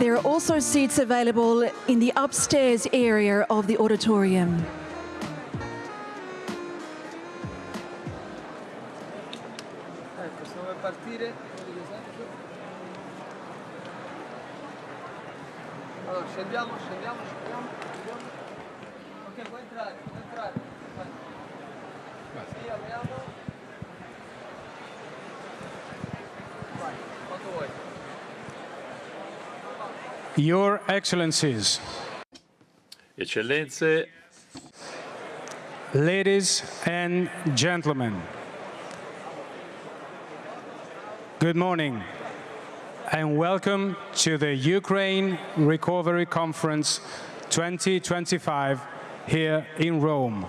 There are also seats available in the upstairs area of the auditorium. Scendiamo. Ok, puoi entrare. Sì, apriamo. Vai, quando vuoi. Your Excellencies, Eccellenze, ladies and gentlemen, good morning and welcome to the Ukraine Recovery Conference 2025 here in Rome.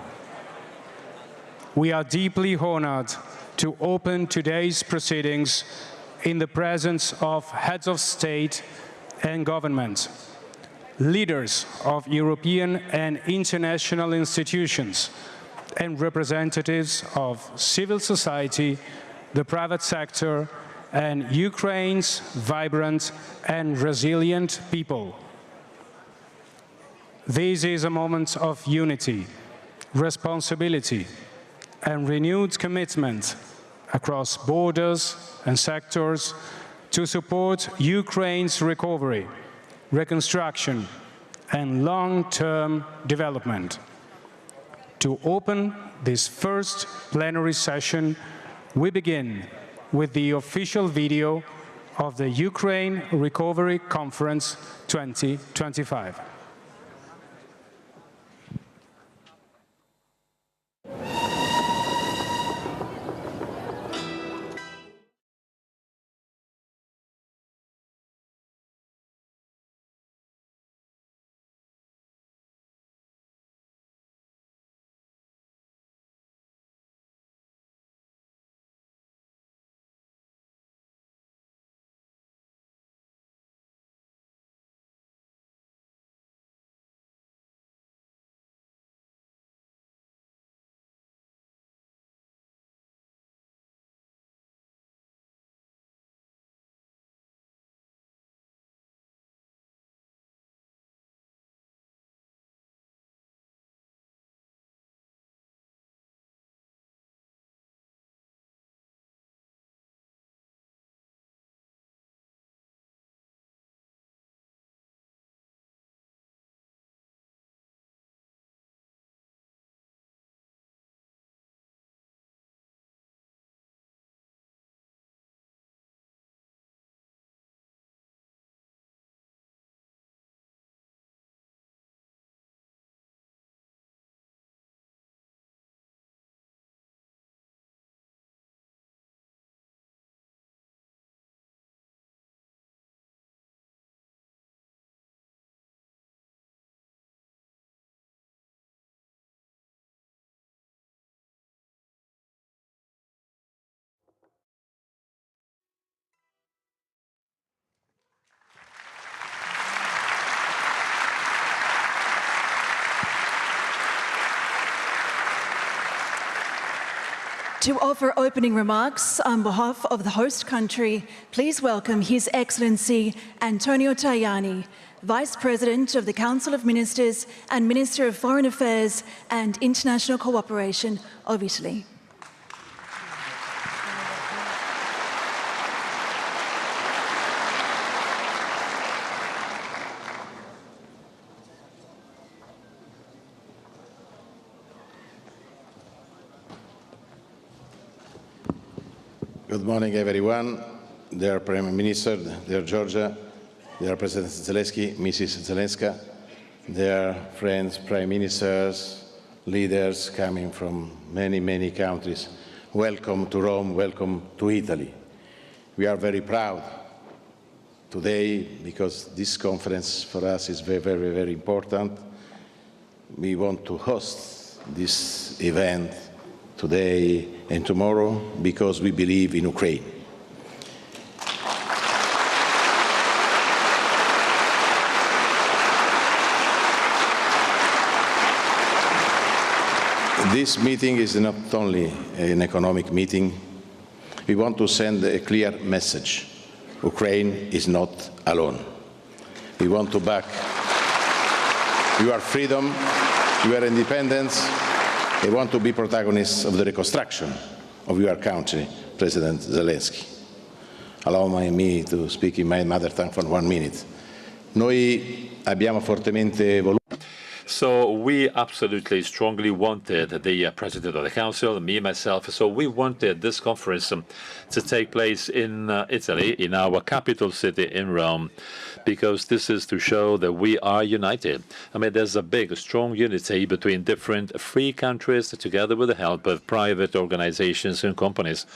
We are deeply honored to open today's proceedings in the presence of heads of state and government, leaders of European and international institutions, and representatives of civil society, the private sector, and Ukraine's vibrant and resilient people. This is a moment of unity, responsibility, and renewed commitment across borders and sectors to support Ukraine's recovery, reconstruction, and long-term development. To open this first plenary session, we begin with the official video of the Ukraine Recovery Conference 2025. To offer opening remarks on behalf of the host country, please welcome His Excellency Antonio Tajani, Vice President of the Council of Ministers and Minister of Foreign Affairs and International Cooperation of Italy. Good morning, everyone. Dear Prime Minister, dear Georgia, dear President Zelensky, Mrs. Zelenska, dear friends, Prime Ministers, leaders coming from many, many countries, welcome to Rome, welcome to Italy. We are very proud today because this conference for us is very, very, very important. We want to host this event today and tomorrow because we believe in Ukraine. This meeting is not only an economic meeting. We want to send a clear message. Ukraine is not alone. We want to back your freedom, your independence. We want to be protagonists of the reconstruction of your country, President Zelensky. Allow me to speak in my mother tongue for 1 minute. Noi abbiamo fortemente voluto. So we absolutely strongly wanted the President of the Council, me, myself, so we wanted this conference to take place in Italy, in our capital city, in Rome, because this is to show that we are united. I mean, there's a big, strong unity between different free countries, together with the help of private organizations and companies,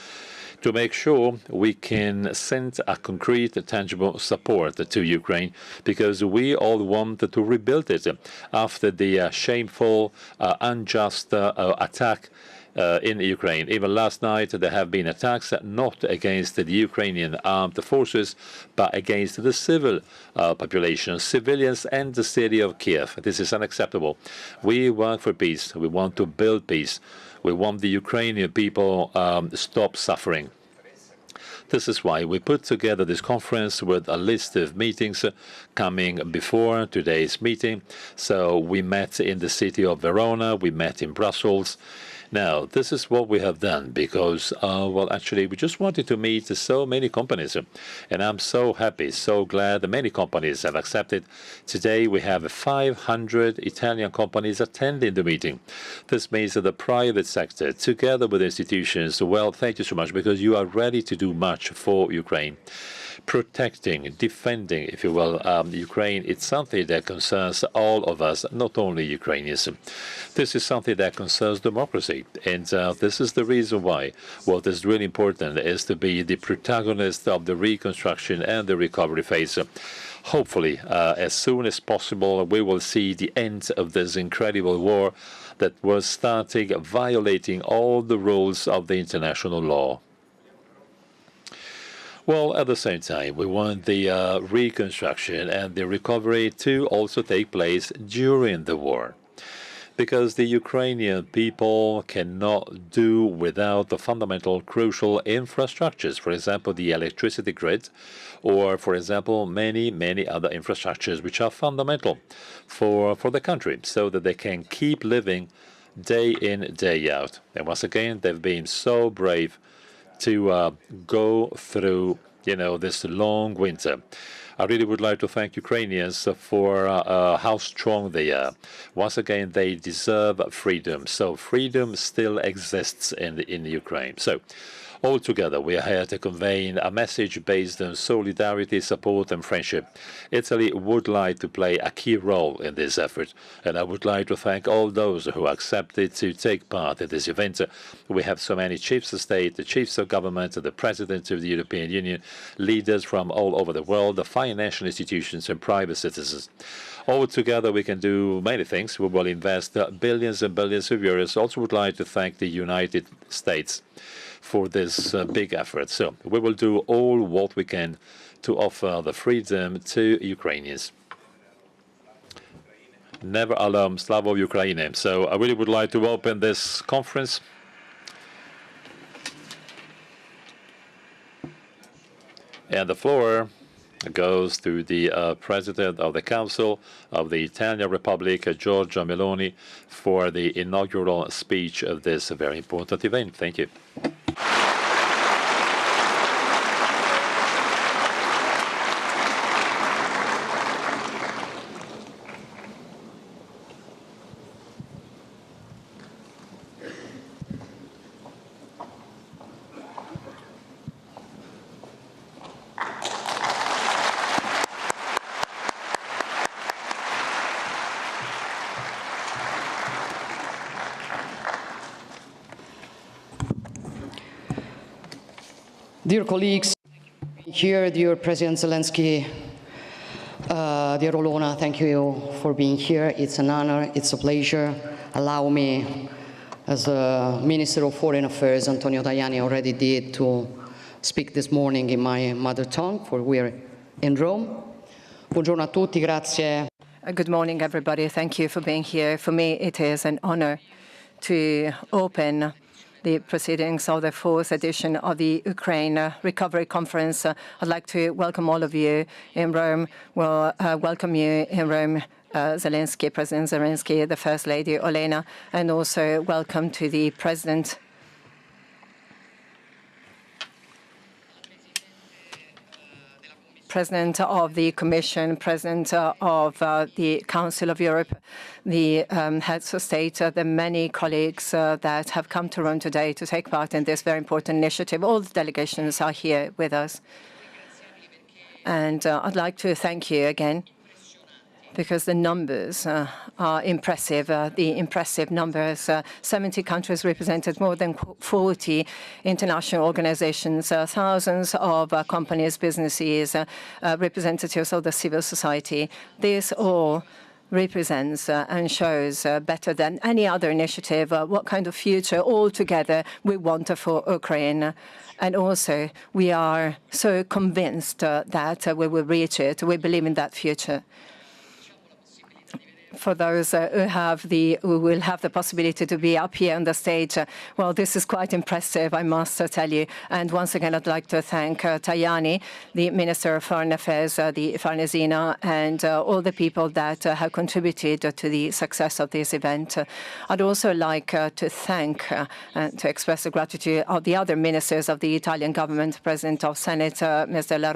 to make sure we can send a concrete, tangible support to Ukraine, because we all want to rebuild it after the shameful, unjust attack in Ukraine. Even last night, there have been attacks not against the Ukrainian armed forces, but against the civil population, civilians, and the city of Kiev. This is unacceptable. We work for peace. We want to build peace. We want the Ukrainian people stop suffering. This is why we put together this conference with a list of meetings coming before today's meeting. So we met in the city of Verona, we met in Brussels. Now, this is what we have done because, well, actually, we just wanted to meet so many companies. And I'm so happy, so glad that many companies have accepted. Today, we have 500 Italian companies attending the meeting. This means that the private sector, together with institutions, well, thank you so much, because you are ready to do much for Ukraine. Protecting, defending, if you will, Ukraine, it's something that concerns all of us, not only Ukrainians. This is something that concerns democracy, and this is the reason why what is really important is to be the protagonist of the reconstruction and the recovery phase. Hopefully, as soon as possible, we will see the end of this incredible war that was starting violating all the rules of the international law. Well, at the same time, we want the reconstruction and the recovery to also take place during the war, because the Ukrainian people cannot do without the fundamental, crucial infrastructures, for example, the electricity grid, or, for example, many, many other infrastructures which are fundamental for the country, so that they can keep living day in, day out. And once again, they've been so brave to go through, this long winter. I really would like to thank Ukrainians for how strong they are. Once again, they deserve freedom. So freedom still exists in Ukraine. So altogether, we are here to convey a message based on solidarity, support, and friendship. Italy would like to play a key role in this effort, and I would like to thank all those who accepted to take part in this event. We have so many chiefs of state, the chiefs of government, the president of the European Union, leaders from all over the world, the financial institutions, and private citizens. All together, we can do many things. We will invest billions and billions of euros. Also would like to thank the United States for this big effort. So we will do all what we can to offer the freedom to Ukrainians. Never alone, Slava Ukraine. So I really would like to open this conference. And the floor goes to the President of the Council of the Italian Republic, Giorgia Meloni, for the inaugural speech of this very important event. Thank you. Dear colleagues, here, dear President Zelensky, dear Olona, thank you for being here. It's an honor, it's a pleasure. Allow me, as the Minister of Foreign Affairs, Antonio Tajani, already did, to speak this morning in my mother tongue, for we're in Rome. Buongiorno a tutti, grazie. Good morning, everybody. Thank you for being here. For me, it is an honor to open the proceedings of the 4th edition of the Ukraine Recovery Conference. I'd like to welcome all of you in Rome. We'll welcome you in Rome, Zelensky, President Zelensky, the First Lady Olena, and also welcome to the President of the Commission, President of the Council of Europe, the heads of state, the many colleagues that have come to Rome today to take part in this very important initiative. All the delegations are here with us. And I'd like to thank you again, because the numbers are impressive, the impressive numbers. 70 countries represented, more than 40 international organizations, thousands of companies, businesses, representatives of the civil society. This all represents and shows better than any other initiative what kind of future altogether we want for Ukraine. And also, we are so convinced that we will reach it. We believe in that future. For those who will have the possibility to be up here on the stage, well, this is quite impressive, I must tell you. And once again, I'd like to thank Tajani, the Minister of Foreign Affairs, the Farnesina, and all the people that have contributed to the success of this event. I'd also like to thank and to express the gratitude of the other ministers of the Italian government, President of Senate, Mr. La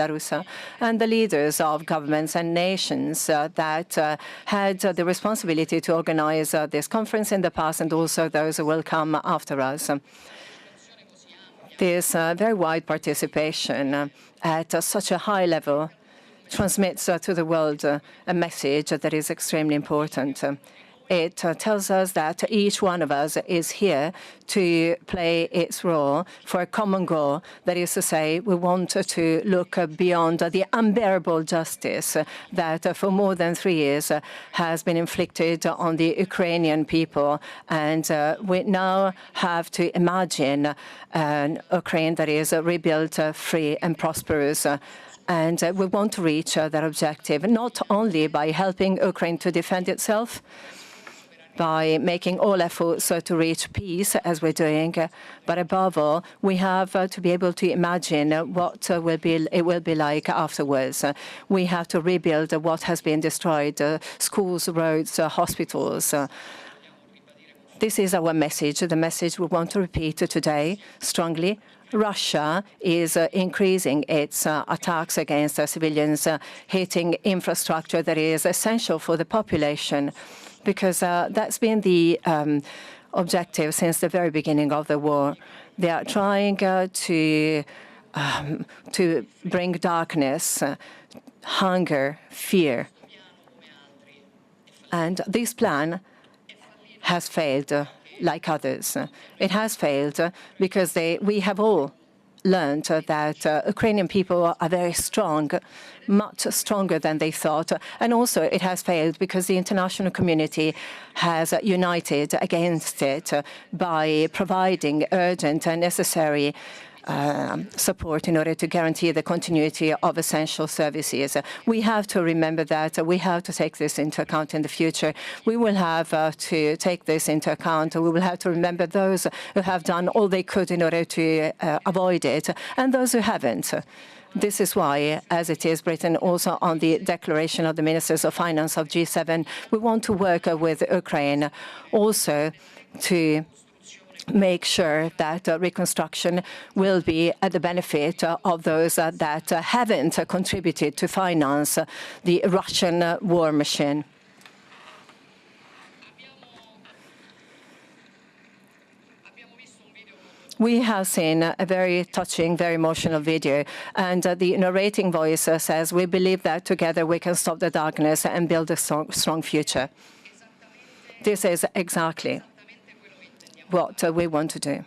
Russa, and the leaders of governments and nations that had the responsibility to organize this conference in the past, and also those who will come after us. This very wide participation at such a high level transmits to the world a message that is extremely important. It tells us that each one of us is here to play its role for a common goal. That is to say, we want to look beyond the unbearable justice that for more than 3 years has been inflicted on the Ukrainian people. And we now have to imagine an Ukraine that is rebuilt, free and prosperous. And we want to reach that objective, not only by helping Ukraine to defend itself, by making all efforts to reach peace, as we're doing, but above all, we have to be able to imagine what it will be like afterwards. We have to rebuild what has been destroyed: schools, roads, hospitals. This is our message, the message we want to repeat today strongly. Russia is increasing its attacks against civilians, hitting infrastructure that is essential for the population, because that's been the objective since the very beginning of the war. They are trying to bring darkness, hunger, fear. And this plan has failed like others. It has failed because we have all learned that Ukrainian people are very strong, much stronger than they thought. And also it has failed because the international community has united against it by providing urgent and necessary support in order to guarantee the continuity of essential services. We have to remember that. We have to take this into account in the future. We will have to take this into account. We will have to remember those who have done all they could in order to avoid it, and those who haven't. This is why, as it is written also on the declaration of the Ministers of Finance of G7, we want to work with Ukraine also to make sure that reconstruction will be at the benefit of those that haven't contributed to finance the Russian war machine. We have seen a very touching, very emotional video, and the narrating voice says, "We believe that together we can stop the darkness and build a strong future." This is exactly what we want to do.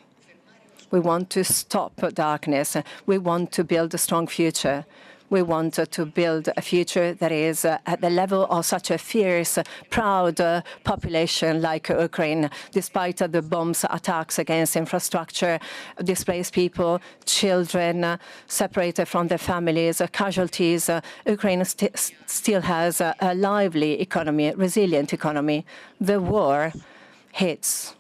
We want to stop darkness. We want to build a strong future. We want to build a future that is at the level of such a fierce, proud population like Ukraine, despite the bombs, attacks against infrastructure, displaced people, children separated from their families, casualties. Ukraine still has a lively economy, resilient economy. The war hits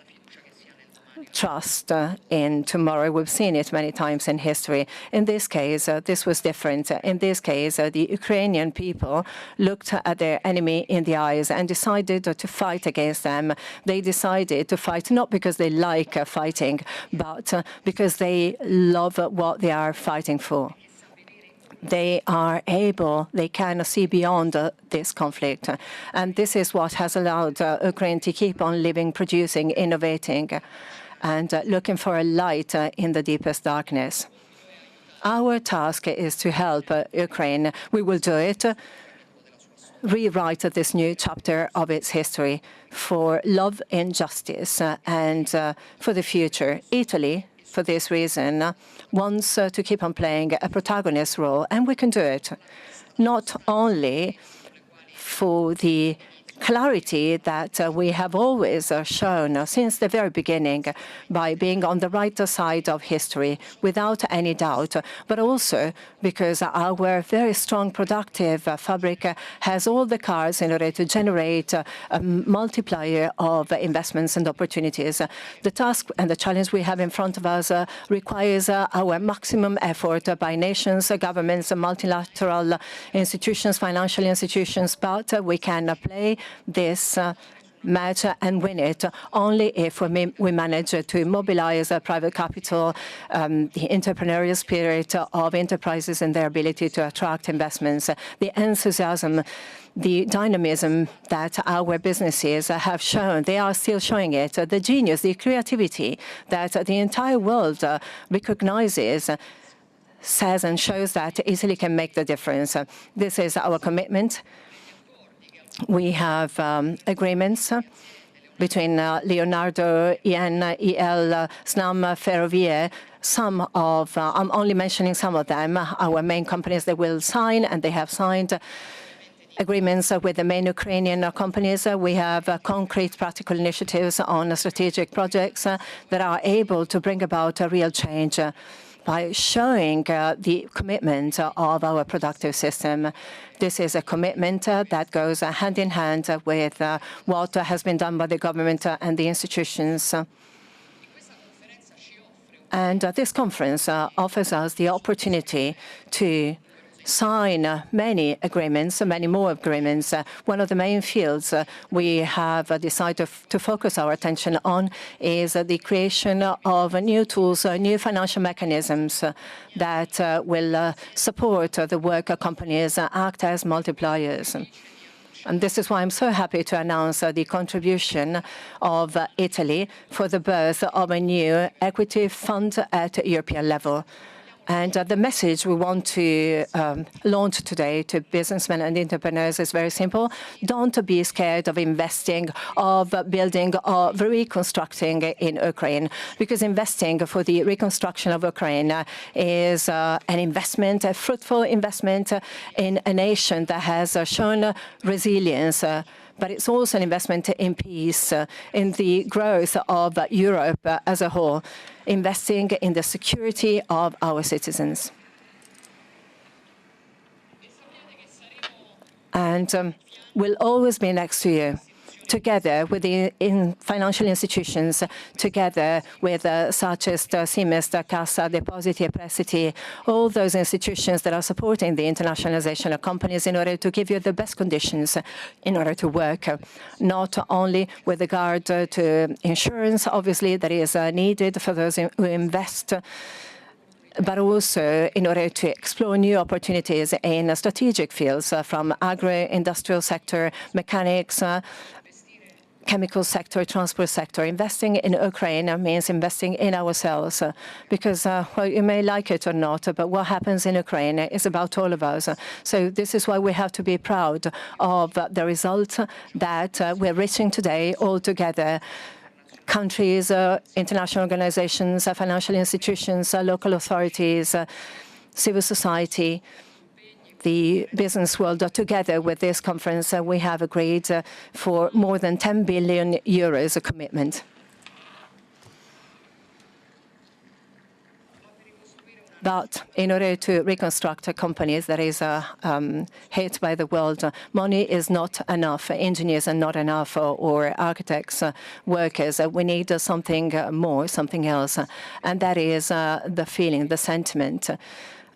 trust in tomorrow. We've seen it many times in history. In this case, this was different. In this case, the Ukrainian people looked at their enemy in the eyes and decided to fight against them. They decided to fight not because they like fighting, but because they love what they are fighting for. They are able, they can see beyond this conflict. And this is what has allowed Ukraine to keep on living, producing, innovating, and looking for a light in the deepest darkness. Our task is to help Ukraine. We will do it, rewrite this new chapter of its history for love and justice and for the future. Italy, for this reason, wants to keep on playing a protagonist role, and we can do it, not only for the clarity that we have always shown since the very beginning by being on the right side of history without any doubt, but also because our very strong productive fabric has all the cards in order to generate a multiplier of investments and opportunities. The task and the challenge we have in front of us requires our maximum effort by nations, governments, multilateral institutions, financial institutions, but we can play this match and win it only if we manage to mobilize private capital, the entrepreneurial spirit of enterprises and their ability to attract investments, the enthusiasm, the dynamism that our businesses have shown. They are still showing it, the genius, the creativity that the entire world recognizes, says and shows that Italy can make the difference. This is our commitment. We have agreements between Leonardo, EN, EL, SNAM, Ferrovie. I'm only mentioning some of them, our main companies that will sign, and they have signed agreements with the main Ukrainian companies. We have concrete practical initiatives on strategic projects that are able to bring about a real change by showing the commitment of our productive system. This is a commitment that goes hand in hand with what has been done by the government and the institutions. And this conference offers us the opportunity to sign many agreements, many more agreements. One of the main fields we have decided to focus our attention on is the creation of new tools, new financial mechanisms that will support the work companies, act as multipliers. And this is why I'm so happy to announce the contribution of Italy for the birth of a new equity fund at European level. And the message we want to launch today to businessmen and entrepreneurs is very simple. Don't be scared of investing, of building, of reconstructing in Ukraine, because investing for the reconstruction of Ukraine is an investment, a fruitful investment in a nation that has shown resilience. But it's also an investment in peace, in the growth of Europe as a whole, investing in the security of our citizens. And we'll always be next to you, together with the financial institutions, together with such as Siemens, Cassa Depositi e Prestiti, all those institutions that are supporting the internationalization of companies in order to give you the best conditions in order to work, not only with regard to insurance, obviously, that is needed for those who invest, but also in order to explore new opportunities in strategic fields from agro-industrial sector, mechanics, chemical sector, transport sector. Investing in Ukraine means investing in ourselves because, well, you may like it or not, but what happens in Ukraine is about all of us. So this is why we have to be proud of the result that we're reaching today all together. Countries, international organizations, financial institutions, local authorities, civil society, the business world. Together with this conference, we have agreed for more than 10 billion euros commitment. But in order to reconstruct companies that is hit by the world, money is not enough. Engineers are not enough, or architects, workers. We need something more, something else. And that is the feeling, the sentiment,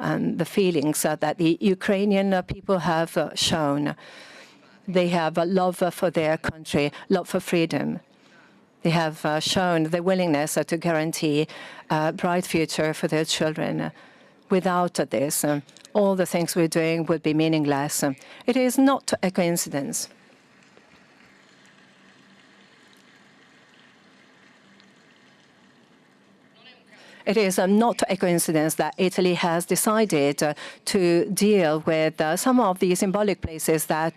and the feelings that the Ukrainian people have shown. They have a love for their country, love for freedom. They have shown the willingness to guarantee a bright future for their children. Without this, all the things we're doing would be meaningless. It is not a coincidence. It is not a coincidence that Italy has decided to deal with some of the symbolic places that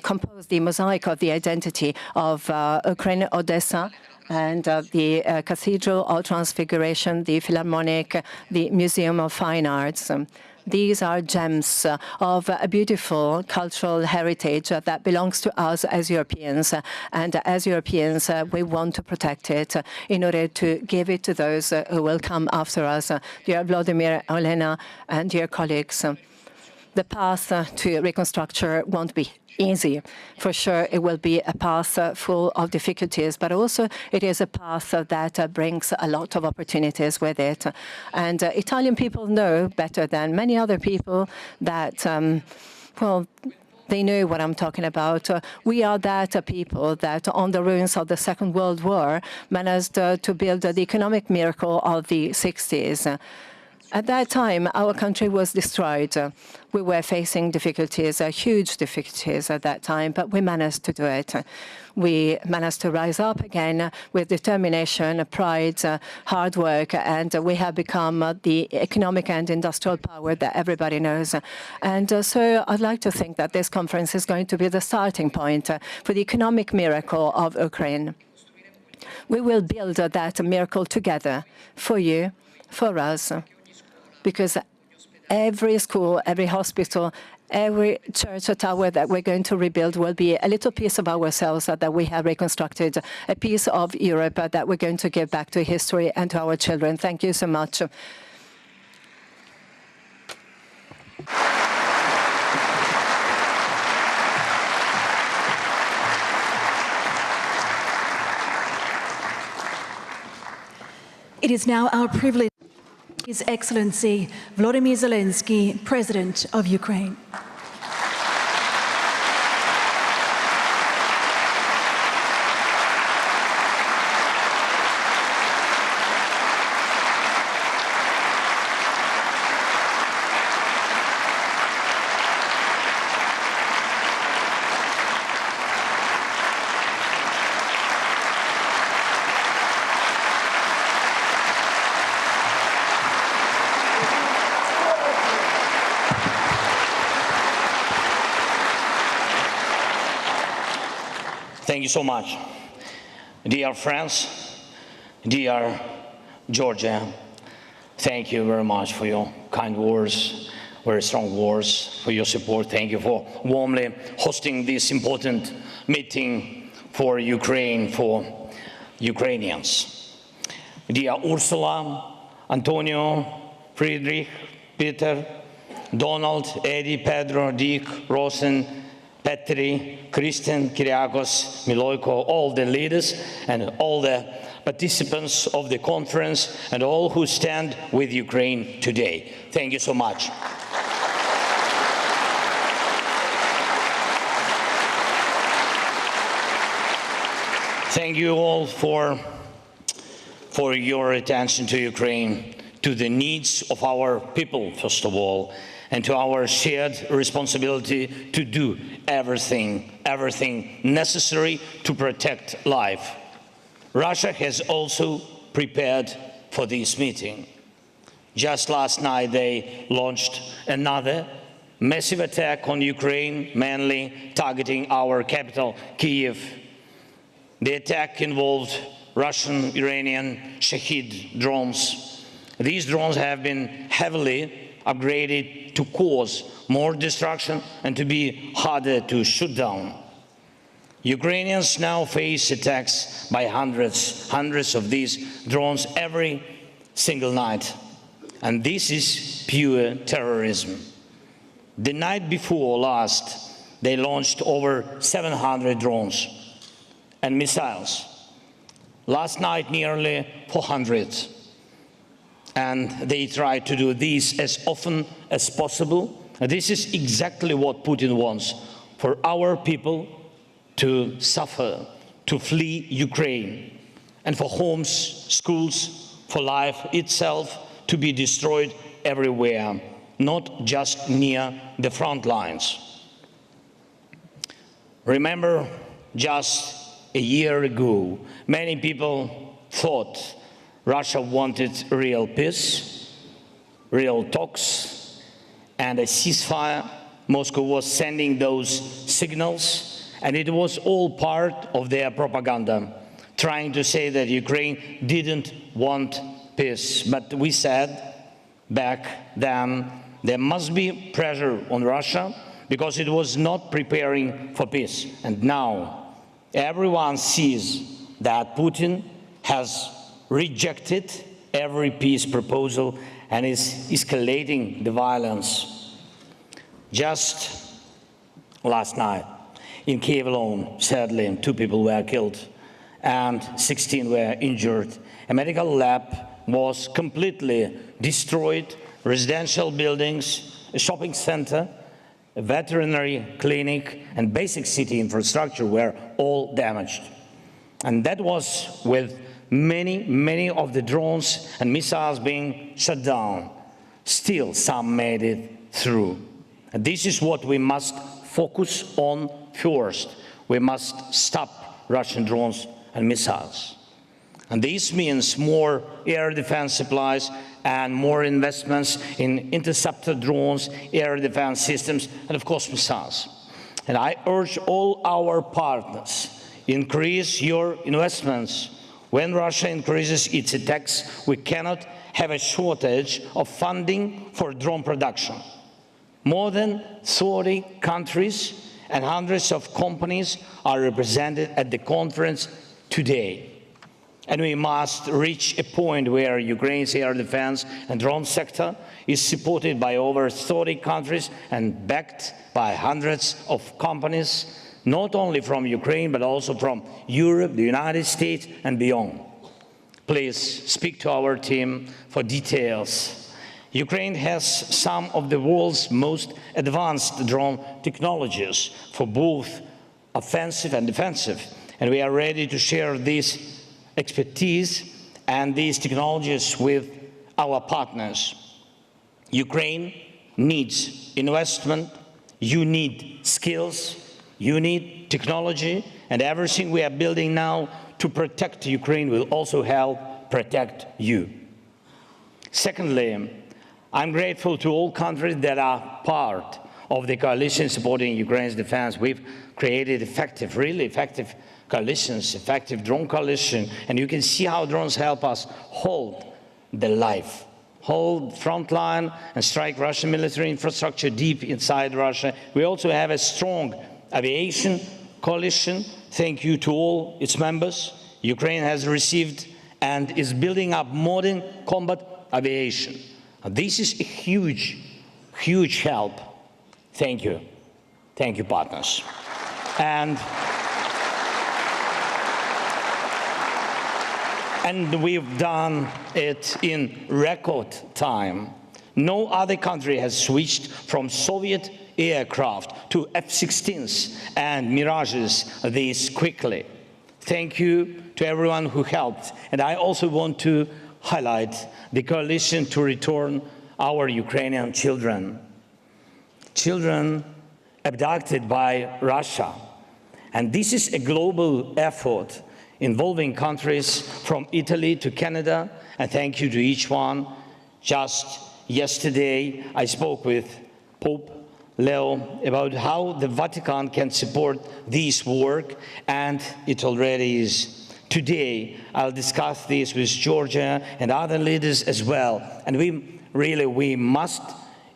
compose the mosaic of the identity of Ukraine, Odessa, and the Cathedral of Transfiguration, the Philharmonic, the Museum of Fine Arts. These are gems of a beautiful cultural heritage that belongs to us as Europeans. And as Europeans, we want to protect it in order to give it to those who will come after us. Dear Vladimir, Elena, and dear colleagues, the path to reconstruction won't be easy. For sure, it will be a path full of difficulties, but also it is a path that brings a lot of opportunities with it. And Italian people know better than many other people that, well, they know what I'm talking about. We are that people that on the ruins of the Second World War managed to build the economic miracle of the 60s. At that time, our country was destroyed. We were facing difficulties, huge difficulties at that time, but we managed to do it. We managed to rise up again with determination, pride, hard work, and we have become the economic and industrial power that everybody knows. And so I'd like to think that this conference is going to be the starting point for the economic miracle of Ukraine. We will build that miracle together for you, for us, because every school, every hospital, every church tower that we're going to rebuild will be a little piece of ourselves that we have reconstructed, a piece of Europe that we're going to give back to history and to our children. Thank you so much. It is now our privilege. His Excellency Volodymyr Zelensky, President of Ukraine. Thank you so much. Dear friends, dear Georgia, thank you very much for your kind words, very strong words, for your support. Thank you for warmly hosting this important meeting for Ukraine, for Ukrainians. Dear Ursula, Antonio, Friedrich, Peter, Donald, Eddie, Pedro, Dick, Rosen, Petri, Christian, Kyriakos, Miloiko, all the leaders and all the participants of the conference and all who stand with Ukraine today. Thank you so much. Thank you all for your attention to Ukraine, to the needs of our people, first of all, and to our shared responsibility to do everything necessary to protect life. Russia has also prepared for this meeting. Just last night, they launched another massive attack on Ukraine, mainly targeting our capital, Kyiv. The attack involved Russian, Iranian Shahid drones. These drones have been heavily upgraded to cause more destruction and to be harder to shoot down. Ukrainians now face attacks by hundreds of these drones every single night. and this is pure terrorism. The night before last, they launched over 700 drones and missiles. Last night, nearly 400. And they try to do this as often as possible. And this is exactly what Putin wants, for our people to suffer, to flee Ukraine, and for homes, schools, for life itself to be destroyed everywhere, not just near the front lines. Remember, just a year ago, many people thought Russia wanted real peace, real talks, and a ceasefire. Moscow was sending those signals, and it was all part of their propaganda, trying to say that Ukraine didn't want peace. But we said back then there must be pressure on Russia because it was not preparing for peace. And now everyone sees that Putin has rejected every peace proposal and is escalating the violence. Just last night, in Kiev alone, sadly, 2 people were killed and 16 were injured. A medical lab was completely destroyed, residential buildings, a shopping center, a veterinary clinic, and basic city infrastructure were all damaged. And that was with many of the drones and missiles being shut down. Still, some made it through. And this is what we must focus on first. We must stop Russian drones and missiles. And this means more air defense supplies and more investments in interceptor drones, air defense systems, and of course missiles. And I urge all our partners, increase your investments. When Russia increases its attacks, we cannot have a shortage of funding for drone production. More than 30 countries and hundreds of companies are represented at the conference today. And we must reach a point where Ukraine's air defense and drone sector is supported by over 30 countries and backed by hundreds of companies, not only from Ukraine, but also from Europe, the United States, and beyond. Please speak to our team for details. Ukraine has some of the world's most advanced drone technologies for both offensive and defensive, and we are ready to share this expertise and these technologies with our partners. Ukraine needs investment, you need skills, you need technology, and everything we are building now to protect Ukraine will also help protect you. Secondly, I'm grateful to all countries that are part of the coalition supporting Ukraine's defense. We've created effective, really effective coalitions, effective drone coalition, and you can see how drones help us hold the life, hold frontline and strike Russian military infrastructure deep inside Russia. We also have a strong aviation coalition. Thank you to all its members. Ukraine has received and is building up modern combat aviation. This is a huge, huge help. Thank you. Thank you, partners. And we've done it in record time. No other country has switched from Soviet aircraft to F-16s and Mirages this quickly. Thank you to everyone who helped. And I also want to highlight the coalition to return our Ukrainian children. Children abducted by Russia. And this is a global effort involving countries from Italy to Canada, and thank you to each one. Just yesterday, I spoke with Pope Leo about how the Vatican can support this work, and it already is. Today, I'll discuss this with Georgia and other leaders as well, and we must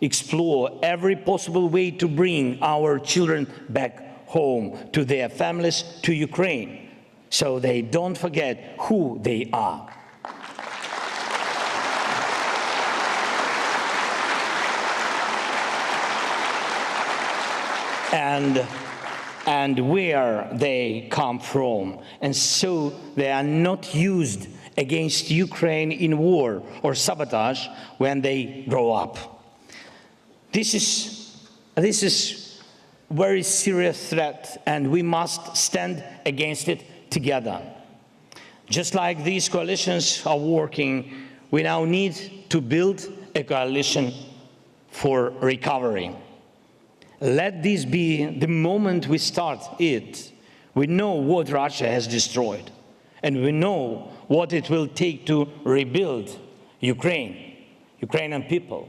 explore every possible way to bring our children back home to their families, to Ukraine, so they don't forget who they are. and where they come from. And so they are not used against Ukraine in war or sabotage when they grow up. This is very serious threat, and we must stand against it together. Just like these coalitions are working, we now need to build a coalition for recovery. Let this be the moment we start it. We know what Russia has destroyed, and we know what it will take to rebuild Ukraine, Ukrainian people,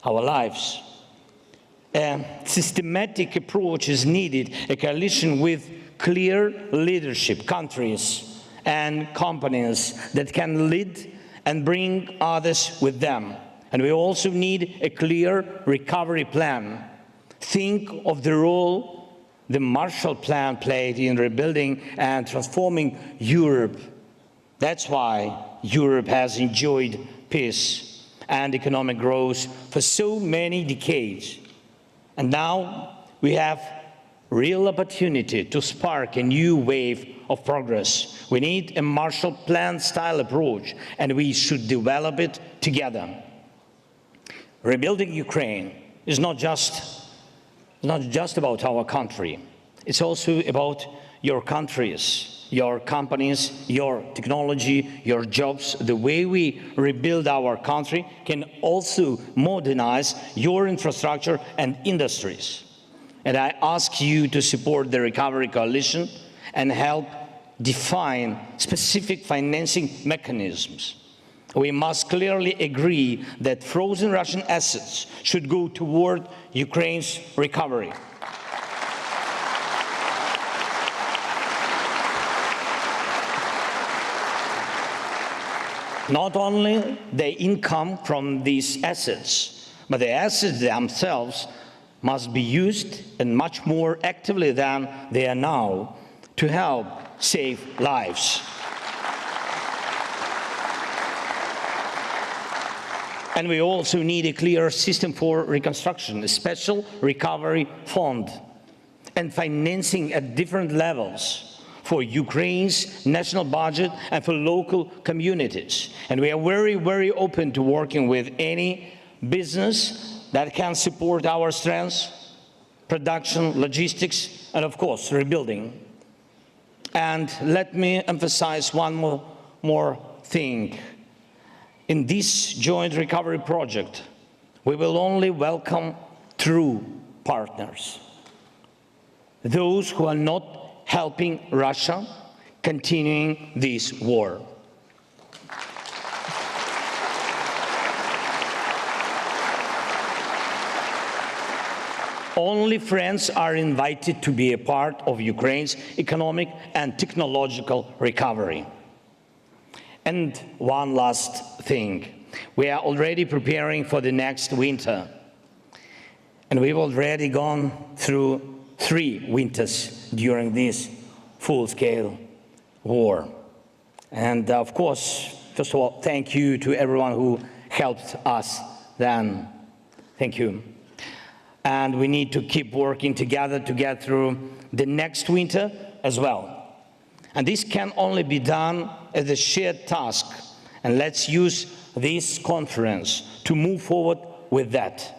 our lives. A systematic approach is needed, a coalition with clear leadership, countries and companies that can lead and bring others with them. And we also need a clear recovery plan. Think of the role the Marshall Plan played in rebuilding and transforming Europe. That's why Europe has enjoyed peace and economic growth for so many decades. And now we have real opportunity to spark a new wave of progress. We need a Marshall Plan style approach, and we should develop it together. Rebuilding Ukraine is not just about our country. It's also about your countries, your companies, your technology, your jobs. The way we rebuild our country can also modernize your infrastructure and industries. And I ask you to support the Recovery Coalition and help define specific financing mechanisms. We must clearly agree that frozen Russian assets should go toward Ukraine's recovery. Not only the income from these assets, but the assets themselves must be used and much more actively than they are now to help save lives. And we also need a clear system for reconstruction, a special recovery fund, and financing at different levels for Ukraine's national budget and for local communities. And we are very, very open to working with any business that can support our strengths, production, logistics, and of course, rebuilding. And let me emphasize one more thing. In this joint recovery project, we will only welcome true partners, those who are not helping Russia continuing this war. Only friends are invited to be a part of Ukraine's economic and technological recovery. And one last thing. We are already preparing for the next winter. And we've already gone through 3 winters during this full-scale war. And of course, first of all, thank you to everyone who helped us then. Thank you. And we need to keep working together to get through the next winter as well. And this can only be done as a shared task. And let's use this conference to move forward with that.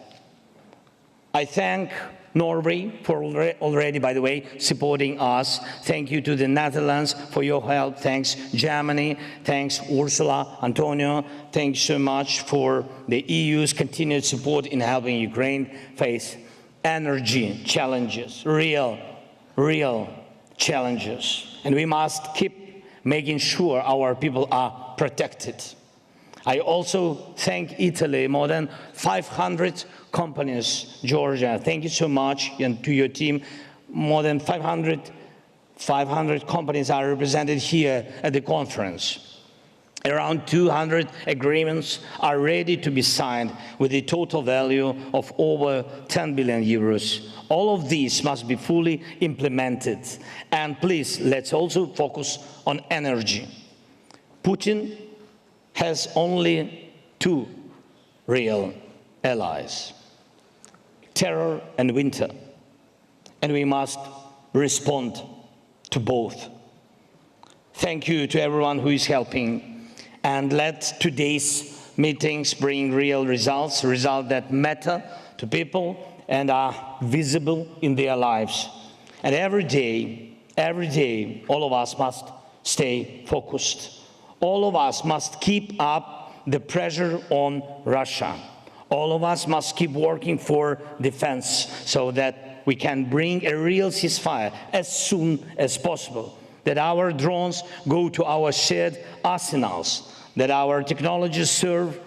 I thank Norway for already, by the way, supporting us. Thank you to the Netherlands for your help. Thanks, Germany. Thanks, Ursula, Antonio. Thanks so much for the EU's continued support in helping Ukraine face energy challenges, real challenges. And we must keep making sure our people are protected. I also thank Italy, more than 500 companies, Georgia. Thank you so much, and to your team. More than 500 companies are represented here at the conference. Around 200 agreements are ready to be signed with a total value of over 10 billion euros. All of these must be fully implemented. And please, let's also focus on energy. Putin has only 2 real allies: terror and winter. and we must respond to both. Thank you to everyone who is helping, and let today's meetings bring real results that matter to people and are visible in their lives. And every day, all of us must stay focused. All of us must keep up the pressure on Russia. All of us must keep working for defense so that we can bring a real ceasefire as soon as possible, that our drones go to our shared arsenals, that our technologies serve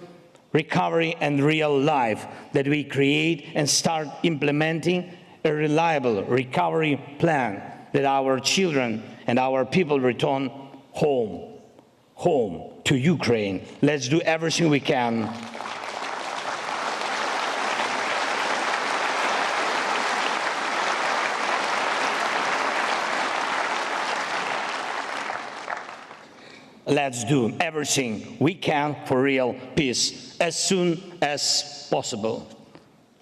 recovery and real life, that we create and start implementing a reliable recovery plan, that our children and our people return home to Ukraine. Let's do everything we can. Let's do everything we can for real peace as soon as possible.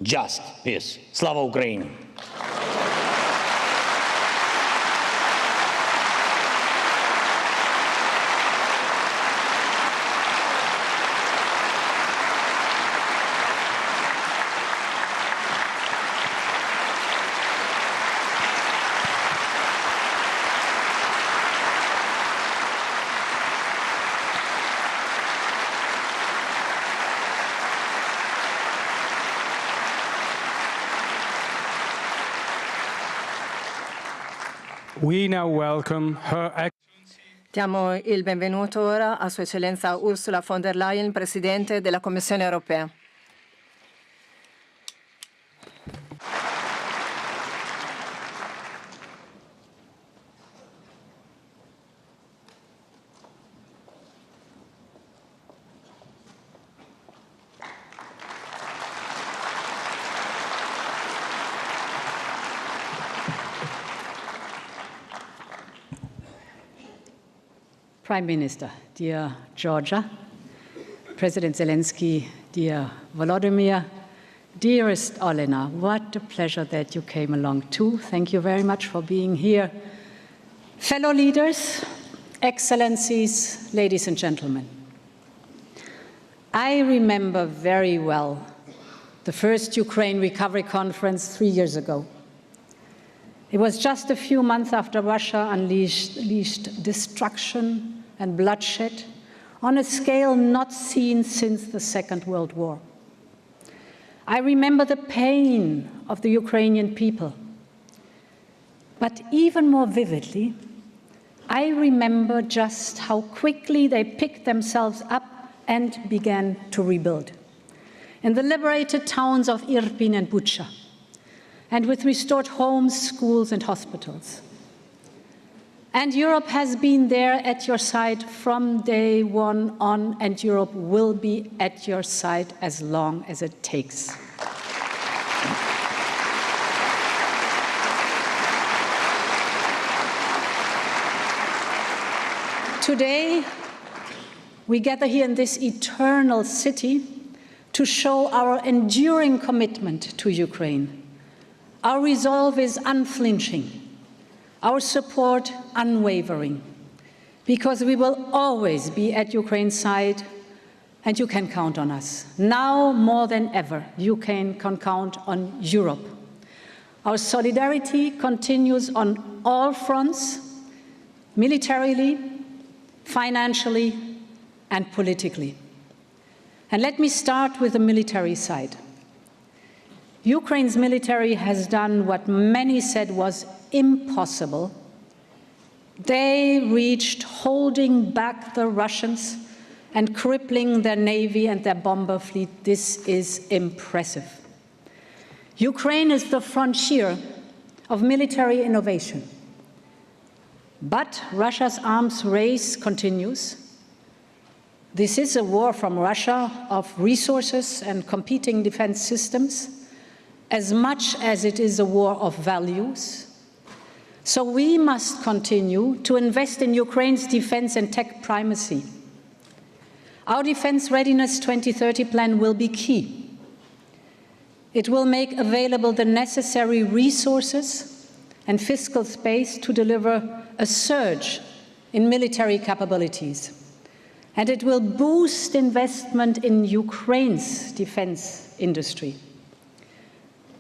Just peace. Slava Ukraini! We now welcome Her Excellency. Diamo il benvenuto ora a Sua Eccellenza Ursula von der Leyen, Presidente della Commissione europea. Prime Minister, dear Georgia, President Zelensky, dear Volodymyr, dearest Olena, what a pleasure that you came along too. Thank you very much for being here. Fellow leaders, excellencies, ladies and gentlemen, I remember very well the first Ukraine Recovery Conference 3 years ago. It was just a few months after Russia unleashed destruction and bloodshed on a scale not seen since the Second World War. I remember the pain of the Ukrainian people. But even more vividly, I remember just how quickly they picked themselves up and began to rebuild. In the liberated towns of Irpin and Bucha, and with restored homes, schools, and hospitals. And Europe has been there at your side from day one on, and Europe will be at your side as long as it takes. Today, we gather here in this eternal city to show our enduring commitment to Ukraine. Our resolve is unflinching, our support unwavering, because we will always be at Ukraine's side, and you can count on us. Now more than ever, Ukraine can count on Europe. Our solidarity continues on all fronts, militarily, financially, and politically. And let me start with the military side. Ukraine's military has done what many said was impossible. They reached holding back the Russians and crippling their navy and their bomber fleet. This is impressive. Ukraine is the frontier of military innovation. But Russia's arms race continues. This is a war from Russia of resources and competing defense systems, as much as it is a war of values. So we must continue to invest in Ukraine's defense and tech primacy. Our Defense Readiness 2030 plan will be key. It will make available the necessary resources and fiscal space to deliver a surge in military capabilities. And it will boost investment in Ukraine's defense industry.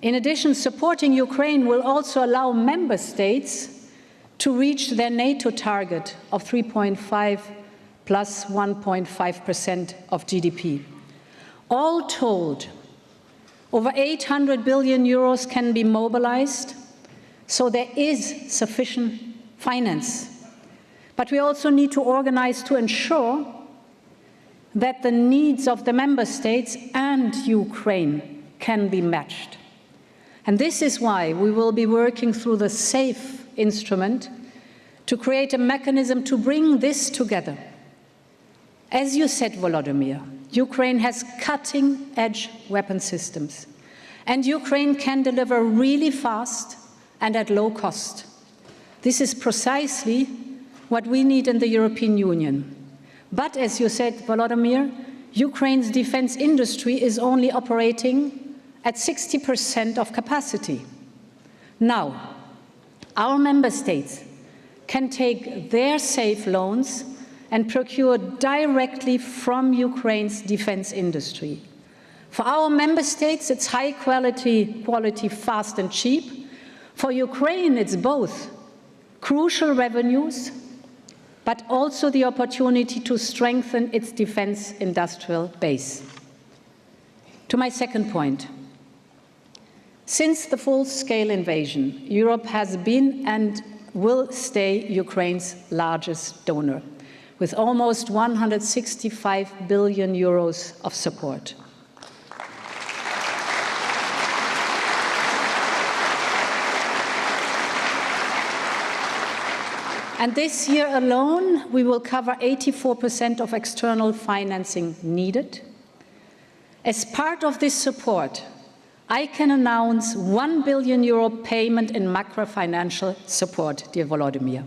In addition, supporting Ukraine will also allow member states to reach their NATO target of 3.5 plus 1.5% of GDP. All told, over 800 billion euros can be mobilized, so there is sufficient finance. But we also need to organize to ensure that the needs of the member states and Ukraine can be matched. And this is why we will be working through the SAFE instrument to create a mechanism to bring this together. As you said, Volodymyr, Ukraine has cutting-edge weapon systems, and Ukraine can deliver really fast and at low cost. This is precisely what we need in the European Union. But as you said, Volodymyr, Ukraine's defense industry is only operating at 60% of capacity. Now, our member states can take their SAFE loans and procure directly from Ukraine's defense industry. For our member states, it's high quality, fast and cheap. For Ukraine, it's both crucial revenues, but also the opportunity to strengthen its defense industrial base. To my second point, since the full-scale invasion, Europe has been and will stay Ukraine's largest donor, with almost 165 billion euros of support. And this year alone, we will cover 84% of external financing needed. As part of this support, I can announce 1 billion euro payment in macro-financial support, dear Volodymyr.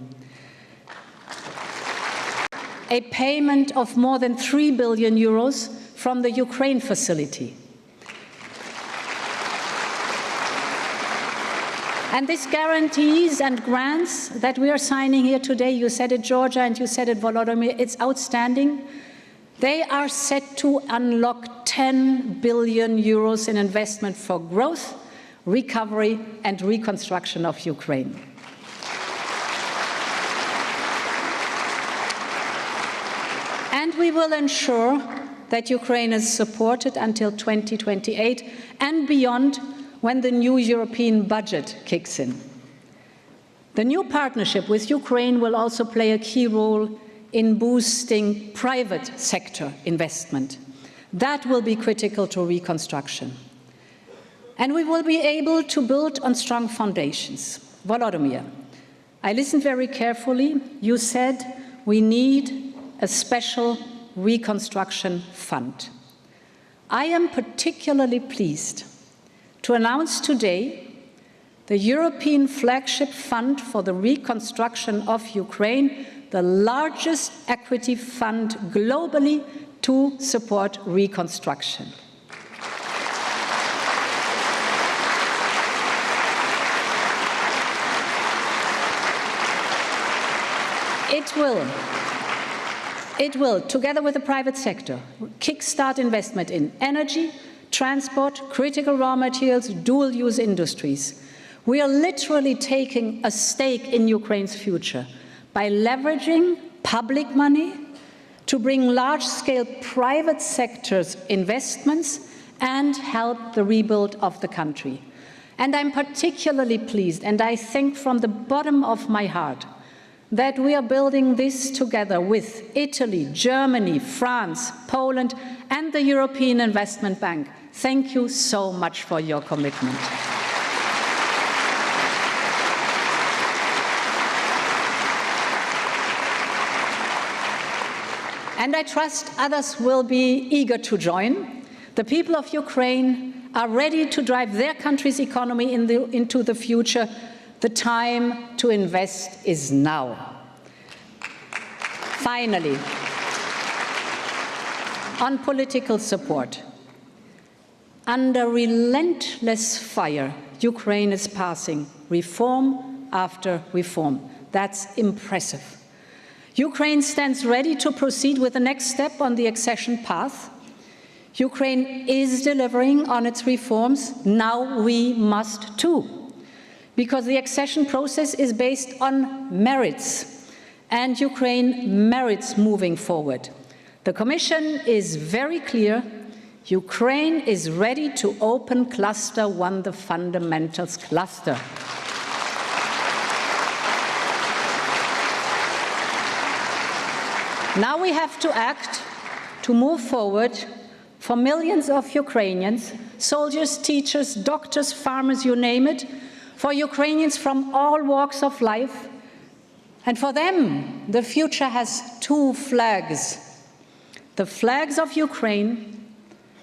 A payment of more than 3 billion euros from the Ukraine facility. And these guarantees and grants that we are signing here today, you said it, Georgia, and you said it, Volodymyr, it's outstanding. They are set to unlock 10 billion euros in investment for growth, recovery, and reconstruction of Ukraine. And we will ensure that Ukraine is supported until 2028 and beyond, when the new European budget kicks in. The new partnership with Ukraine will also play a key role in boosting private sector investment. That will be critical to reconstruction. And we will be able to build on strong foundations. Volodymyr, I listened very carefully. You said we need a special reconstruction fund. I am particularly pleased to announce today the European Flagship Fund for the Reconstruction of Ukraine, the largest equity fund globally to support reconstruction. It will, together with the private sector, kickstart investment in energy, transport, critical raw materials, dual-use industries. We are literally taking a stake in Ukraine's future by leveraging public money to bring large-scale private sector's investments and help the rebuild of the country. And I'm particularly pleased, and I think from the bottom of my heart, that we are building this together with Italy, Germany, France, Poland, and the European Investment Bank. Thank you so much for your commitment. And I trust others will be eager to join. The people of Ukraine are ready to drive their country's economy into the future. The time to invest is now. Finally, on political support. Under relentless fire, Ukraine is passing reform after reform. That's impressive. Ukraine stands ready to proceed with the next step on the accession path. Ukraine is delivering on its reforms. Now we must too, because the accession process is based on merits, and Ukraine merits moving forward. The Commission is very clear. Ukraine is ready to open Cluster 1, the fundamentals cluster. Now we have to act to move forward for millions of Ukrainians, soldiers, teachers, doctors, farmers, you name it, for Ukrainians from all walks of life. And for them, the future has two flags: the flags of Ukraine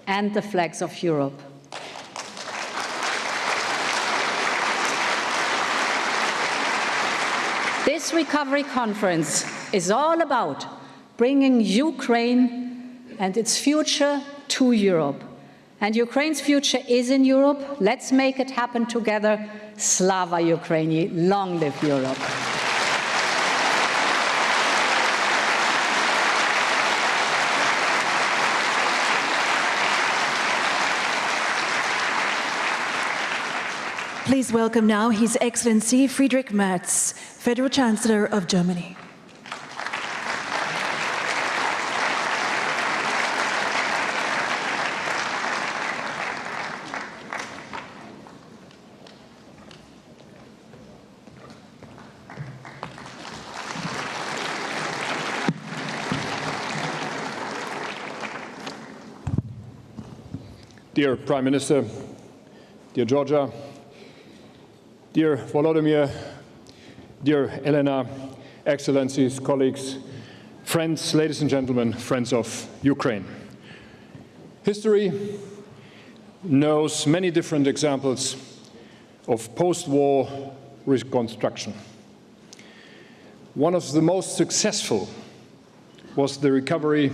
and the flags of Europe. This recovery conference is all about bringing Ukraine and its future to Europe. And Ukraine's future is in Europe. Let's make it happen together. Slava Ukraini, long live Europe. Please welcome now His Excellency Friedrich Merz, Federal Chancellor of Germany. Dear Prime Minister, dear Georgia, dear Volodymyr, dear Elena, Excellencies, colleagues, friends, ladies and gentlemen, friends of Ukraine. History knows many different examples of post-war reconstruction. One of the most successful was the recovery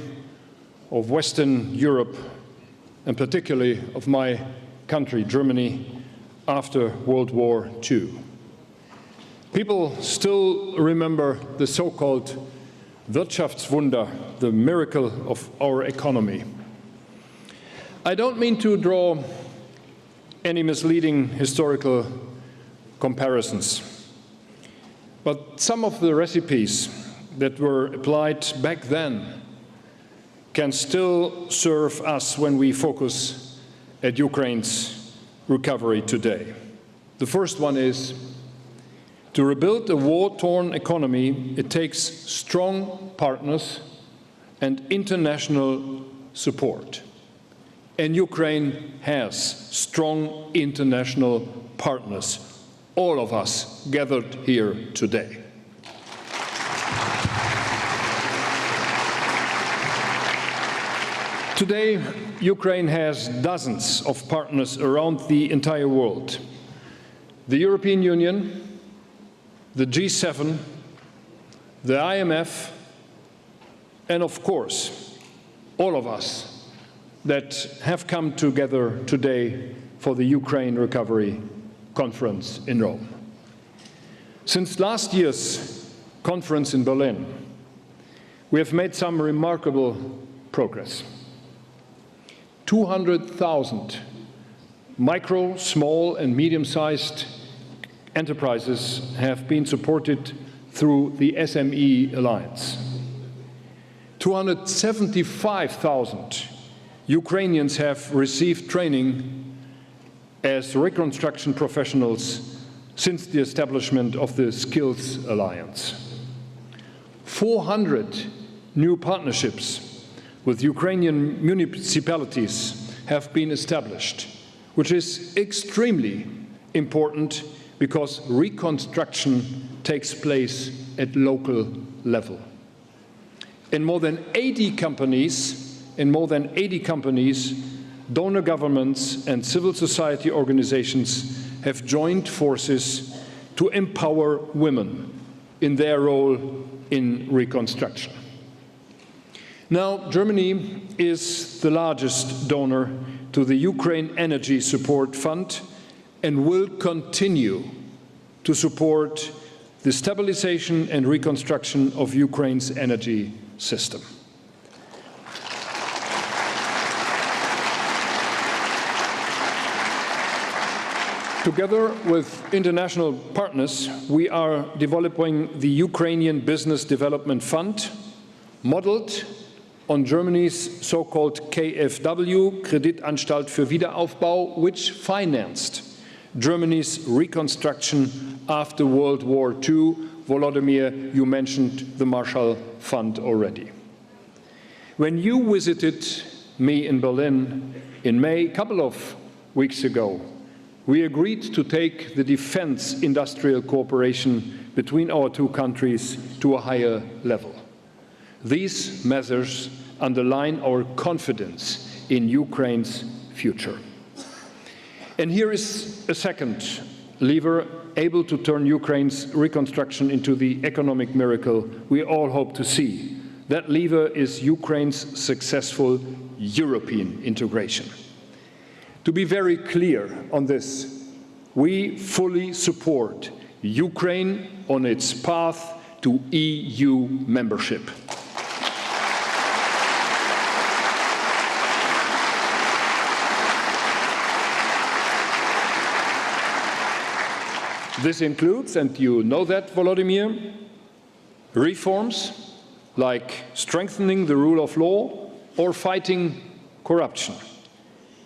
of Western Europe, and particularly of my country, Germany, after World War II. People still remember the so-called Wirtschaftswunder, the miracle of our economy. I don't mean to draw any misleading historical comparisons, but some of the recipes that were applied back then can still serve us when we focus at Ukraine's recovery today. The first one is, to rebuild a war-torn economy, it takes strong partners and international support. And Ukraine has strong international partners, all of us gathered here today. Today, Ukraine has dozens of partners around the entire world. The European Union, the G7, the IMF, and of course, all of us that have come together today for the Ukraine Recovery Conference in Rome. Since last year's conference in Berlin, we have made some remarkable progress. 200,000 micro, small, and medium-sized enterprises have been supported through the SME Alliance. 275,000 Ukrainians have received training as reconstruction professionals since the establishment of the Skills Alliance. 400 new partnerships with Ukrainian municipalities have been established, which is extremely important because reconstruction takes place at local level. In more than 80 companies, donor governments and civil society organizations have joined forces to empower women in their role in reconstruction. Now, Germany is the largest donor to the Ukraine Energy Support Fund and will continue to support the stabilization and reconstruction of Ukraine's energy system. Together with international partners, we are developing the Ukrainian Business Development Fund, modeled on Germany's so-called KfW, Kreditanstalt für Wiederaufbau, which financed Germany's reconstruction after World War II. Volodymyr, you mentioned the Marshall Fund already. When you visited me in Berlin in May, a couple of weeks ago, we agreed to take the defense industrial cooperation between our two countries to a higher level. These measures underline our confidence in Ukraine's future. And here is a second lever able to turn Ukraine's reconstruction into the economic miracle we all hope to see. That lever is Ukraine's successful European integration. To be very clear on this, we fully support Ukraine on its path to EU membership. This includes, and you know that, Volodymyr, reforms like strengthening the rule of law or fighting corruption.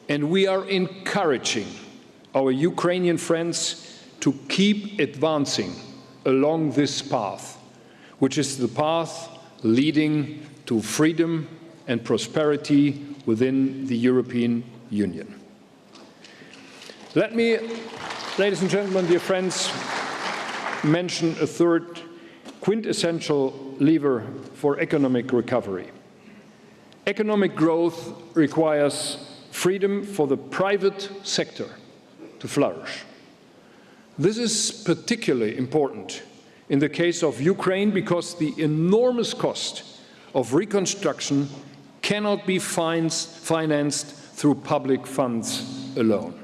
And we are encouraging our Ukrainian friends to keep advancing along this path, which is the path leading to freedom and prosperity within the European Union. Let me, ladies and gentlemen, dear friends, mention a third quintessential lever for economic recovery. Economic growth requires freedom for the private sector to flourish. This is particularly important in the case of Ukraine because the enormous cost of reconstruction cannot be financed through public funds alone.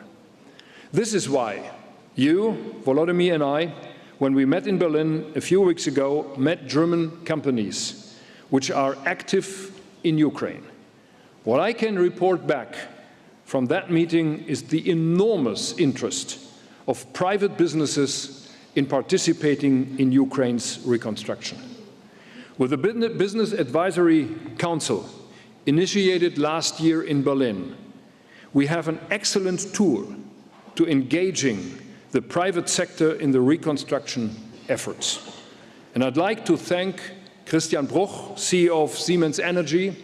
This is why you, Volodymyr, and I, when we met in Berlin a few weeks ago, met German companies which are active in Ukraine. What I can report back from that meeting is the enormous interest of private businesses in participating in Ukraine's reconstruction. With the Business Advisory Council initiated last year in Berlin, we have an excellent tool to engaging the private sector in the reconstruction efforts. And I'd like to thank Christian Bruch, CEO of Siemens Energy,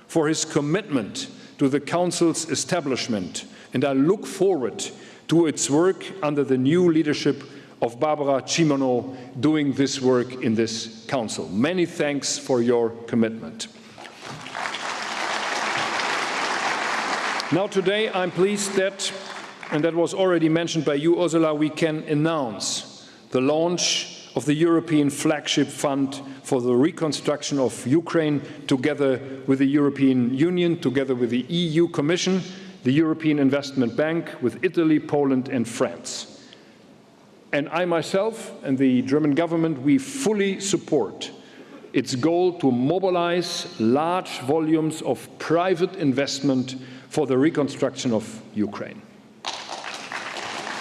for his commitment to the Council's establishment, and I look forward to its work under the new leadership of Barbara Cimino doing this work in this Council. Many thanks for your commitment. Now today I'm pleased that, and that was already mentioned by you, Ursula, we can announce the launch of the European Flagship Fund for the reconstruction of Ukraine together with the European Union, together with the EU Commission, the European Investment Bank, with Italy, Poland and France. And I myself and the German government, we fully support its goal to mobilize large volumes of private investment for the reconstruction of Ukraine.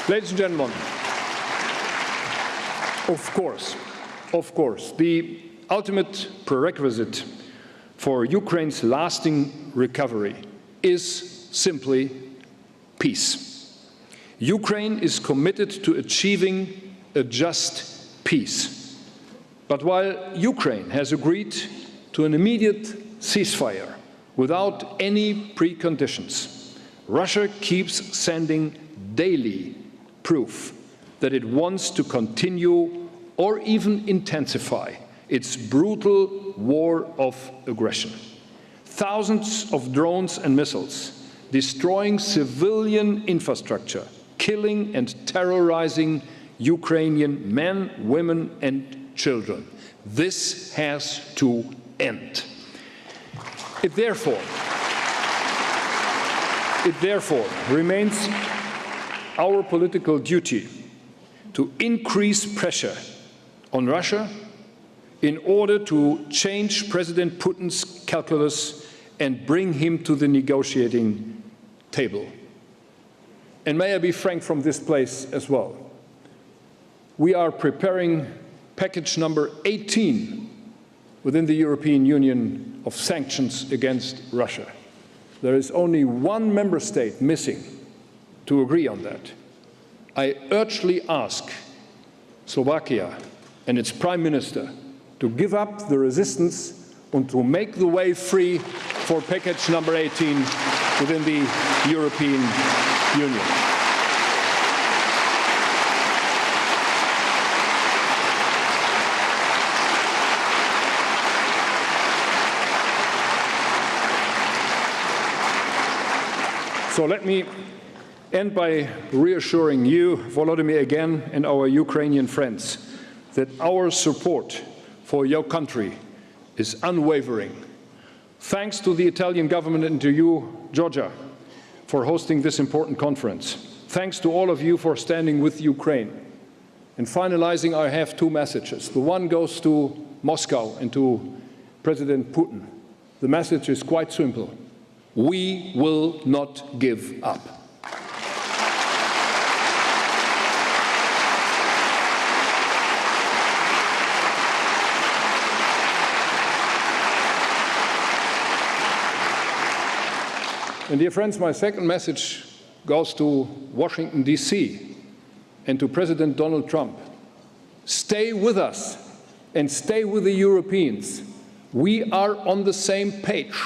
Ladies and gentlemen, of course, the ultimate prerequisite for Ukraine's lasting recovery is simply peace. Ukraine is committed to achieving a just peace. But while Ukraine has agreed to an immediate ceasefire without any preconditions, Russia keeps sending daily proof that it wants to continue or even intensify its brutal war of aggression. Thousands of drones and missiles destroying civilian infrastructure, killing and terrorizing Ukrainian men, women and children. This has to end. It therefore remains our political duty to increase pressure on Russia in order to change President Putin's calculus and bring him to the negotiating table. And may I be frank from this place as well. We are preparing package number 18 within the European Union of sanctions against Russia. There is only one member state missing to agree on that. I urgently ask Slovakia and its Prime Minister to give up the resistance and to make the way free for package number 18 within the European Union. So let me end by reassuring you, Volodymyr, again, and our Ukrainian friends, that our support for your country is unwavering. Thanks to the Italian government and to you, Georgia, for hosting this important conference. Thanks to all of you for standing with Ukraine. In finalizing, I have two messages. The one goes to Moscow and to President Putin. The message is quite simple. We will not give up. And dear friends, my second message goes to Washington, D.C. and to President Donald Trump. Stay with us and stay with the Europeans. We are on the same page.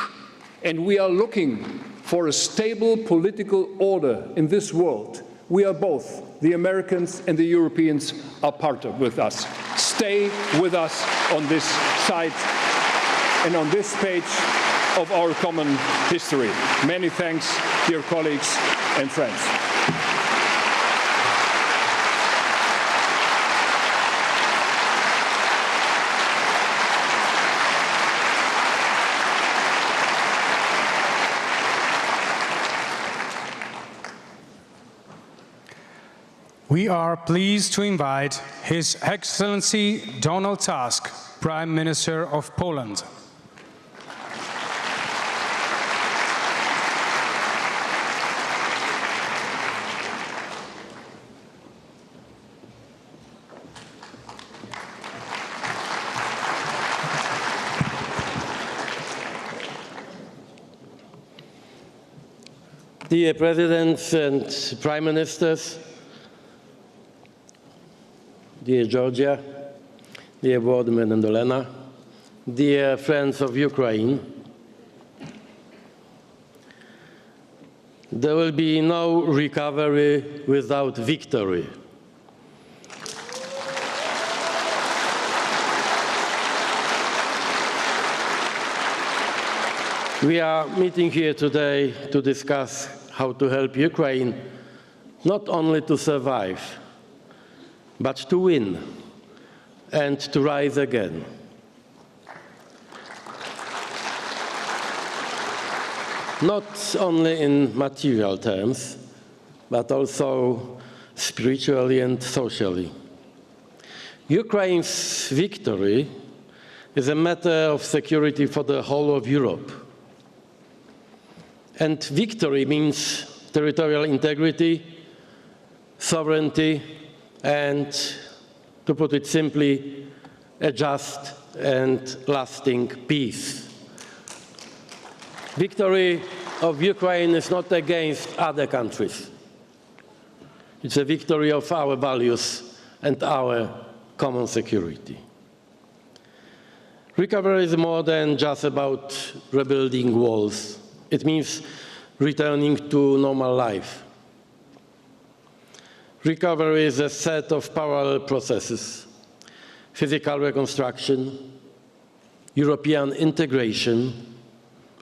And we are looking for a stable political order in this world. We are both, the Americans and the Europeans, are part of with us. Stay with us on this side and on this page of our common history. Many thanks, dear colleagues and friends. We are pleased to invite His Excellency Donald Tusk, Prime Minister of Poland. Dear Presidents and Prime Ministers, dear Georgia, dear Volodymyr and Olena, dear friends of Ukraine, there will be no recovery without victory. We are meeting here today to discuss how to help Ukraine not only to survive, but to win and to rise again. Not only in material terms, but also spiritually and socially. Ukraine's victory is a matter of security for the whole of Europe. And victory means territorial integrity, sovereignty, and, to put it simply, a just and lasting peace. Victory of Ukraine is not against other countries. It's a victory of our values and our common security. Recovery is more than just about rebuilding walls. It means returning to normal life. Recovery is a set of parallel processes: physical reconstruction, European integration,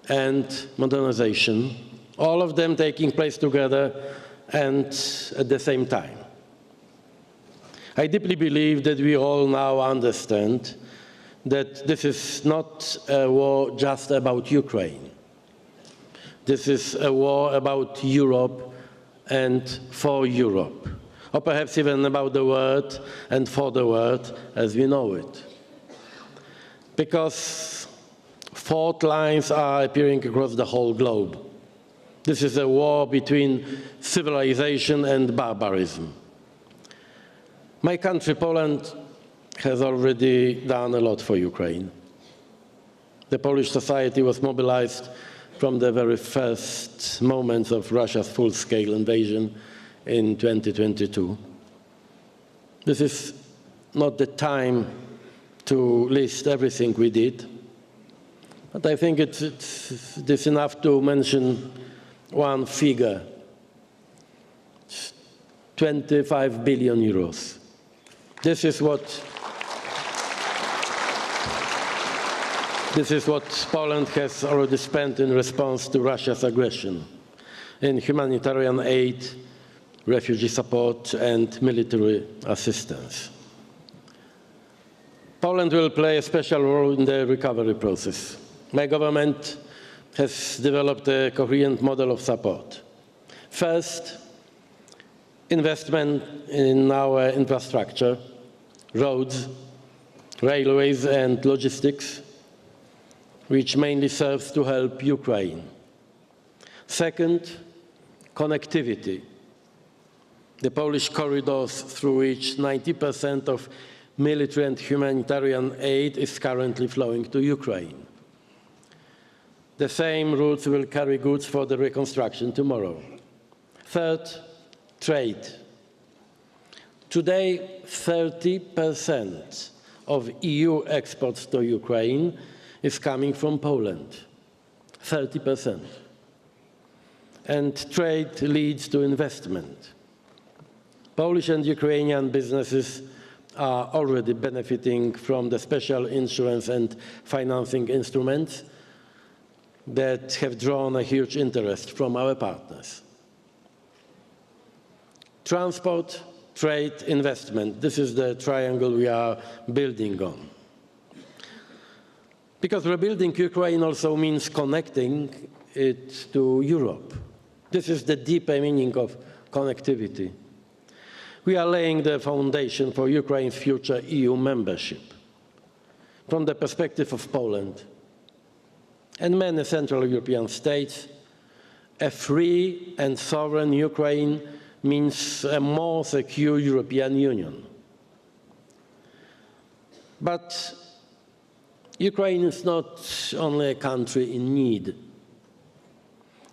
and modernization, all of them taking place together and at the same time. I deeply believe that we all now understand that this is not a war just about Ukraine. This is a war about Europe and for Europe. or perhaps even about the world and for the world as we know it. Because fault lines are appearing across the whole globe. This is a war between civilization and barbarism. My country, Poland, has already done a lot for Ukraine. The Polish society was mobilized from the very first moments of Russia's full-scale invasion in 2022. This is not the time to list everything we did, but I think it's enough to mention one figure: 25 billion euros. This is what Poland has already spent in response to Russia's aggression in humanitarian aid, refugee support, and military assistance. Poland will play a special role in the recovery process. My government has developed a coherent model of support. First, investment in our infrastructure, roads, railways, and logistics, which mainly serves to help Ukraine. Second, connectivity. The Polish corridors through which 90% of military and humanitarian aid is currently flowing to Ukraine. The same routes will carry goods for the reconstruction tomorrow. Third, trade. Today, 30% of EU exports to Ukraine is coming from Poland. 30%. And trade leads to investment. Polish and Ukrainian businesses are already benefiting from the special insurance and financing instruments that have drawn a huge interest from our partners. Transport, trade, investment. This is the triangle we are building on. Because rebuilding Ukraine also means connecting it to Europe. This is the deeper meaning of connectivity. We are laying the foundation for Ukraine's future EU membership. From the perspective of Poland and many Central European states, a free and sovereign Ukraine means a more secure European Union. But Ukraine is not only a country in need.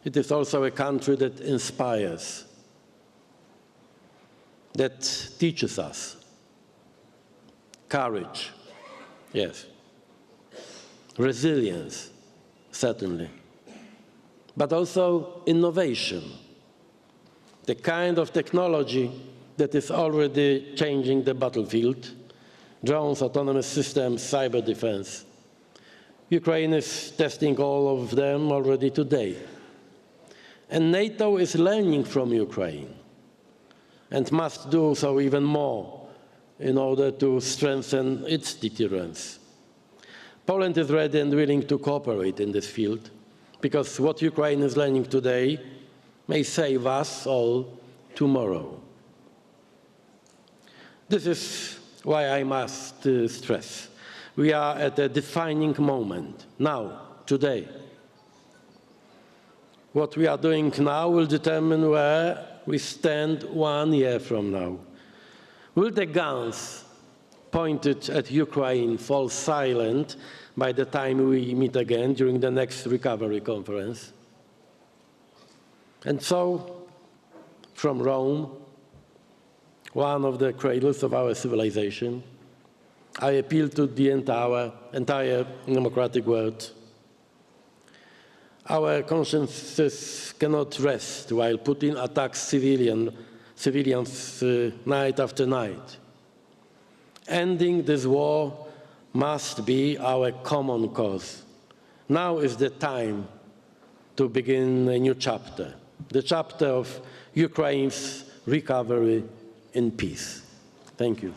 It is also a country that inspires, that teaches us courage, yes, resilience, certainly, but also innovation, the kind of technology that is already changing the battlefield: drones, autonomous systems, cyber defense. Ukraine is testing all of them already today. And NATO is learning from Ukraine and must do so even more in order to strengthen its deterrence. Poland is ready and willing to cooperate in this field, because what Ukraine is learning today may save us all tomorrow. This is why I must stress: we are at a defining moment, now, today. What we are doing now will determine where we stand 1 year from now. Will the guns pointed at Ukraine fall silent by the time we meet again during the next recovery conference? And so, from Rome, one of the cradles of our civilization, I appeal to the entire democratic world. Our consciences cannot rest while Putin attacks civilians night after night. Ending this war must be our common cause. Now is the time to begin a new chapter, the chapter of Ukraine's recovery in peace. Thank you.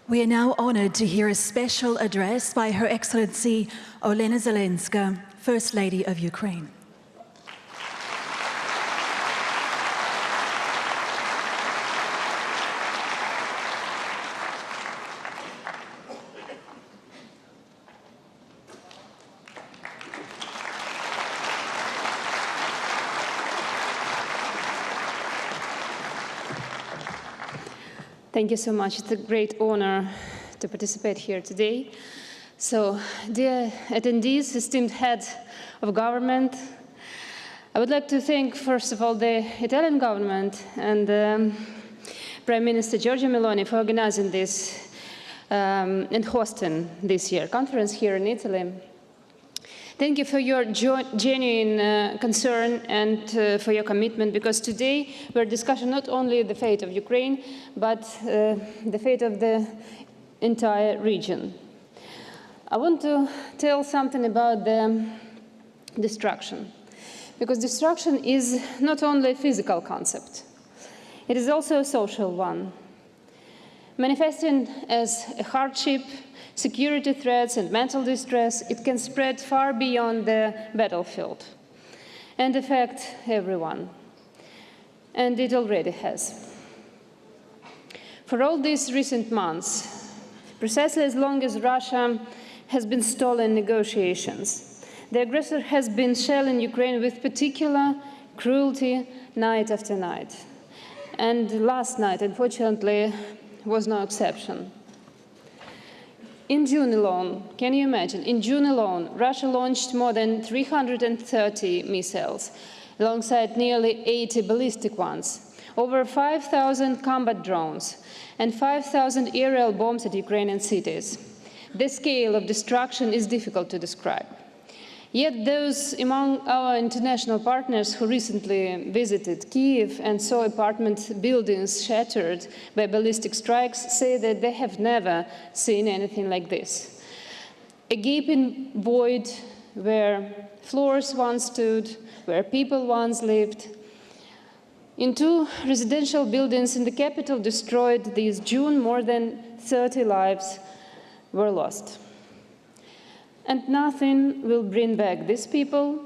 We We are now honoured to hear a special address by Her Excellency Olena Zelenska, First Lady of Ukraine. Thank you so much. It's a great honor to participate here today. So, dear attendees, esteemed head of government, I would like to thank, first of all, the Italian government and Prime Minister Giorgia Meloni for organizing this and hosting this year conference here in Italy. Thank you for your genuine concern and for your commitment, because today we're discussing not only the fate of Ukraine, but the fate of the entire region. I want to tell something about the destruction, because destruction is not only a physical concept, it is also a social one, manifesting as a hardship, security threats and mental distress. It can spread far beyond the battlefield and affect everyone. And it already has. For all these recent months, precisely as long as Russia has been stalling negotiations, the aggressor has been shelling Ukraine with particular cruelty night after night. And last night, unfortunately, was no exception. In June alone, can you imagine, in June alone, Russia launched more than 330 missiles, alongside nearly 80 ballistic ones, over 5,000 combat drones, and 5,000 aerial bombs at Ukrainian cities. The scale of destruction is difficult to describe. Yet those among our international partners who recently visited Kyiv and saw apartment buildings shattered by ballistic strikes say that they have never seen anything like this. A gaping void where floors once stood, where people once lived. In 2 residential buildings in the capital destroyed this June, more than 30 lives were lost. And nothing will bring back these people,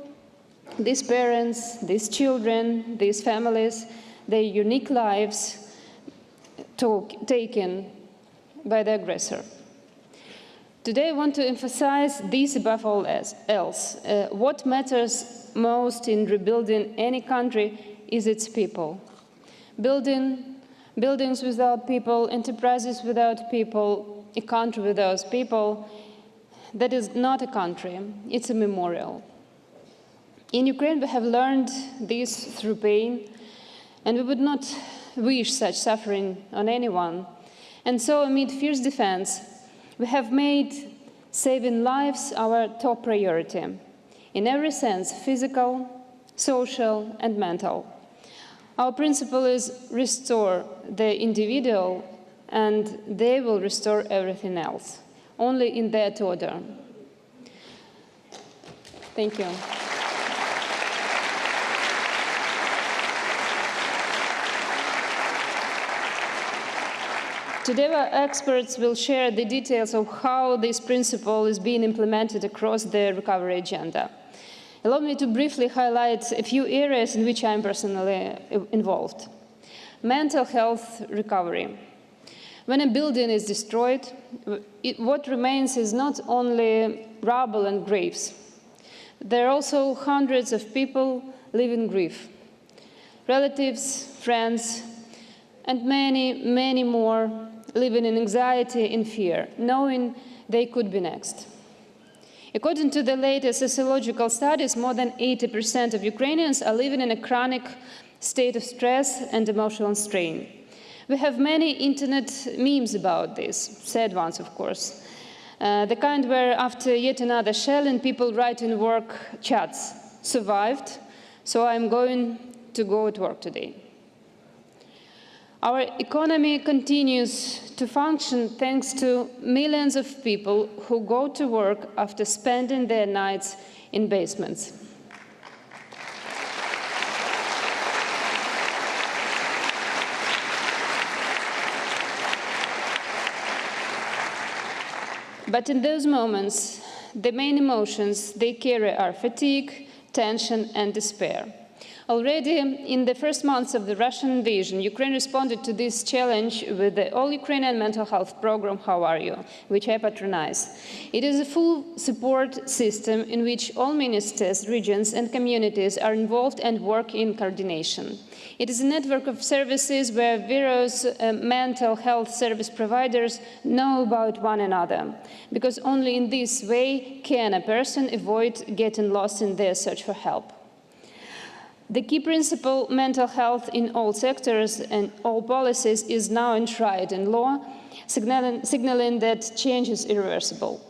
these parents, these children, these families, their unique lives taken by the aggressor. Today I want to emphasize this above all else. What matters most in rebuilding any country is its people. Buildings without people, enterprises without people, a country without people, that is not a country, it's a memorial. In Ukraine, we have learned this through pain, and we would not wish such suffering on anyone. And so, amid fierce defense, we have made saving lives our top priority, in every sense, physical, social, and mental. Our principle is restore the individual, and they will restore everything else, only in that order. Thank you. Today, our experts will share the details of how this principle is being implemented across the recovery agenda. Allow me to briefly highlight a few areas in which I am personally involved. Mental health recovery. When a building is destroyed, what remains is not only rubble and graves. There are also hundreds of people living grief, relatives, friends, and many, many more living in anxiety and fear, knowing they could be next. According to the latest sociological studies, more than 80% of Ukrainians are living in a chronic state of stress and emotional strain. We have many internet memes about this, sad ones, of course. The kind where after yet another shelling, people write in work chats, survived, so I'm going to go to work today. Our economy continues to function thanks to millions of people who go to work after spending their nights in basements. But in those moments, the main emotions they carry are fatigue, tension, and despair. Already in the first months of the Russian invasion, Ukraine responded to this challenge with the All Ukrainian Mental Health Program, How Are You?, which I patronize. It is a full support system in which all ministers, regions, and communities are involved and work in coordination. It is a network of services where various mental health service providers know about one another, because only in this way can a person avoid getting lost in their search for help. The key principle, mental health in all sectors and all policies, is now enshrined in law, signaling that change is irreversible.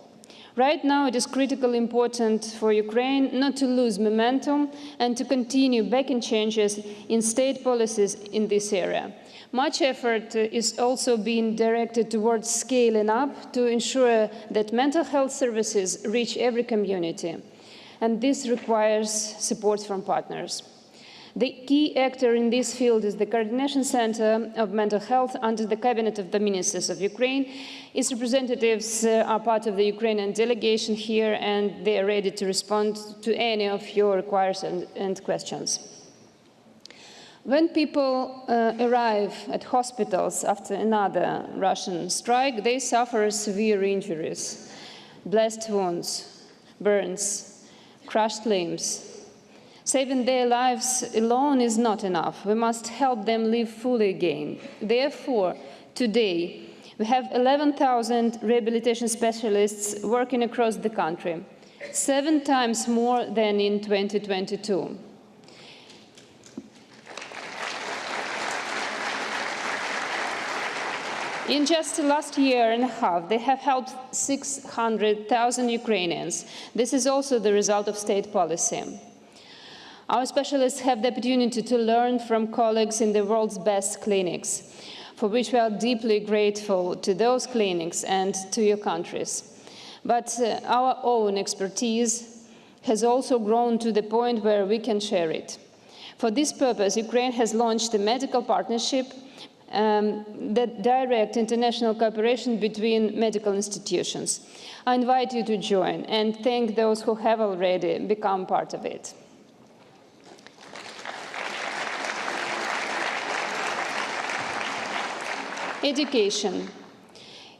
Right now, it is critically important for Ukraine not to lose momentum and to continue backing changes in state policies in this area. Much effort is also being directed towards scaling up to ensure that mental health services reach every community, and this requires support from partners. The key actor in this field is the Coordination Center of Mental Health under the Cabinet of the Ministers of Ukraine. Its representatives are part of the Ukrainian delegation here, and they are ready to respond to any of your requests and questions. When people arrive at hospitals after another Russian strike, they suffer severe injuries, blast wounds, burns, crushed limbs. Saving their lives alone is not enough. We must help them live fully again. Therefore, today, we have 11,000 rehabilitation specialists working across the country, 7 times more than in 2022. In just the last year and a half, they have helped 600,000 Ukrainians. This is also the result of state policy. Our specialists have the opportunity to learn from colleagues in the world's best clinics, for which we are deeply grateful to those clinics and to your countries. But our own expertise has also grown to the point where we can share it. For this purpose, Ukraine has launched a medical partnership that direct international cooperation between medical institutions. I invite you to join and thank those who have already become part of it. Education.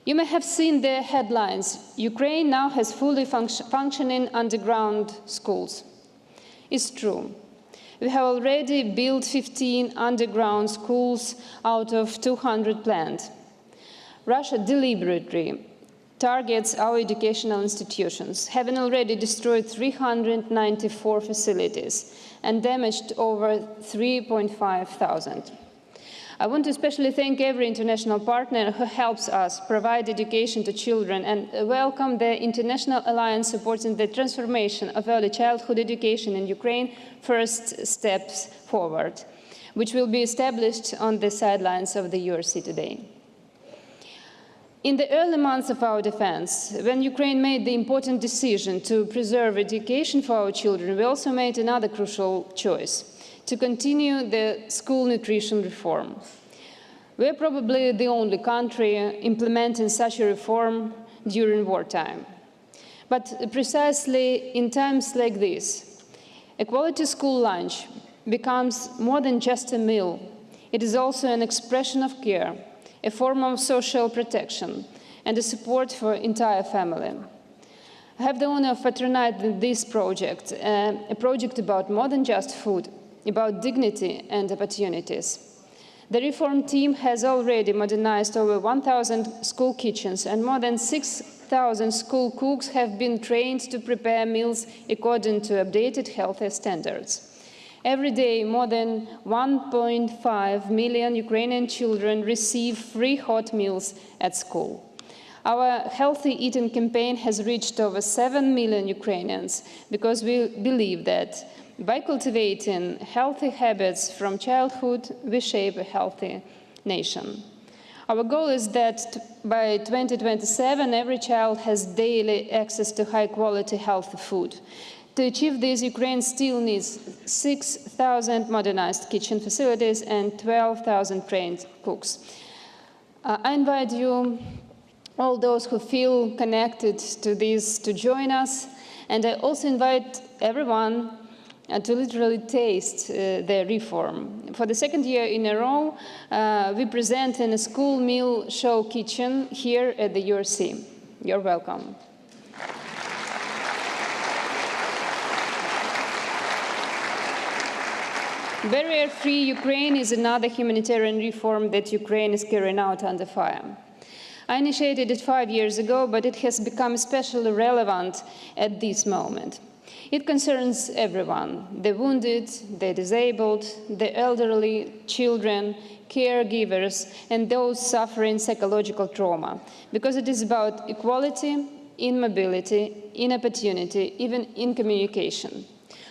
You may have seen the headlines. Ukraine now has fully functioning underground schools. It's true. We have already built 15 underground schools out of 200 planned. Russia deliberately targets our educational institutions, having already destroyed 394 facilities and damaged over 3,500. I want to especially thank every international partner who helps us provide education to children and welcome the International Alliance supporting the transformation of early childhood education in Ukraine, First Steps Forward, which will be established on the sidelines of the URC today. In the early months of our defense, when Ukraine made the important decision to preserve education for our children, we also made another crucial choice: to continue the school nutrition reform. We are probably the only country implementing such a reform during wartime. But precisely in times like this, a quality school lunch becomes more than just a meal. It is also an expression of care, a form of social protection, and a support for the entire family. I have the honor of patronizing this project, a project about more than just food, about dignity and opportunities. The reform team has already modernized over 1,000 school kitchens, and more than 6,000 school cooks have been trained to prepare meals according to updated health standards. Every day, more than 1.5 million Ukrainian children receive free hot meals at school. Our healthy eating campaign has reached over 7 million Ukrainians because we believe that by cultivating healthy habits from childhood, we shape a healthy nation. Our goal is that by 2027, every child has daily access to high-quality, healthy food. To achieve this, Ukraine still needs 6,000 modernized kitchen facilities and 12,000 trained cooks. I invite you all those who feel connected to this to join us. And I also invite everyone to literally taste the reform. For the second year in a row, we present in a school meal show kitchen here at the URC. You're welcome. Barrier-free Ukraine is another humanitarian reform that Ukraine is carrying out under fire. I initiated it 5 years ago, but it has become especially relevant at this moment. It concerns everyone, the wounded, the disabled, the elderly, children, caregivers, and those suffering psychological trauma, because it is about equality in mobility, in opportunity, even in communication.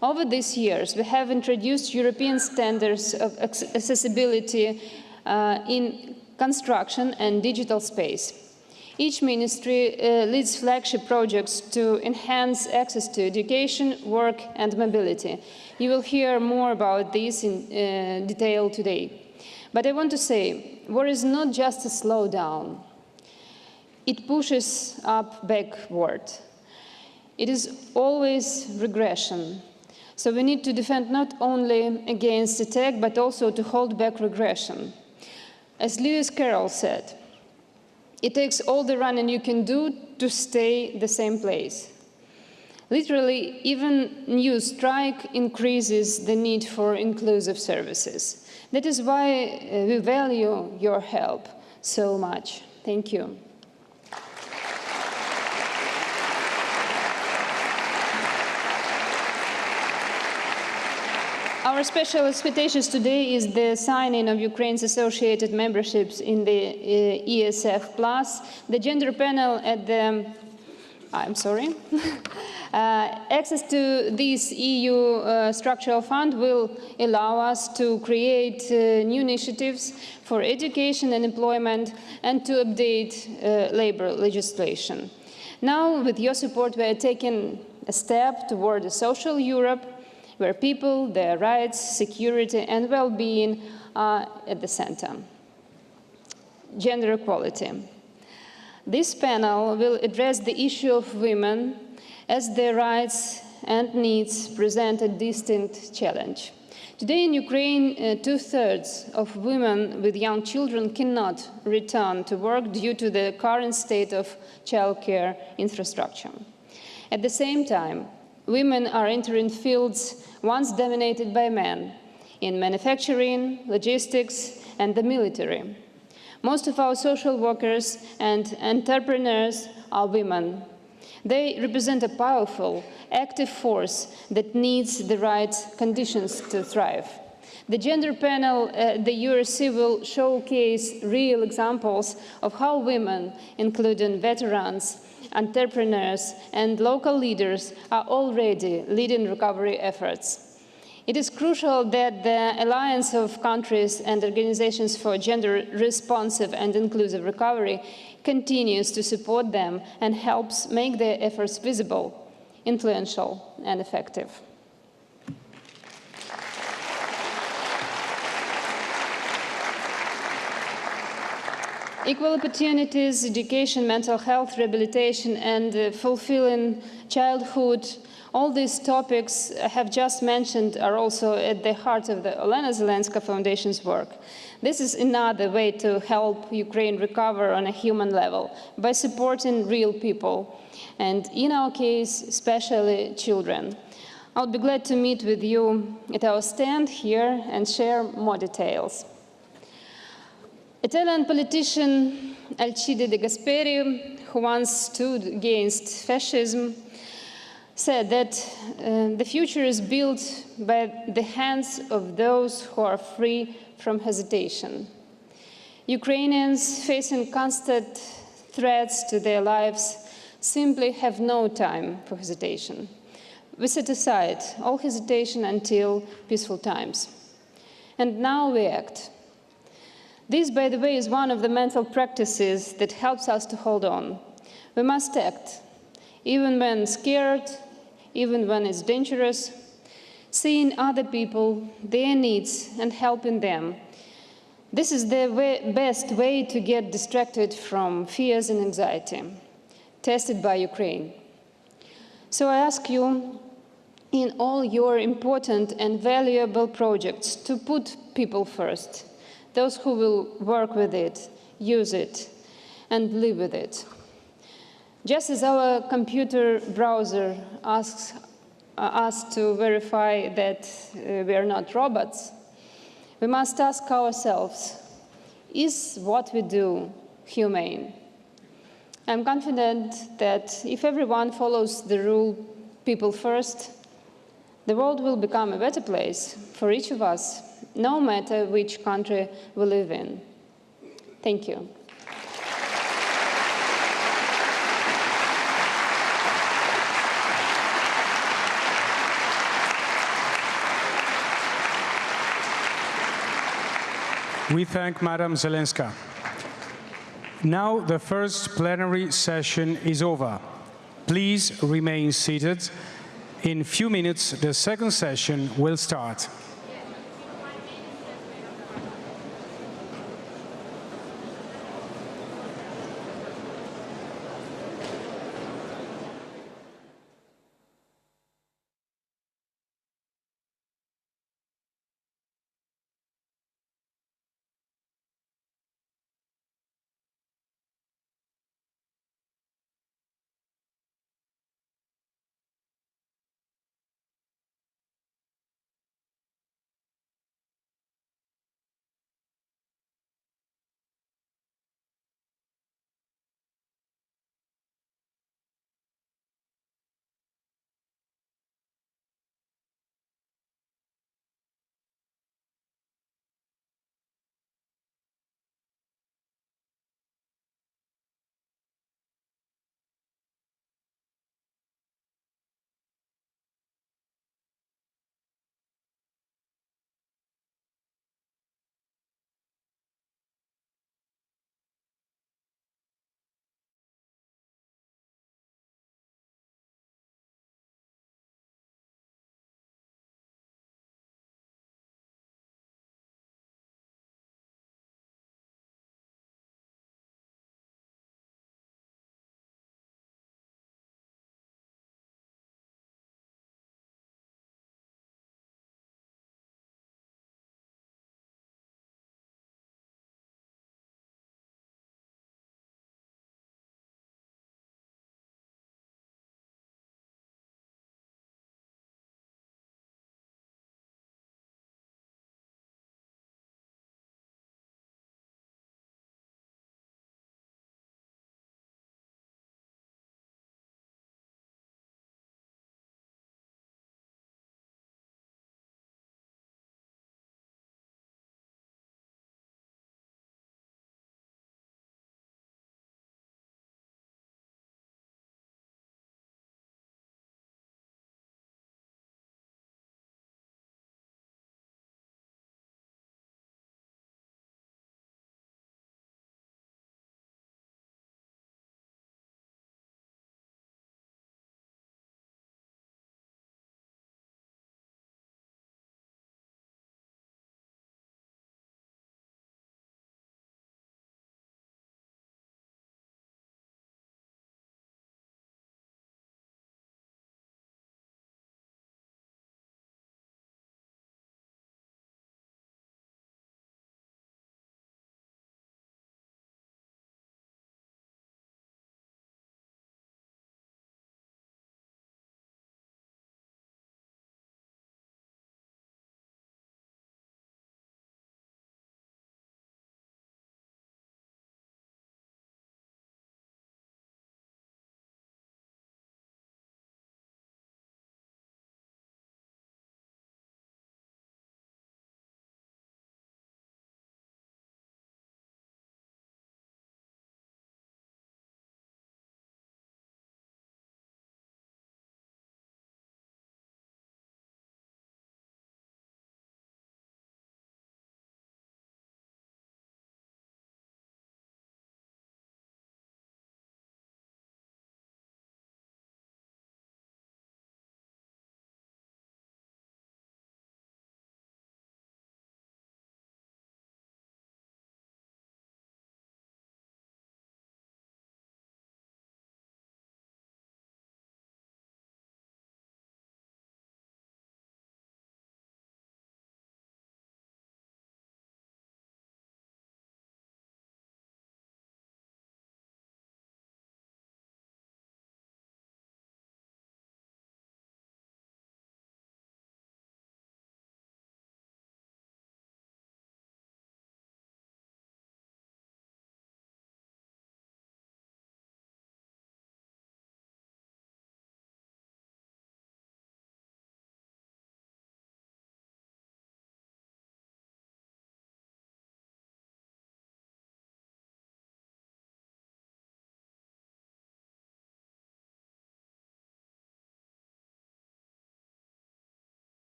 Over these years, we have introduced European standards of accessibility in construction and digital space. Each ministry leads flagship projects to enhance access to education, work, and mobility. You will hear more about this in detail today. But I want to say, war is not just a slowdown. It pushes up backward. It is always regression. So we need to defend not only against attack, but also to hold back regression. As Lewis Carroll said, it takes all the running you can do to stay the same place. Literally, even new strike increases the need for inclusive services. That is why we value your help so much. Thank you. Our special expectations today is the signing of Ukraine's associated memberships in the ESF+. The gender panel at the, access to this EU structural fund will allow us to create new initiatives for education and employment and to update labor legislation. Now, with your support, we are taking a step toward a social Europe where people, their rights, security, and well-being are at the center. Gender equality. This panel will address the issue of women as their rights and needs present a distinct challenge. Today in Ukraine, 2/3 of women with young children cannot return to work due to the current state of childcare infrastructure. At the same time, women are entering fields once dominated by men in manufacturing, logistics, and the military. Most of our social workers and entrepreneurs are women. They represent a powerful, active force that needs the right conditions to thrive. The gender panel at the URC will showcase real examples of how women, including veterans, entrepreneurs, and local leaders, are already leading recovery efforts. It is crucial that the Alliance of Countries and Organizations for Gender-Responsive and Inclusive Recovery continues to support them and helps make their efforts visible, influential, and effective. Equal opportunities, education, mental health, rehabilitation, and fulfilling childhood, all these topics I have just mentioned are also at the heart of the Olena Zelenska Foundation's work. This is another way to help Ukraine recover on a human level by supporting real people, and in our case, especially children. I'll be glad to meet with you at our stand here and share more details. Italian politician Alcide De Gasperi, who once stood against fascism, said that the future is built by the hands of those who are free from hesitation. Ukrainians facing constant threats to their lives simply have no time for hesitation. We set aside all hesitation until peaceful times. And now we act. This, by the way, is one of the mental practices that helps us to hold on. We must act, even when scared, even when it's dangerous, seeing other people, their needs, and helping them. This is the best way to get distracted from fears and anxiety, tested by Ukraine. So I ask you, in all your important and valuable projects, to put people first, those who will work with it, use it, and live with it. Just as our computer browser asks us to verify that we are not robots, we must ask ourselves, is what we do humane? I'm confident that if everyone follows the rule, people first, the world will become a better place for each of us, no matter which country we live in. Thank you. We thank Madam Zelenska. Now the first plenary session is over. Please remain seated. In a few minutes, the second session will start.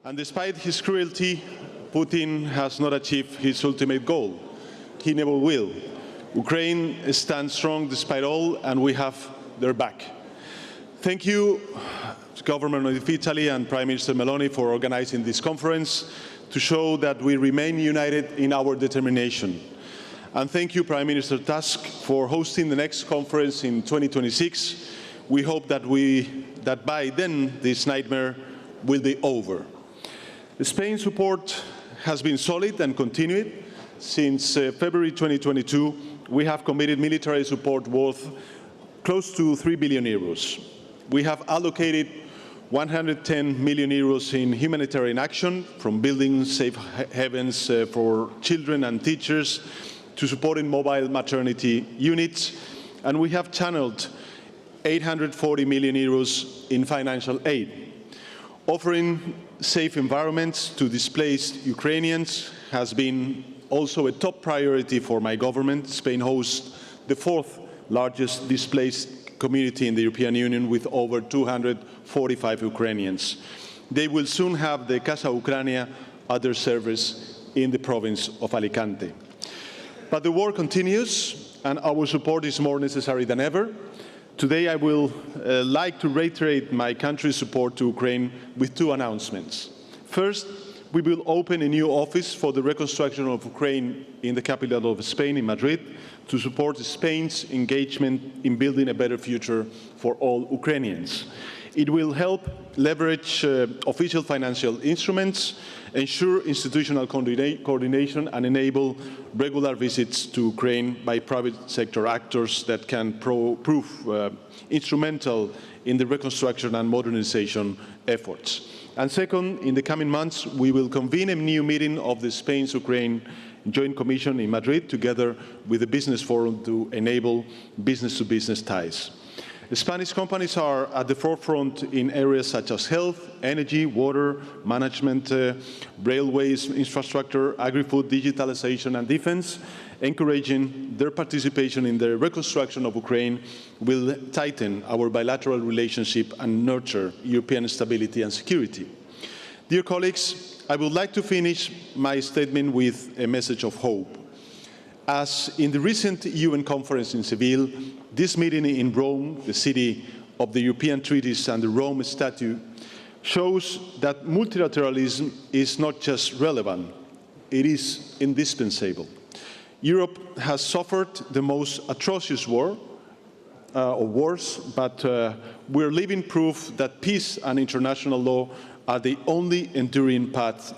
And despite his cruelty, Putin has not achieved his ultimate goal. He never will. Ukraine stands strong despite all, and we have their back. Thank you, Government of Italy and Prime Minister Meloni, for organizing this conference to show that we remain united in our determination. And thank you, Prime Minister Tusk, for hosting the next conference in 2026. We hope that by then this nightmare will be over. Spain's support has been solid and continued. Since February 2022, we have committed military support worth close to 3 billion euros. We have allocated 110 million euros in humanitarian action, from building safe havens for children and teachers to supporting mobile maternity units, and we have channeled 840 million euros in financial aid. Offering safe environments to displaced Ukrainians has been also a top priority for my government. Spain hosts the fourth largest displaced community in the European Union with over 245 Ukrainians. They will soon have the Casa Ucrania at their service in the province of Alicante. But the war continues, and our support is more necessary than ever. Today, I will like to reiterate my country's support to Ukraine with two announcements. First, we will open a new office for the reconstruction of Ukraine in the capital of Spain, in Madrid, to support Spain's engagement in building a better future for all Ukrainians. It will help leverage official financial instruments, ensure institutional coordination, and enable regular visits to Ukraine by private sector actors that can prove instrumental in the reconstruction and modernization efforts. And second, in the coming months, we will convene a new meeting of the Spain-Ukraine Joint Commission in Madrid, together with the Business Forum, to enable business-to-business ties. The Spanish companies are at the forefront in areas such as health, energy, water, management, railways, infrastructure, agri-food, digitalization, and defense. Encouraging their participation in the reconstruction of Ukraine will tighten our bilateral relationship and nurture European stability and security. Dear colleagues, I would like to finish my statement with a message of hope. As in the recent UN conference in Seville, this meeting in Rome, the city of the European treaties and the Rome Statute, shows that multilateralism is not just relevant, it is indispensable. Europe has suffered the most atrocious wars, but we're living proof that peace and international law are the only enduring path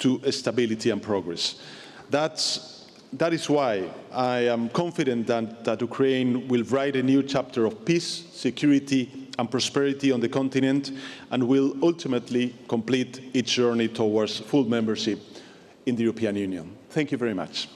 to stability and progress. That is why I am confident that Ukraine will write a new chapter of peace, security, and prosperity on the continent, and will ultimately complete its journey towards full membership in the European Union. Thank you very much.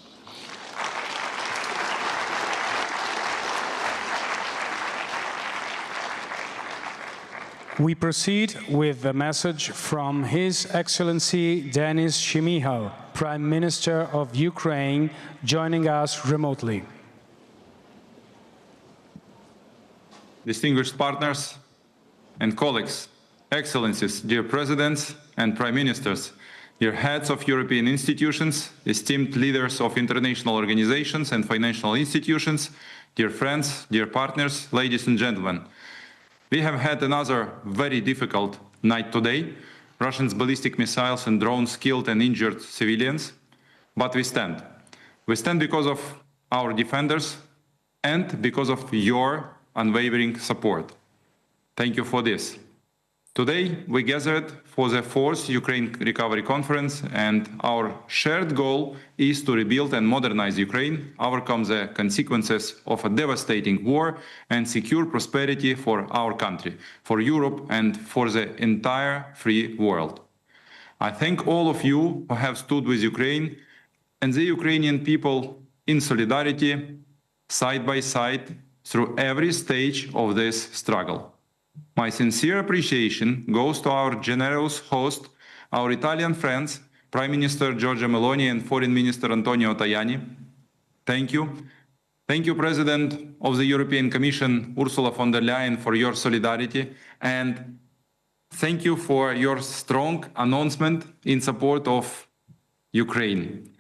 We proceed with the message from His Excellency Denis Shmyhal, Prime Minister of Ukraine, joining us remotely. Distinguished partners and colleagues, Excellencies, dear Presidents and Prime Ministers, dear heads of European institutions, esteemed leaders of international organizations and financial institutions, dear friends, dear partners, ladies and gentlemen. We have had another very difficult night today. Russians' ballistic missiles and drones killed and injured civilians, but we stand. We stand because of our defenders and because of your unwavering support. Thank you for this. Today, we gathered for the 4th Ukraine Recovery Conference, and our shared goal is to rebuild and modernize Ukraine, overcome the consequences of a devastating war, and secure prosperity for our country, for Europe, and for the entire free world. I thank all of you who have stood with Ukraine and the Ukrainian people in solidarity, side by side, through every stage of this struggle. My sincere appreciation goes to our generous host, our Italian friends, Prime Minister Giorgia Meloni and Foreign Minister Antonio Tajani. Thank you. Thank you, President of the European Commission, Ursula von der Leyen, for your solidarity. And thank you for your strong announcement in support of Ukraine.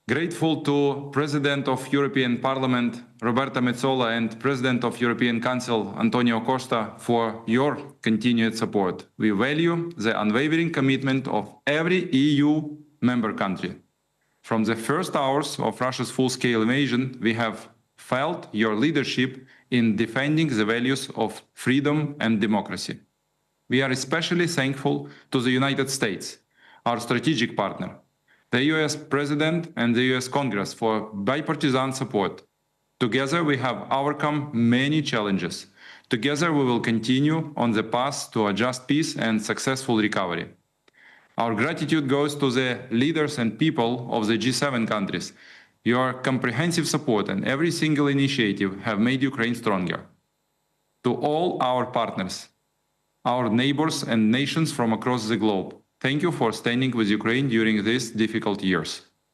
Grateful to President of European Parliament, Roberta Metsola, and President of European Council, Antonio Costa, for your continued support. We value the unwavering commitment of every EU member country. From the first hours of Russia's full-scale invasion, we have felt your leadership in defending the values of freedom and democracy. We are especially thankful to the United States, our strategic partner, the US President and the US Congress for bipartisan support. Together we have overcome many challenges. Together we will continue on the path to a just peace and successful recovery. Our gratitude goes to the leaders and people of the G7 countries. Your comprehensive support and every single initiative have made Ukraine stronger. To all our partners, our neighbors and nations from across the globe, thank you for standing with Ukraine during these difficult years.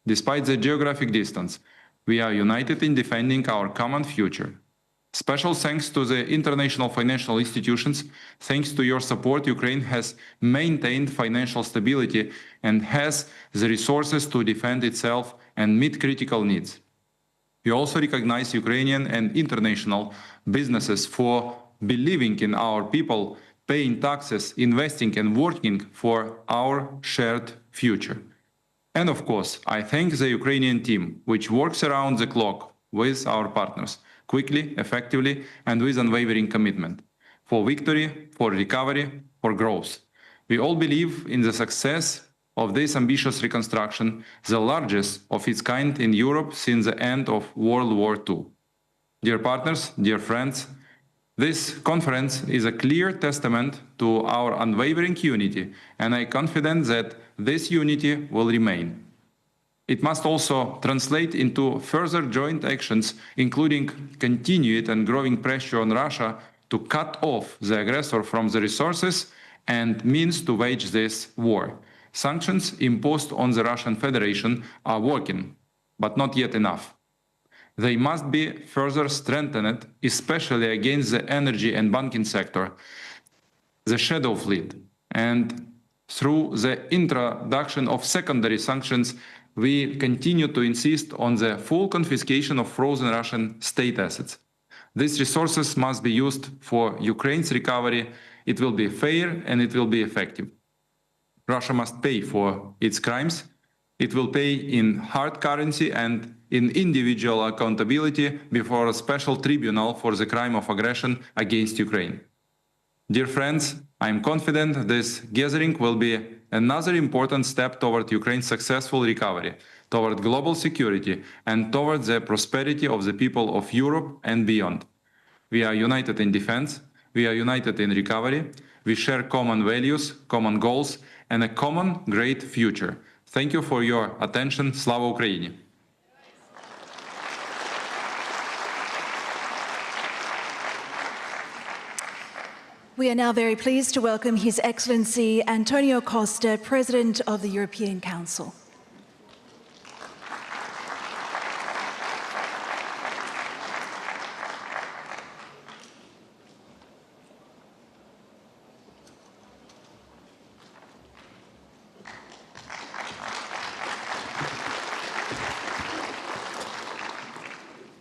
Despite the geographic distance, we are united in defending our common future. Special thanks to the international financial institutions. Thanks to your support, Ukraine has maintained financial stability and has the resources to defend itself and meet critical needs. We also recognize Ukrainian and international businesses for believing in our people, paying taxes, investing and working for our shared future. And of course, I thank the Ukrainian team, which works around the clock with our partners, quickly, effectively, and with unwavering commitment, for victory, for recovery, for growth. We all believe in the success of this ambitious reconstruction, the largest of its kind in Europe since the end of World War II. Dear partners, dear friends, this conference is a clear testament to our unwavering unity, and I am confident that this unity will remain. It must also translate into further joint actions, including continued and growing pressure on Russia to cut off the aggressor from the resources and means to wage this war. Sanctions imposed on the Russian Federation are working, but not yet enough. They must be further strengthened, especially against the energy and banking sector, the shadow fleet, and through the introduction of secondary sanctions, we continue to insist on the full confiscation of frozen Russian state assets. These resources must be used for Ukraine's recovery. It will be fair and it will be effective. Russia must pay for its crimes. It will pay in hard currency and in individual accountability before a special tribunal for the crime of aggression against Ukraine. Dear friends, I am confident this gathering will be another important step toward Ukraine's successful recovery, toward global security, and toward the prosperity of the people of Europe and beyond. We are united in defense, we are united in recovery, we share common values, common goals, and a common great future. Thank you for your attention. Slava Ukraini! We are now very pleased to welcome His Excellency Antonio Costa, President of the European Council.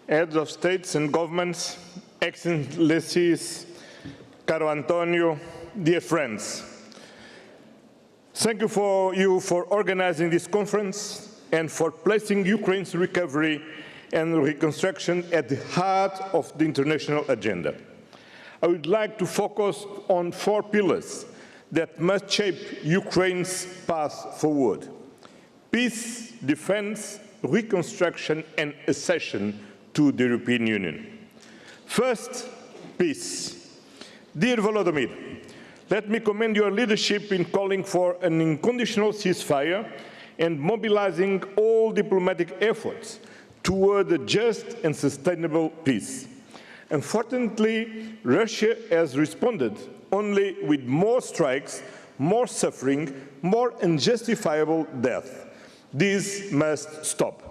Heads of states and governments, Excellencies, Caro Antonio, dear friends, thank you for organizing this conference and for placing Ukraine's recovery and reconstruction at the heart of the international agenda. I would like to focus on 4 pillars that must shape Ukraine's path forward: peace, defense, reconstruction, and accession to the European Union. First, peace. Dear Volodymyr, let me commend your leadership in calling for an unconditional ceasefire and mobilizing all diplomatic efforts toward a just and sustainable peace. Unfortunately, Russia has responded only with more strikes, more suffering, more unjustifiable death. This must stop.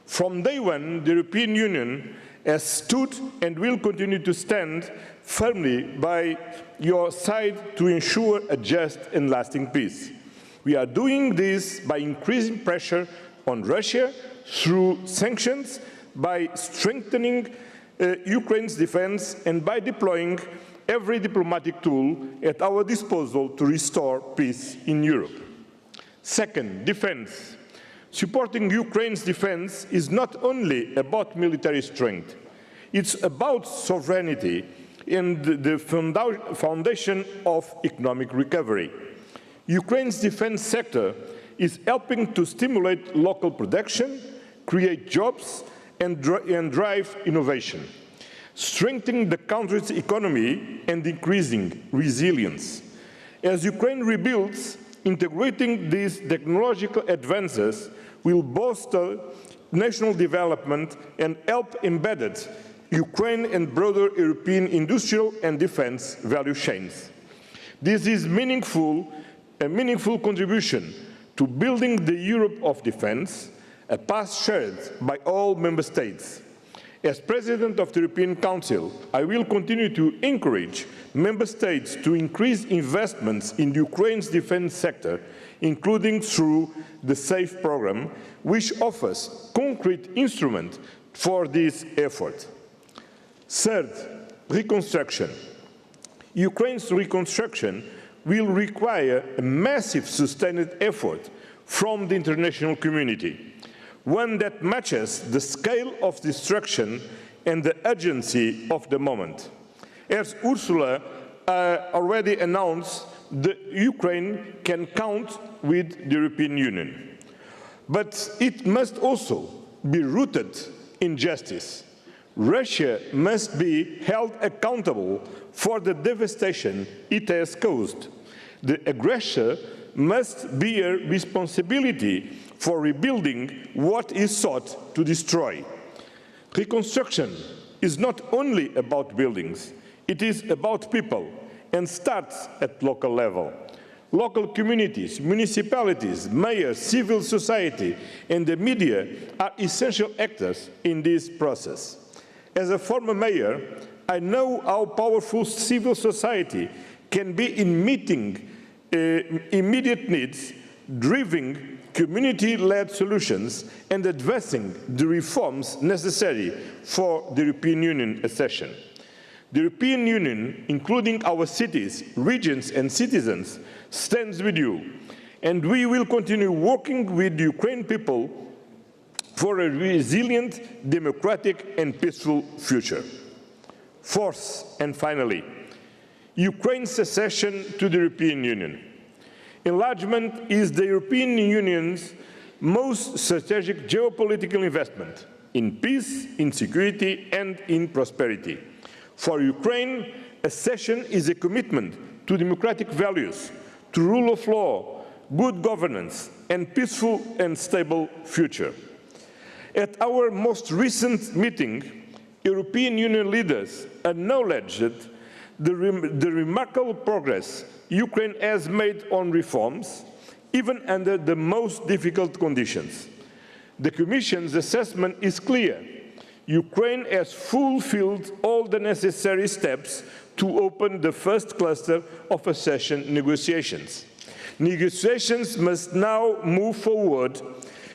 From day one, the European Union has stood and will continue to stand firmly by your side to ensure a just and lasting peace. We are doing this by increasing pressure on Russia through sanctions, by strengthening Ukraine's defense, and by deploying every diplomatic tool at our disposal to restore peace in Europe. Second, defense. Supporting Ukraine's defense is not only about military strength, it's about sovereignty and the foundation of economic recovery. Ukraine's defense sector is helping to stimulate local production, create jobs, and drive innovation, strengthening the country's economy and increasing resilience. As Ukraine rebuilds, integrating these technological advances will bolster national development and help embed Ukraine and broader European industrial and defense value chains. This is a meaningful contribution to building the Europe of defense, a path shared by all member states. As President of the European Council, I will continue to encourage member states to increase investments in Ukraine's defense sector, including through the SAFE program, which offers concrete instruments for this effort. Third, reconstruction. Ukraine's reconstruction will require a massive sustained effort from the international community, one that matches the scale of destruction and the urgency of the moment. As Ursula already announced, Ukraine can count with the European Union. But it must also be rooted in justice. Russia must be held accountable for the devastation it has caused. The aggressor must bear responsibility for rebuilding what is sought to destroy. Reconstruction is not only about buildings, it is about people and starts at local level. Local communities, municipalities, mayors, civil society, and the media are essential actors in this process. As a former mayor, I know how powerful civil society can be in meeting immediate needs, driving community-led solutions, and advancing the reforms necessary for the European Union accession. The European Union, including our cities, regions, and citizens, stands with you, and we will continue working with the Ukrainian people for a resilient, democratic, and peaceful future. Fourth, and finally, Ukraine's accession to the European Union. Enlargement is the European Union's most strategic geopolitical investment in peace, in security, and in prosperity. For Ukraine, accession is a commitment to democratic values, to rule of law, good governance, and peaceful and stable future. At our most recent meeting, European Union leaders acknowledged the remarkable progress Ukraine has made on reforms, even under the most difficult conditions. The Commission's assessment is clear. Ukraine has fulfilled all the necessary steps to open the first cluster of accession negotiations. Negotiations must now move forward.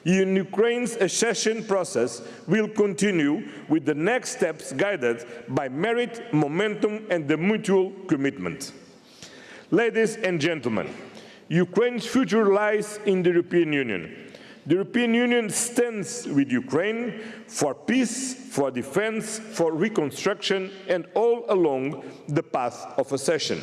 Ukraine's accession process will continue with the next steps guided by merit, momentum, and the mutual commitment. Ladies and gentlemen, Ukraine's future lies in the European Union. The European Union stands with Ukraine for peace, for defense, for reconstruction, and all along the path of accession.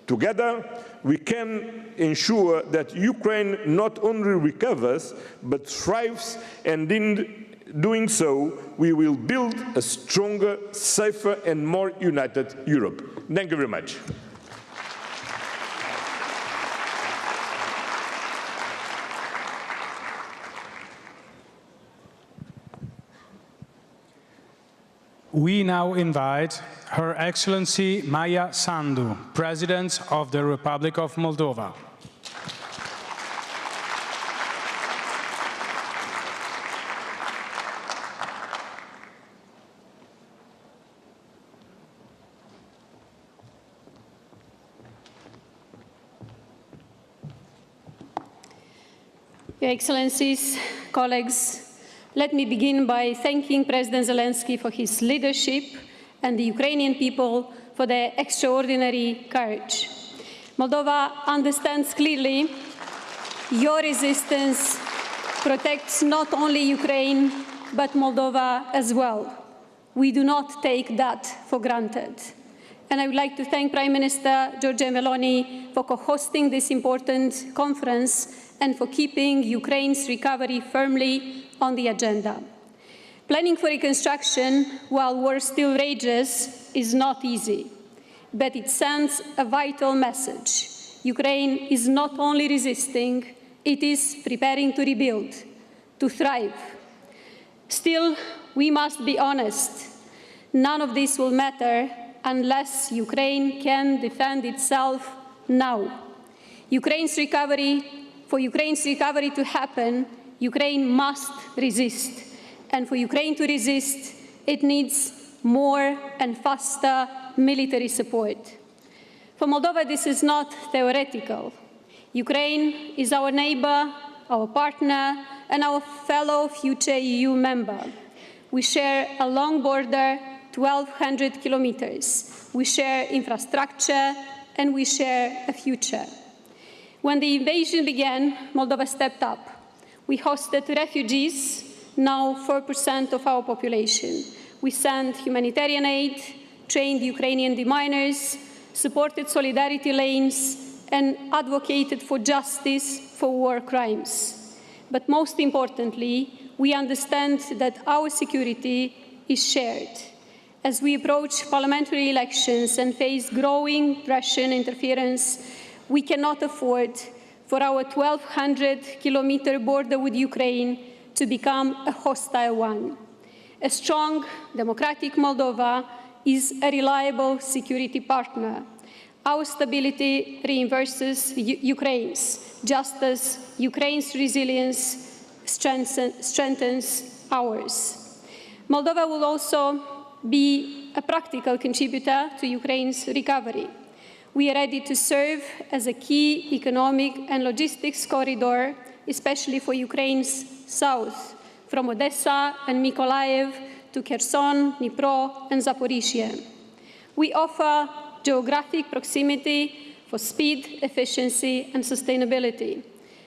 Together, we can ensure that Ukraine not only recovers, but thrives, and in doing so, we will build a stronger, safer, and more united Europe. Thank you very much. We now invite Her Excellency Maia Sandu, President of the Republic of Moldova. Your Excellencies, colleagues, let me begin by thanking President Zelensky for his leadership and the Ukrainian people for their extraordinary courage. Moldova understands clearly your resistance protects not only Ukraine, but Moldova as well. We do not take that for granted. And I would like to thank Prime Minister Giorgia Meloni for co-hosting this important conference and for keeping Ukraine's recovery firmly on the agenda. Planning for reconstruction while war still rages is not easy, but it sends a vital message. Ukraine is not only resisting, it is preparing to rebuild, to thrive. Still, we must be honest. None of this will matter unless Ukraine can defend itself now. For Ukraine's recovery to happen, Ukraine must resist. And for Ukraine to resist, it needs more and faster military support. For Moldova, this is not theoretical. Ukraine is our neighbor, our partner, and our fellow future EU member. We share a long border, 1,200 kilometers. We share infrastructure, and we share a future. When the invasion began, Moldova stepped up. We hosted refugees, now 4% of our population. We sent humanitarian aid, trained Ukrainian deminers, supported solidarity lanes, and advocated for justice for war crimes. But most importantly, we understand that our security is shared. As we approach parliamentary elections and face growing Russian interference, we cannot afford for our 1,200-kilometer border with Ukraine to become a hostile one. A strong, democratic Moldova is a reliable security partner. Our stability reinforces Ukraine's, just as Ukraine's resilience strengthens ours. Moldova will also be a practical contributor to Ukraine's recovery. We are ready to serve as a key economic and logistics corridor, especially for Ukraine's south, from Odessa and Mykolaiv to Kherson, Dnipro, and Zaporizhia. We offer geographic proximity for speed, efficiency, and sustainability,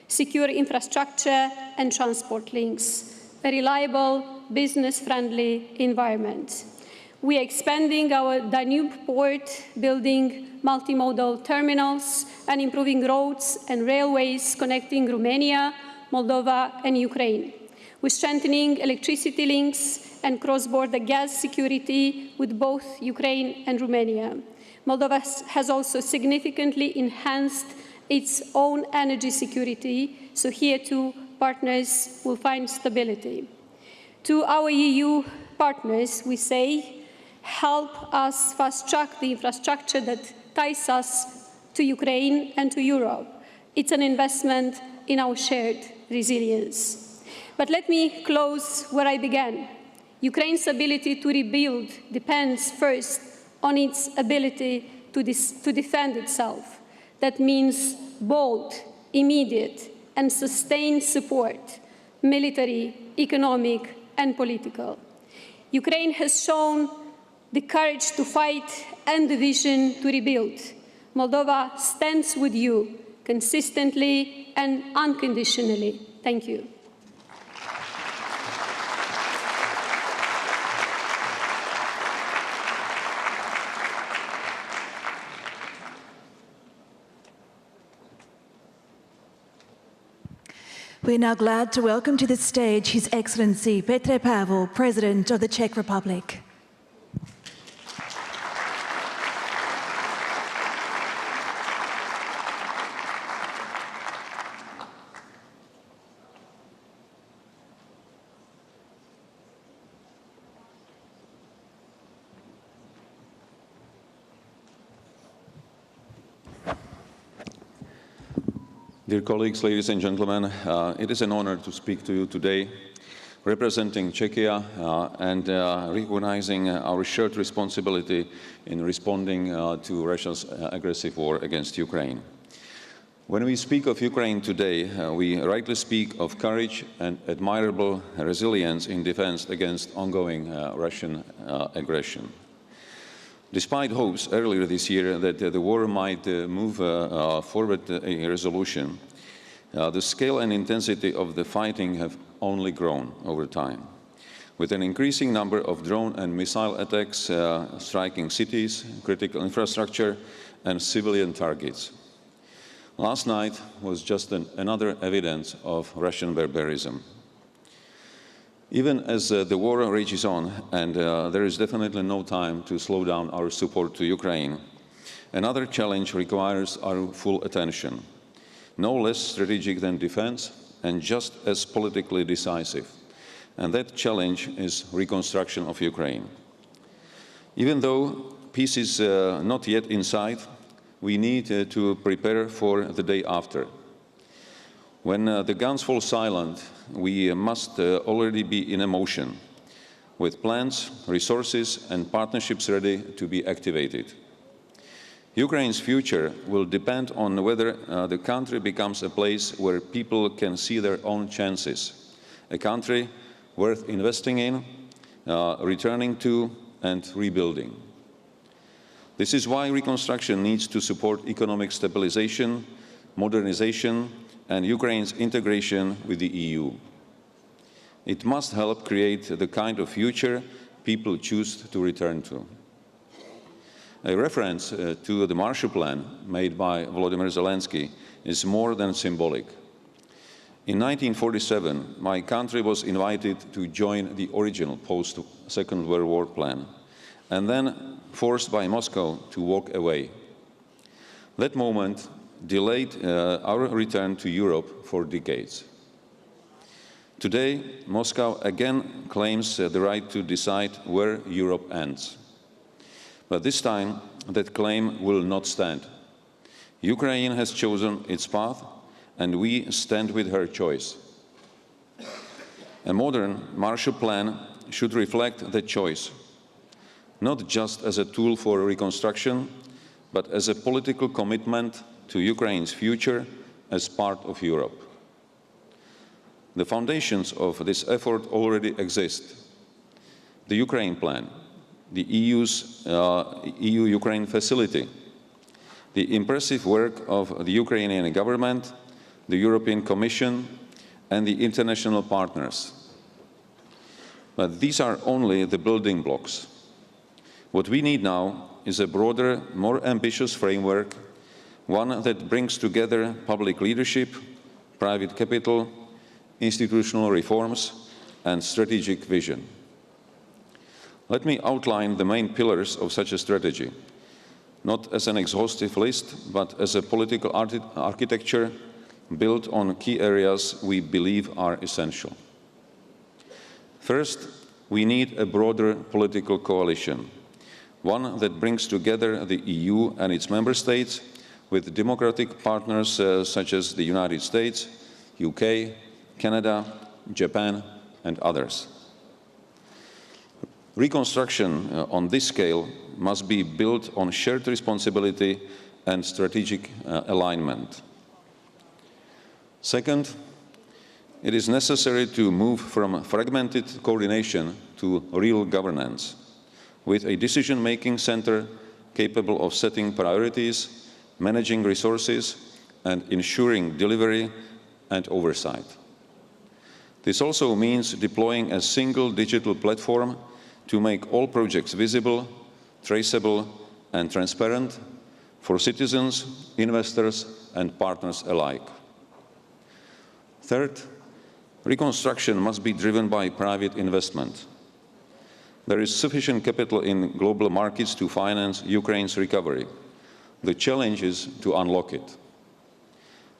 secure infrastructure and transport links, a reliable, business-friendly environment. We are expanding our Danube port, building multimodal terminals, and improving roads and railways connecting Romania, Moldova, and Ukraine. We're strengthening electricity links and cross-border gas security with both Ukraine and Romania. Moldova has also significantly enhanced its own energy security, so here too partners will find stability. To our EU partners, we say, help us fast-track the infrastructure that ties us to Ukraine and to Europe. It's an investment in our shared resilience. But let me close where I began. Ukraine's ability to rebuild depends first on its ability to defend itself. That means bold, immediate, and sustained support, military, economic, and political. Ukraine has shown the courage to fight and the vision to rebuild. Moldova stands with you consistently and unconditionally. Thank you. We're now glad to welcome to the stage His Excellency Petr Pavel, President of the Czech Republic. Dear colleagues, ladies and gentlemen, it is an honor to speak to you today, representing Czechia and recognizing our shared responsibility in responding to Russia's aggressive war against Ukraine. When we speak of Ukraine today, we rightly speak of courage and admirable resilience in defense against ongoing Russian aggression. Despite hopes earlier this year that the war might move forward a resolution, the scale and intensity of the fighting have only grown over time, with an increasing number of drone and missile attacks striking cities, critical infrastructure, and civilian targets. Last night was just another evidence of Russian barbarism. Even as the war rages on, and there is definitely no time to slow down our support to Ukraine, another challenge requires our full attention, no less strategic than defense and just as politically decisive. And that challenge is reconstruction of Ukraine. Even though peace is not yet in sight, we need to prepare for the day after. When the guns fall silent, we must already be in motion, with plans, resources, and partnerships ready to be activated. Ukraine's future will depend on whether the country becomes a place where people can see their own chances, a country worth investing in, returning to, and rebuilding. This is why reconstruction needs to support economic stabilization, modernization, and Ukraine's integration with the EU. It must help create the kind of future people choose to return to. A reference to the Marshall Plan made by Volodymyr Zelensky is more than symbolic. In 1947, my country was invited to join the original post-Second World War plan, and then forced by Moscow to walk away. That moment delayed our return to Europe for decades. Today, Moscow again claims the right to decide where Europe ends. But this time, that claim will not stand. Ukraine has chosen its path, and we stand with her choice. A modern Marshall Plan should reflect that choice, not just as a tool for reconstruction, but as a political commitment to Ukraine's future as part of Europe. The foundations of this effort already exist. The Ukraine Plan, the EU's EU-Ukraine facility, the impressive work of the Ukrainian government, the European Commission, and the international partners. But these are only the building blocks. What we need now is a broader, more ambitious framework, one that brings together public leadership, private capital, institutional reforms, and strategic vision. Let me outline the main pillars of such a strategy, not as an exhaustive list, but as a political architecture built on key areas we believe are essential. First, we need a broader political coalition, one that brings together the EU and its member states with democratic partners such as the United States, UK, Canada, Japan, and others. Reconstruction on this scale must be built on shared responsibility and strategic alignment. Second, it is necessary to move from fragmented coordination to real governance, with a decision-making center capable of setting priorities, managing resources, and ensuring delivery and oversight. This also means deploying a single digital platform to make all projects visible, traceable, and transparent for citizens, investors, and partners alike. Third, reconstruction must be driven by private investment. There is sufficient capital in global markets to finance Ukraine's recovery. The challenge is to unlock it.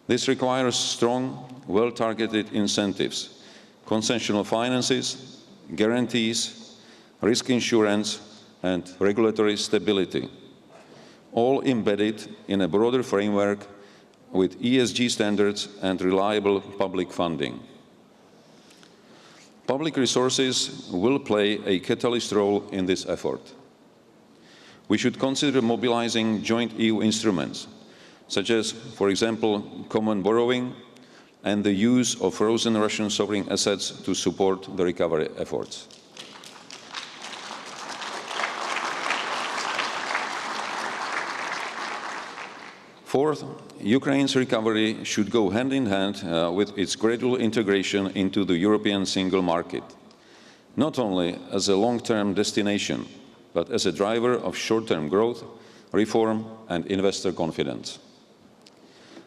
This requires strong, well-targeted incentives, concessional finances, guarantees, risk insurance, and regulatory stability, all embedded in a broader framework with ESG standards and reliable public funding. Public resources will play a catalyst role in this effort. We should consider mobilizing joint EU instruments, such as, for example, common borrowing and the use of frozen Russian sovereign assets to support the recovery efforts. Fourth, Ukraine's recovery should go hand in hand with its gradual integration into the European single market, not only as a long-term destination, but as a driver of short-term growth, reform, and investor confidence.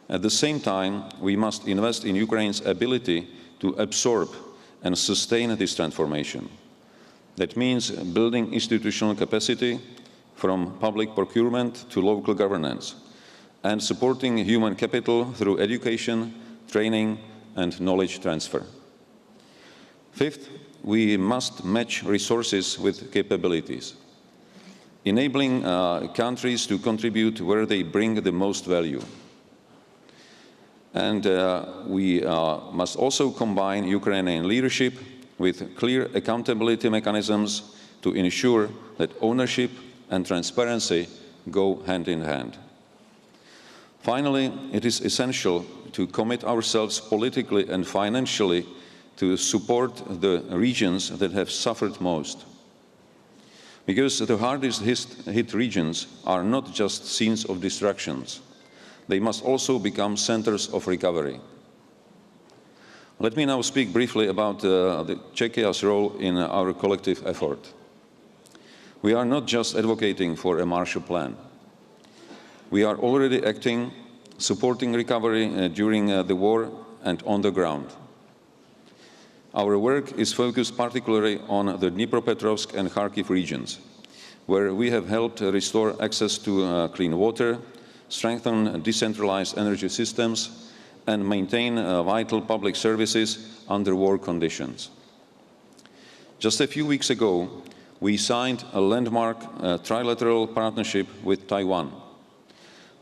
At the same time, we must invest in Ukraine's ability to absorb and sustain this transformation. That means building institutional capacity from public procurement to local governance, and supporting human capital through education, training, and knowledge transfer. Fifth, we must match resources with capabilities, enabling countries to contribute where they bring the most value. And we must also combine Ukrainian leadership with clear accountability mechanisms to ensure that ownership and transparency go hand in hand. Finally, it is essential to commit ourselves politically and financially to support the regions that have suffered most. Because the hardest hit regions are not just scenes of destructions. They must also become centers of recovery. Let me now speak briefly about Czechia's role in our collective effort. We are not just advocating for a Marshall Plan. We are already acting, supporting recovery during the war and on the ground. Our work is focused particularly on the Dnipropetrovsk and Kharkiv regions, where we have helped restore access to clean water, strengthen decentralized energy systems, and maintain vital public services under war conditions. Just a few weeks ago, we signed a landmark trilateral partnership with Taiwan.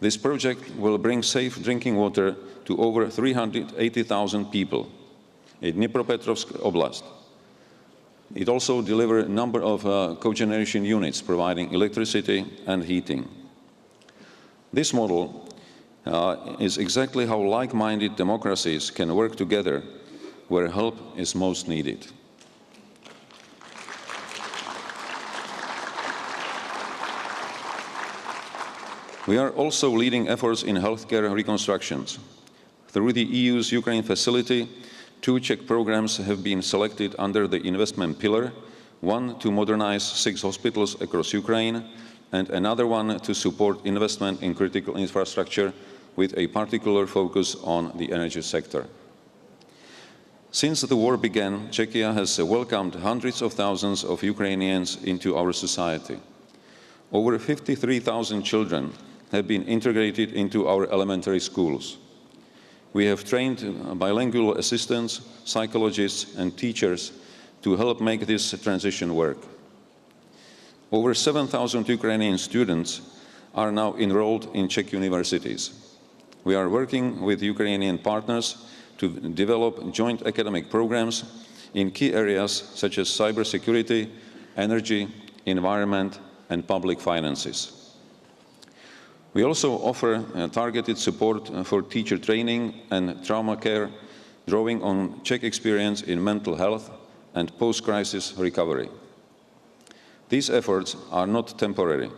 This project will bring safe drinking water to over 380,000 people in Dnipropetrovsk Oblast. It also delivers a number of cogeneration units providing electricity and heating. This model is exactly how like-minded democracies can work together where help is most needed. We are also leading efforts in healthcare reconstructions. Through the EU's Ukraine facility, 2 Czech programs have been selected under the investment pillar, one to modernize 6 hospitals across Ukraine, and another one to support investment in critical infrastructure with a particular focus on the energy sector. Since the war began, Czechia has welcomed hundreds of thousands of Ukrainians into our society. Over 53,000 children have been integrated into our elementary schools. We have trained bilingual assistants, psychologists, and teachers to help make this transition work. Over 7,000 Ukrainian students are now enrolled in Czech universities. We are working with Ukrainian partners to develop joint academic programs in key areas such as cybersecurity, energy, environment, and public finances. We also offer targeted support for teacher training and trauma care, drawing on Czech experience in mental health and post-crisis recovery. These efforts are not temporary.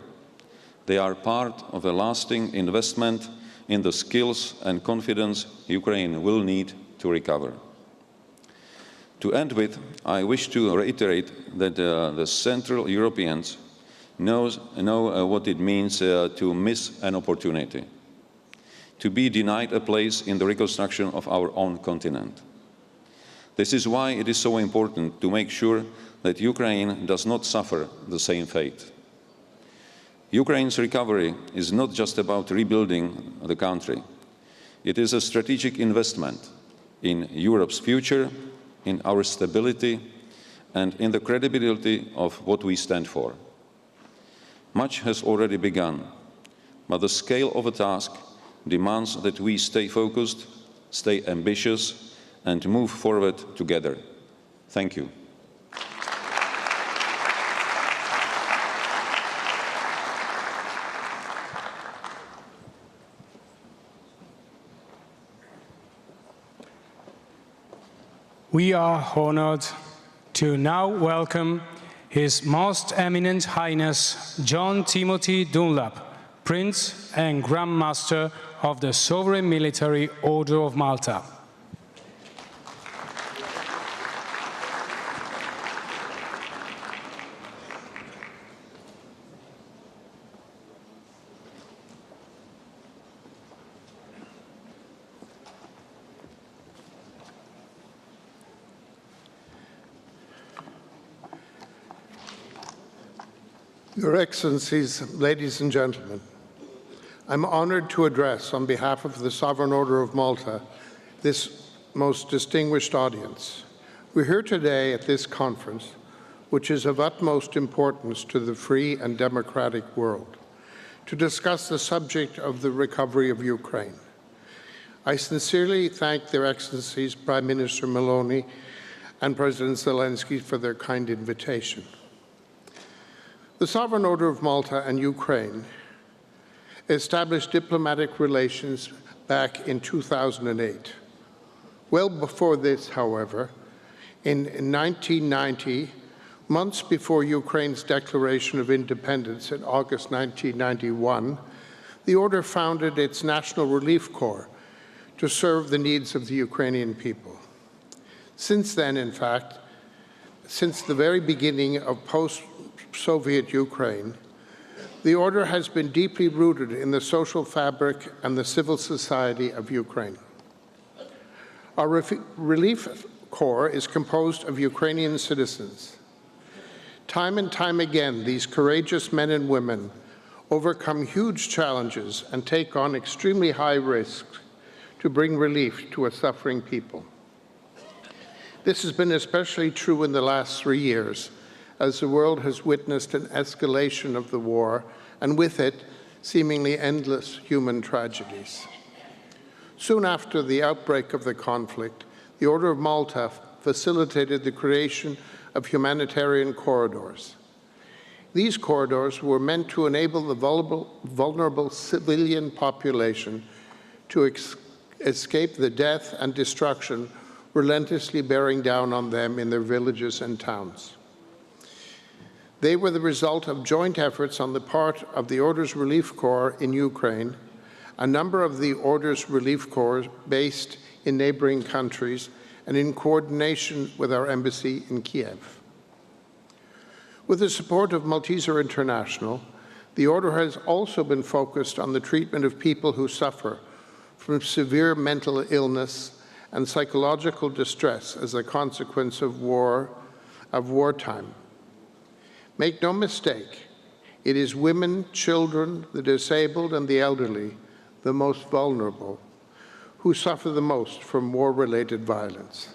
They are part of a lasting investment in the skills and confidence Ukraine will need to recover. To end with, I wish to reiterate that the Central Europeans know what it means to miss an opportunity, to be denied a place in the reconstruction of our own continent. This is why it is so important to make sure that Ukraine does not suffer the same fate. Ukraine's recovery is not just about rebuilding the country. It is a strategic investment in Europe's future, in our stability, and in the credibility of what we stand for. Much has already begun, but the scale of the task demands that we stay focused, stay ambitious, and move forward together. Thank you. we are honored to now welcome His Most Eminent Highness John Timothy Dunlap, Prince and Grand Master of the Sovereign Military Order of Malta. Your Excellencies, ladies and gentlemen, I'm honored to address on behalf of the Sovereign Order of Malta this most distinguished audience. We're here today at this conference, which is of utmost importance to the free and democratic world, to discuss the subject of the recovery of Ukraine. I sincerely thank Their Excellencies Prime Minister Meloni and President Zelensky for their kind invitation. The Sovereign Order of Malta and Ukraine established diplomatic relations back in 2008. Well before this, however, in 1990, months before Ukraine's declaration of independence in August 1991, the Order founded its National Relief Corps to serve the needs of the Ukrainian people. Since then, in fact, since the very beginning of post-Soviet Ukraine, the Order has been deeply rooted in the social fabric and the civil society of Ukraine. Our Relief Corps is composed of Ukrainian citizens. Time and time again, these courageous men and women overcome huge challenges and take on extremely high risks to bring relief to a suffering people. This has been especially true in the last 3 years, as the world has witnessed an escalation of the war, and with it, seemingly endless human tragedies. Soon after the outbreak of the conflict, the Order of Malta facilitated the creation of humanitarian corridors. These corridors were meant to enable the vulnerable civilian population to escape the death and destruction relentlessly bearing down on them in their villages and towns. They were the result of joint efforts on the part of the Order's Relief Corps in Ukraine, a number of the Order's Relief Corps based in neighboring countries, and in coordination with our embassy in Kiev. With the support of Malteser International, the Order has also been focused on the treatment of people who suffer from severe mental illness and psychological distress as a consequence of wartime. Make no mistake, it is women, children, the disabled, and the elderly, the most vulnerable, who suffer the most from war-related violence.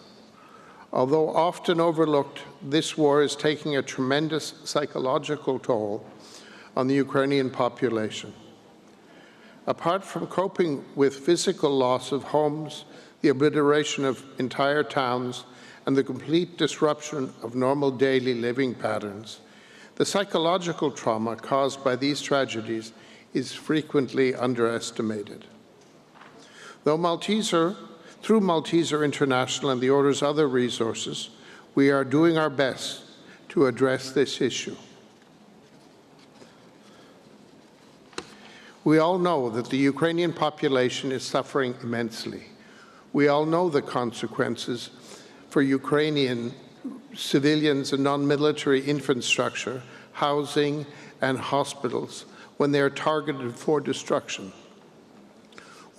Although often overlooked, this war is taking a tremendous psychological toll on the Ukrainian population. Apart from coping with physical loss of homes, the obliteration of entire towns, and the complete disruption of normal daily living patterns, the psychological trauma caused by these tragedies is frequently underestimated. Through Malteser International and the Order's other resources, we are doing our best to address this issue. We all know that the Ukrainian population is suffering immensely. We all know the consequences for Ukrainian civilians and non-military infrastructure, housing, and hospitals when they are targeted for destruction.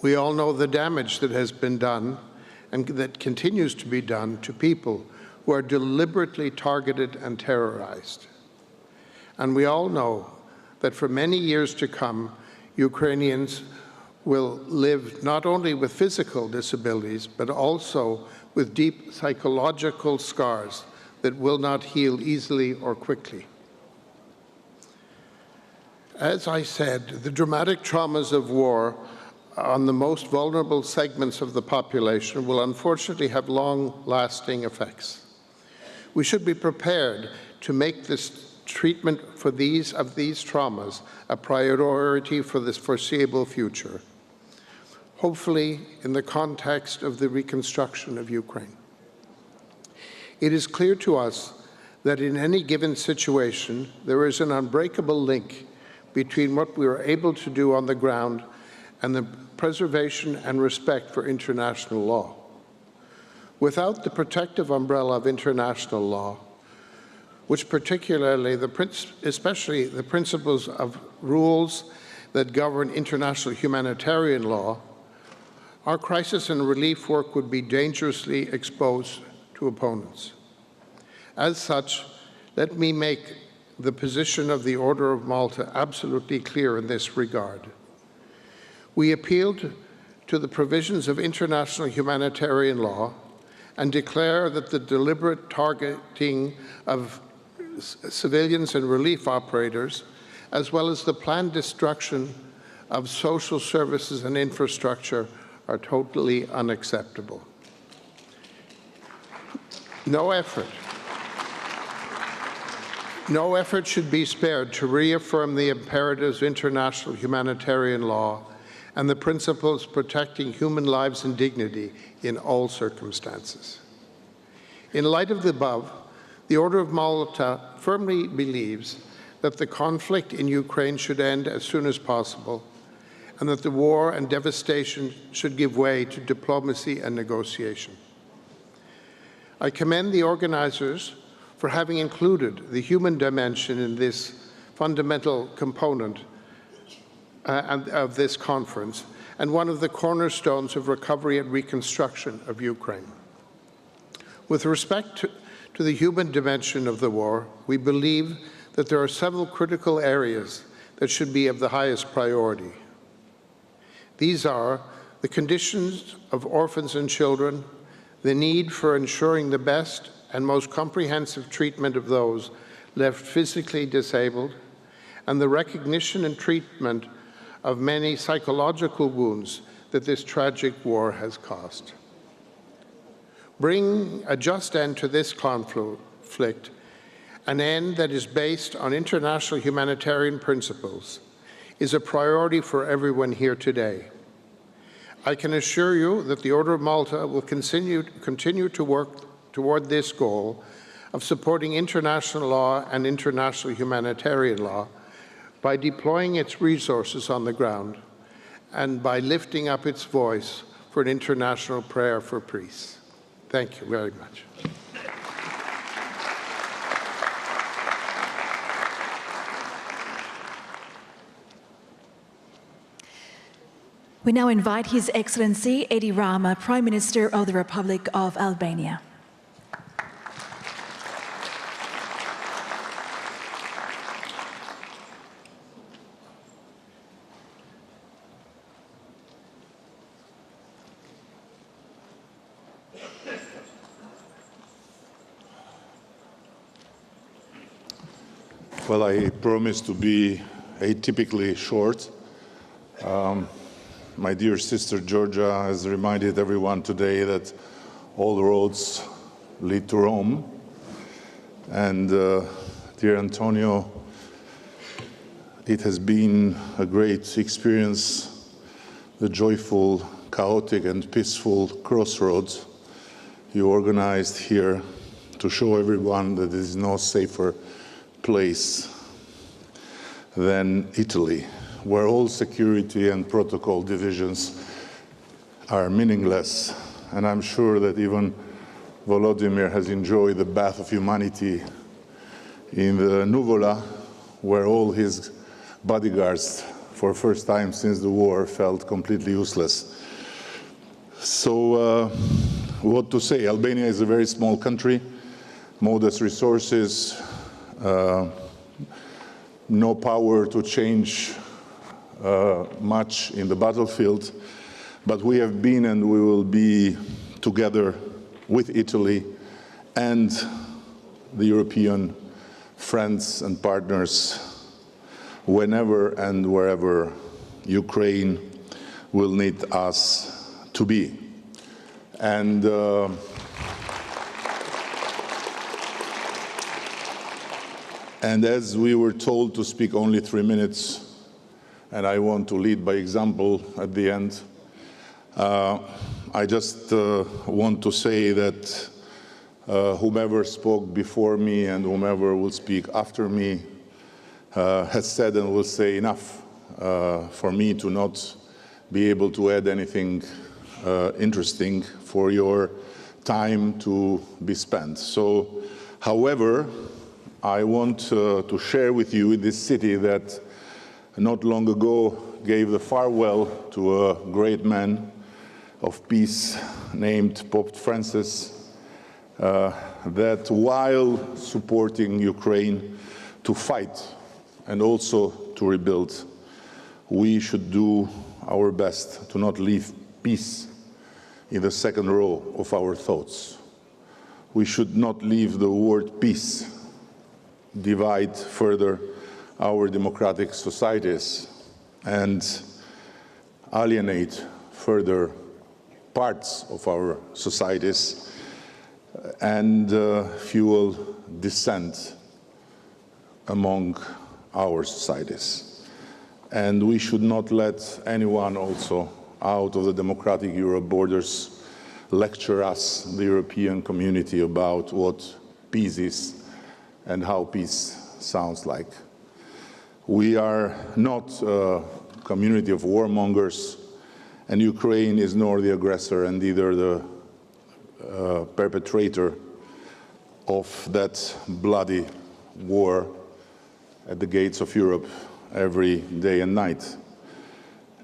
We all know the damage that has been done and that continues to be done to people who are deliberately targeted and terrorized. And we all know that for many years to come, Ukrainians will live not only with physical disabilities, but also with deep psychological scars that will not heal easily or quickly. As I said, the dramatic traumas of war on the most vulnerable segments of the population will unfortunately have long-lasting effects. We should be prepared to make this treatment for these traumas a priority for this foreseeable future, hopefully in the context of the reconstruction of Ukraine. It is clear to us that in any given situation, there is an unbreakable link between what we are able to do on the ground and the preservation and respect for international law. Without the protective umbrella of international law, which particularly, especially the principles of rules that govern international humanitarian law, our crisis and relief work would be dangerously exposed to opponents. As such, let me make the position of the Order of Malta absolutely clear in this regard. We appealed to the provisions of international humanitarian law and declare that the deliberate targeting of civilians and relief operators, as well as the planned destruction of social services and infrastructure, are totally unacceptable. No effort should be spared to reaffirm the imperatives of international humanitarian law and the principles protecting human lives and dignity in all circumstances. In light of the above, the Order of Malta firmly believes that the conflict in Ukraine should end as soon as possible, and that the war and devastation should give way to diplomacy and negotiation. I commend the organizers for having included the human dimension in this fundamental component of this conference, and one of the cornerstones of recovery and reconstruction of Ukraine. With respect to the human dimension of the war, we believe that there are several critical areas that should be of the highest priority. These are the conditions of orphans and children, the need for ensuring the best and most comprehensive treatment of those left physically disabled, and the recognition and treatment of many psychological wounds that this tragic war has caused. Bring a just end to this conflict, an end that is based on international humanitarian principles, is a priority for everyone here today. I can assure you that the Order of Malta will continue to work toward this goal of supporting international law and international humanitarian law by deploying its resources on the ground and by lifting up its voice for an international prayer for peace. Thank you very much. We now invite His Excellency Edi Rama, Prime Minister of the Republic of Albania. Well, I promise to be atypically short. My dear sister Georgia has reminded everyone today that all roads lead to Rome. And dear Antonio, it has been a great experience, the joyful, chaotic and peaceful crossroads you organized here to show everyone that there is no safer place than Italy, where all security and protocol divisions are meaningless. And I'm sure that even Volodymyr has enjoyed the bath of humanity in the Nuvola, where all his bodyguards, for the first time since the war, felt completely useless. So what to say? Albania is a very small country, modest resources, no power to change much in the battlefield, but we have been and we will be together with Italy and the European friends and partners whenever and wherever Ukraine will need us to be. And as we were told to speak only 3 minutes, and I want to lead by example at the end, I just want to say that whomever spoke before me and whomever will speak after me has said and will say enough for me to not be able to add anything interesting for your time to be spent. So, however, I want to share with you in this city that not long ago gave the farewell to a great man of peace named Pope Francis, that while supporting Ukraine to fight and also to rebuild, we should do our best to not leave peace in the second row of our thoughts. We should not leave the word peace divide further our democratic societies and alienate further parts of our societies and fuel dissent among our societies. And we should not let anyone also out of the democratic Europe borders lecture us, the European community, about what peace is and how peace sounds like. We are not a community of warmongers, and Ukraine is nor the aggressor and neither the perpetrator of that bloody war at the gates of Europe every day and night.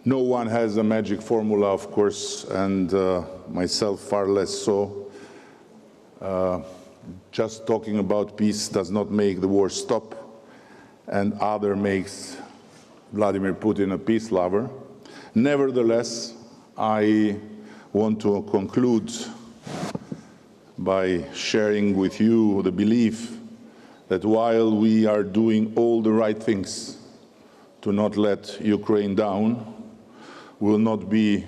No one has a magic formula, of course, and myself far less so. Just talking about peace does not make the war stop, and other makes Vladimir Putin a peace lover. Nevertheless, I want to conclude by sharing with you the belief that while we are doing all the right things to not let Ukraine down, we will not be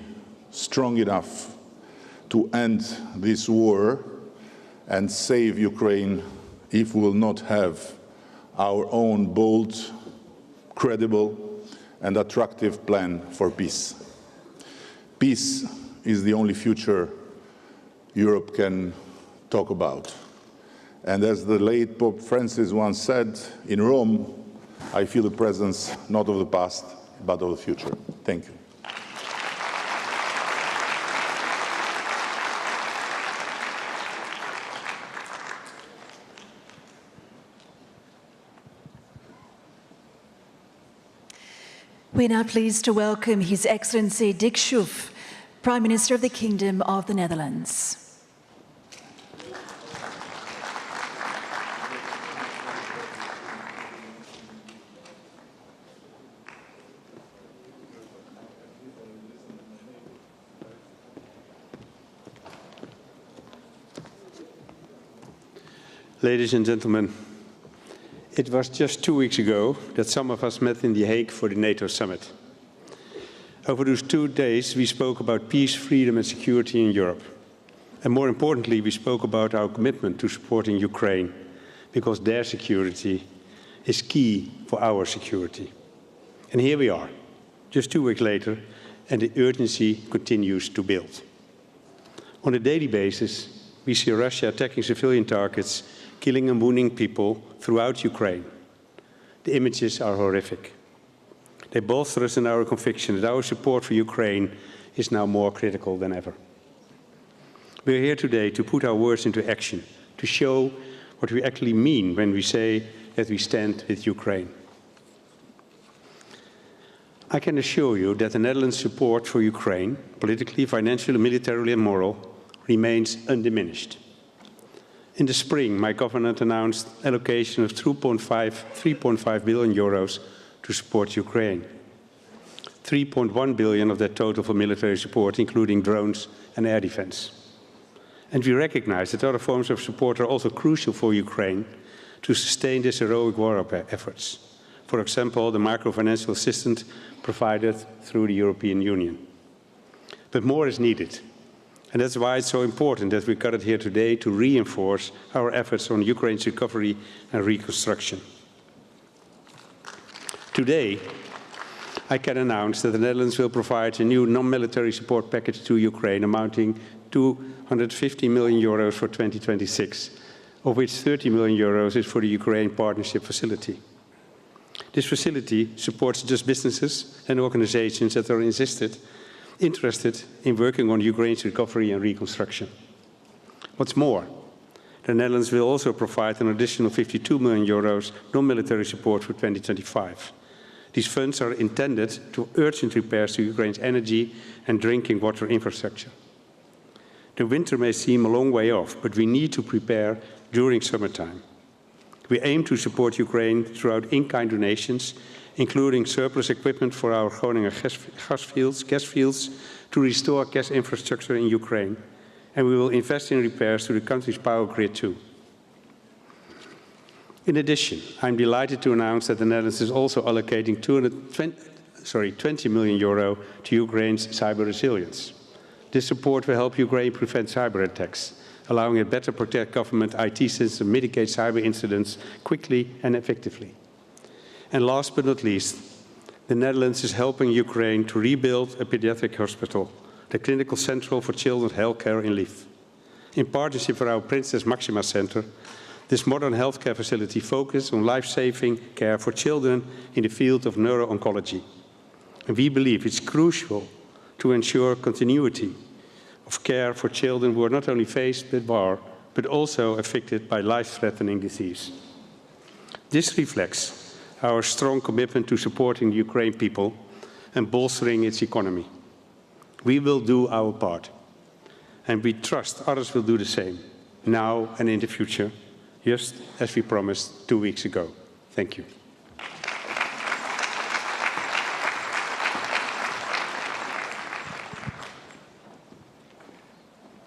strong enough to end this war and save Ukraine if we will not have our own bold, credible, and attractive plan for peace. Peace is the only future Europe can talk about. And as the late Pope Francis once said, in Rome, I feel the presence not of the past, but of the future. Thank you. We're now pleased to welcome His Excellency Dick Schoof, Prime Minister of the Kingdom of the Netherlands. Ladies and gentlemen, it was just 2 weeks ago that some of us met in The Hague for the NATO summit. Over those 2 days, we spoke about peace, freedom and security in Europe. And more importantly, we spoke about our commitment to supporting Ukraine, because their security is key for our security. And here we are, just 2 weeks later, and the urgency continues to build. On a daily basis, we see Russia attacking civilian targets, killing and wounding people throughout Ukraine. The images are horrific. They bolster us in our conviction that our support for Ukraine is now more critical than ever. We are here today to put our words into action, to show what we actually mean when we say that we stand with Ukraine. I can assure you that the Netherlands' support for Ukraine, politically, financially, militarily and moral, remains undiminished. In the spring, my government announced allocation of 3.5 billion euros to support Ukraine. 3.1 billion of that total for military support, including drones and air defense. And we recognize that other forms of support are also crucial for Ukraine to sustain this heroic war efforts. For example, the macro-financial assistance provided through the European Union. But more is needed. And that's why it's so important that we gathered here today to reinforce our efforts on Ukraine's recovery and reconstruction. Today, I can announce that the Netherlands will provide a new non-military support package to Ukraine amounting to 250 million euros for 2026, of which 30 million euros is for the Ukraine Partnership Facility. This facility supports just businesses and organizations that are interested in working on Ukraine's recovery and reconstruction. What's more, the Netherlands will also provide an additional 52 million euros non-military support for 2025. These funds are intended to urgent repairs to Ukraine's energy and drinking water infrastructure. The winter may seem a long way off, but we need to prepare during summertime. We aim to support Ukraine throughout in-kind donations, including surplus equipment for our Groningen gas fields to restore gas infrastructure in Ukraine, and we will invest in repairs to the country's power grid too. In addition, I'm delighted to announce that the Netherlands is also allocating 20 million euro to Ukraine's cyber resilience. This support will help Ukraine prevent cyber attacks, allowing it better protect government IT systems and mitigate cyber incidents quickly and effectively. And last but not least, the Netherlands is helping Ukraine to rebuild a pediatric hospital, the Clinical Central for Children's Healthcare in Lviv. In partnership with our Princess Maxima Center, this modern healthcare facility focuses on life-saving care for children in the field of neuro-oncology. And we believe it's crucial to ensure continuity of care for children who are not only faced with war, but also affected by life-threatening disease. This reflects our strong commitment to supporting the Ukraine people and bolstering its economy. We will do our part, and we trust others will do the same, now and in the future, just as we promised 2 weeks ago. Thank you.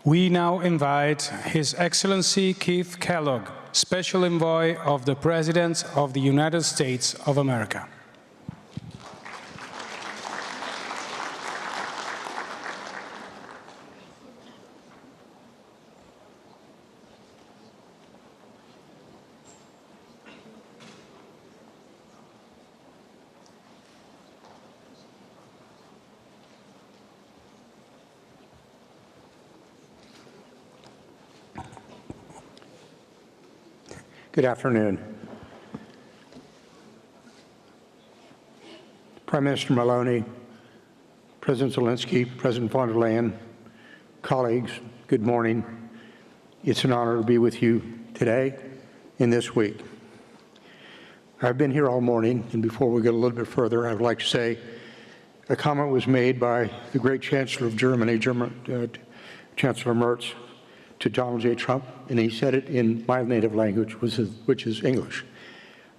We now invite His Excellency Keith Kellogg, Special Envoy of the President of the United States of America. Good afternoon. Prime Minister Maloney, President Zelensky, President von der Leyen, colleagues, good morning. It's an honor to be with you today and this week. I've been here all morning, and before we get a little bit further, I would like to say a comment was made by the great Chancellor of Germany, Chancellor Merz, to Donald J. Trump, and he said it in my native language, which is English.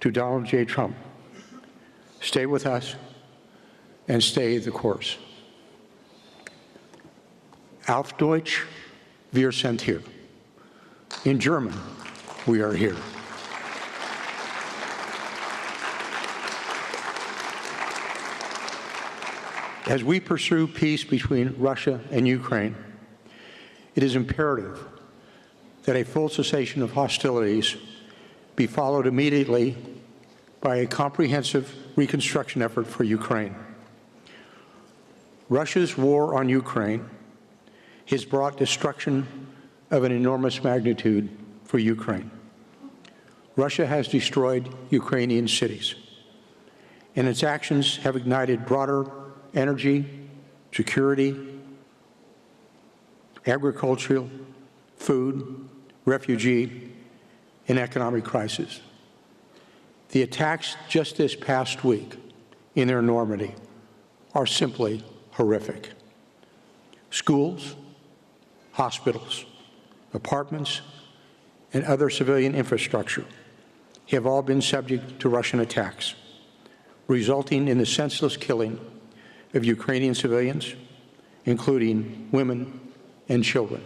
To Donald J. Trump, stay with us and stay the course. Auf Deutsch, wir sind hier. In German, we are here. As we pursue peace between Russia and Ukraine, it is imperative that a full cessation of hostilities be followed immediately by a comprehensive reconstruction effort for Ukraine. Russia's war on Ukraine has brought destruction of an enormous magnitude for Ukraine. Russia has destroyed Ukrainian cities, and its actions have ignited broader energy, security, agricultural, food, refugee, and economic crisis. The attacks just this past week in their Normandy are simply horrific. Schools, hospitals, apartments, and other civilian infrastructure have all been subject to Russian attacks, resulting in the senseless killing of Ukrainian civilians, including women and children.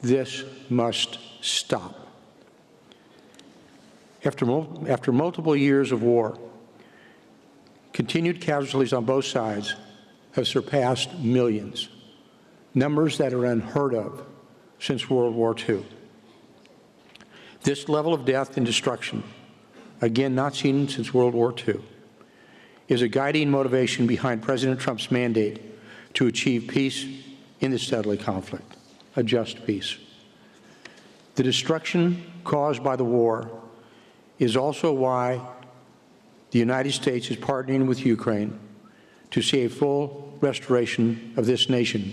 This must stop. After multiple years of war, continued casualties on both sides have surpassed millions, numbers that are unheard of since World War II. This level of death and destruction, again not seen since World War II, is a guiding motivation behind President Trump's mandate to achieve peace in this deadly conflict. a just peace. The destruction caused by the war is also why the United States is partnering with Ukraine to see a full restoration of this nation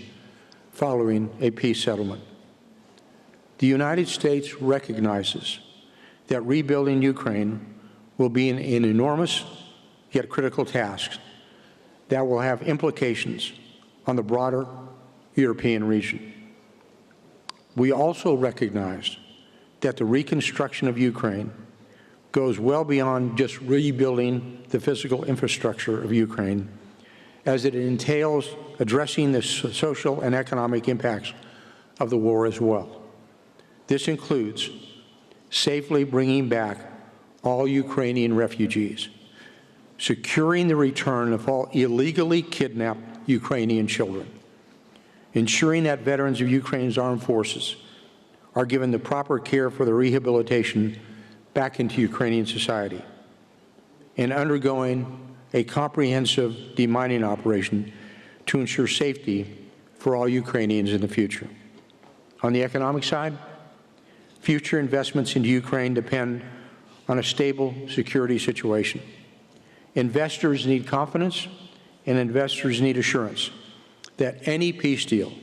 following a peace settlement. The United States recognizes that rebuilding Ukraine will be an enormous yet critical task that will have implications on the broader European region. We also recognize that the reconstruction of Ukraine goes well beyond just rebuilding the physical infrastructure of Ukraine, as it entails addressing the social and economic impacts of the war as well. This includes safely bringing back all Ukrainian refugees, securing the return of all illegally kidnapped Ukrainian children, ensuring that veterans of Ukraine's armed forces are given the proper care for their rehabilitation back into Ukrainian society, and undergoing a comprehensive demining operation to ensure safety for all Ukrainians in the future. On the economic side, future investments into Ukraine depend on a stable security situation. Investors need confidence, and investors need assurance that any peace deal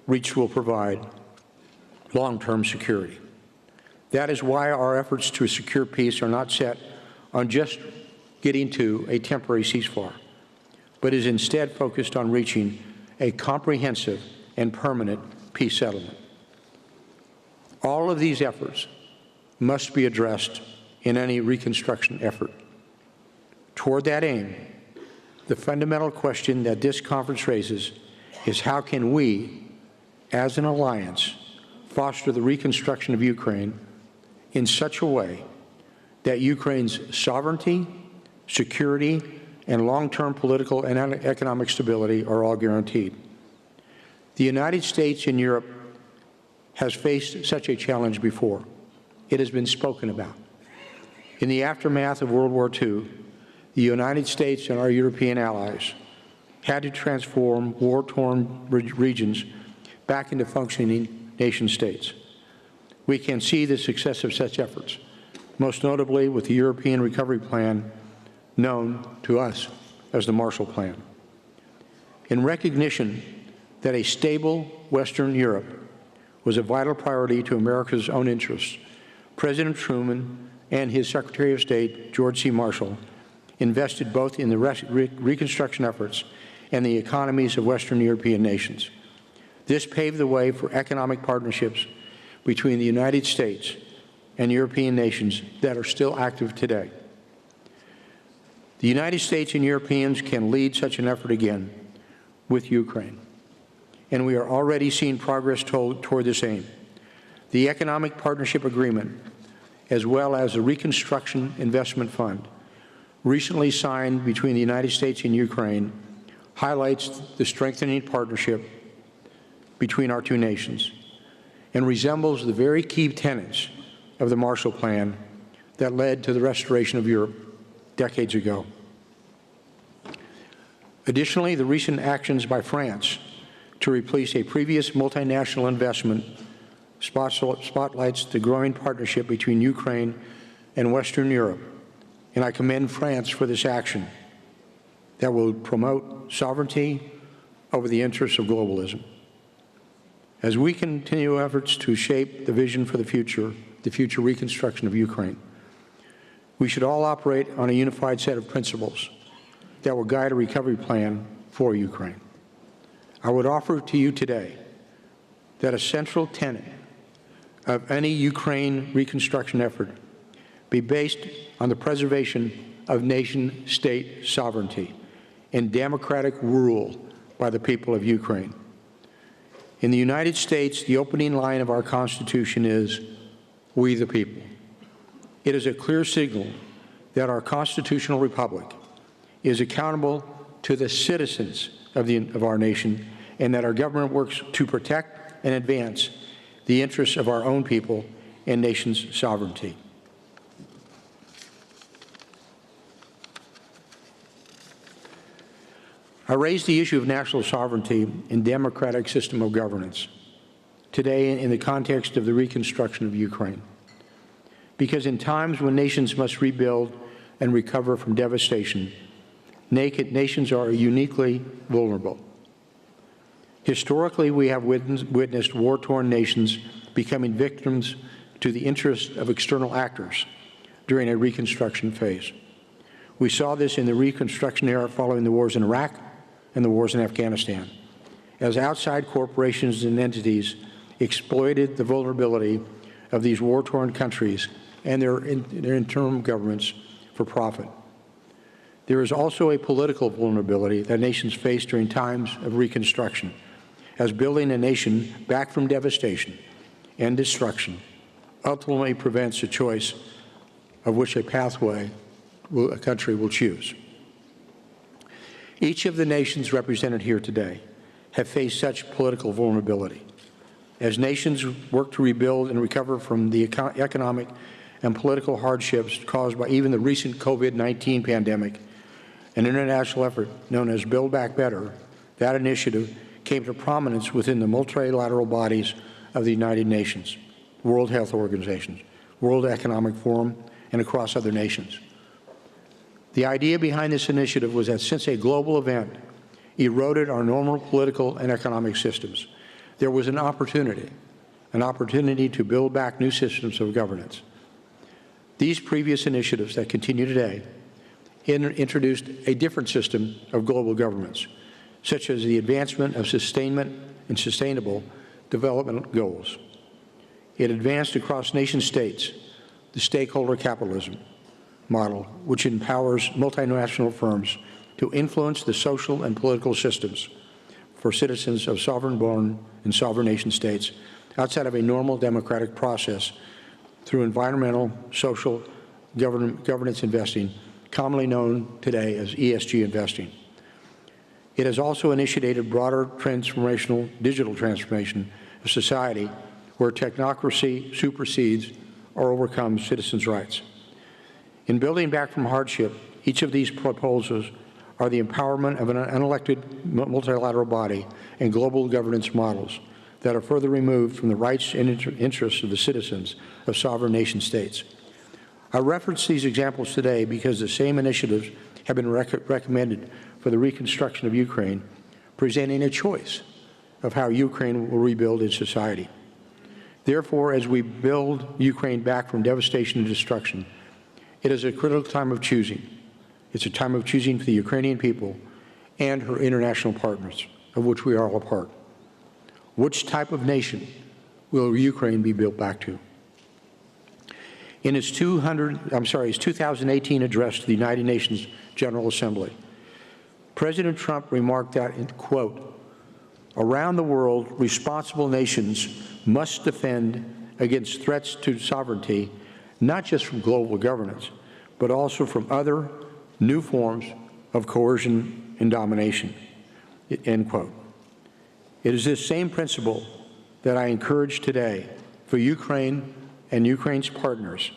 reached will provide long-term security. That is why our efforts to secure peace are not set on just getting to a temporary ceasefire, but is instead focused on reaching a comprehensive and permanent peace settlement. All of these efforts must be addressed in any reconstruction effort. Toward that aim, the fundamental question that this conference raises is how can we, as an alliance, foster the reconstruction of Ukraine in such a way that Ukraine's sovereignty, security, and long-term political and economic stability are all guaranteed. The United States and Europe has faced such a challenge before. It has been spoken about. In the aftermath of World War II, the United States and our European allies had to transform war-torn regions back into functioning nation-states. We can see the success of such efforts, most notably with the European Recovery Plan, known to us as the Marshall Plan. In recognition that a stable Western Europe was a vital priority to America's own interests, President Truman and his Secretary of State, George C. Marshall, invested both in the reconstruction efforts and the economies of Western European nations. This paved the way for economic partnerships between the United States and European nations that are still active today. The United States and Europeans can lead such an effort again with Ukraine, and we are already seeing progress toward this aim. The Economic Partnership Agreement, as well as the Reconstruction Investment Fund, recently signed between the United States and Ukraine, highlights the strengthening partnership between our two nations and resembles the very key tenets of the Marshall Plan that led to the restoration of Europe decades ago. Additionally, the recent actions by France to replace a previous multinational investment spotlights the growing partnership between Ukraine and Western Europe, and I commend France for this action that will promote sovereignty over the interests of globalism. As we continue efforts to shape the vision for the future reconstruction of Ukraine, we should all operate on a unified set of principles that will guide a recovery plan for Ukraine. I would offer to you today that a central tenet of any Ukraine reconstruction effort be based on the preservation of nation-state sovereignty and democratic rule by the people of Ukraine. In the United States, the opening line of our Constitution is, "We the people." It is a clear signal that our constitutional republic is accountable to the citizens of our nation, and that our government works to protect and advance the interests of our own people and nation's sovereignty. I raised the issue of national sovereignty and democratic system of governance today in the context of the reconstruction of Ukraine. Because in times when nations must rebuild and recover from devastation, nations are uniquely vulnerable. Historically, we have witnessed war-torn nations becoming victims to the interests of external actors during a reconstruction phase. We saw this in the reconstruction era following the wars in Iraq and the wars in Afghanistan, as outside corporations and entities exploited the vulnerability of these war-torn countries and their interim governments for profit. There is also a political vulnerability that nations face during times of reconstruction, as building a nation back from devastation and destruction ultimately prevents a choice of which a pathway a country will choose. Each of the nations represented here today have faced such political vulnerability. As nations work to rebuild and recover from the economic and political hardships caused by even the recent COVID-19 pandemic, an international effort known as Build Back Better, that initiative came to prominence within the multilateral bodies of the United Nations, World Health Organization, World Economic Forum, and across other nations. The idea behind this initiative was that since a global event eroded our normal political and economic systems, there was an opportunity to build back new systems of governance. These previous initiatives that continue today introduced a different system of global governments, such as the advancement of sustainment and sustainable development goals. It advanced across nation-states the stakeholder capitalism model, which empowers multinational firms to influence the social and political systems for citizens of sovereign-born and sovereign nation-states outside of a normal democratic process through environmental, social, governance investing, commonly known today as ESG investing. It has also initiated broader transformational digital transformation of society where technocracy supersedes or overcomes citizens' rights. In building back from hardship, each of these proposals are the empowerment of an unelected multilateral body and global governance models that are further removed from the rights and interests of the citizens of sovereign nation-states. I reference these examples today because the same initiatives have been recommended for the reconstruction of Ukraine, presenting a choice of how Ukraine will rebuild its society. Therefore, as we build Ukraine back from devastation and destruction, it is a critical time of choosing. It's a time of choosing for the Ukrainian people and her international partners, of which we are all a part. Which type of nation will Ukraine be built back to? In its 2018 address to the United Nations General Assembly, President Trump remarked that, in quote, "Around the world, responsible nations must defend against threats to sovereignty, not just from global governance, but also from other new forms of coercion and domination," end quote. It is this same principle that I encourage today for Ukraine and Ukraine's partners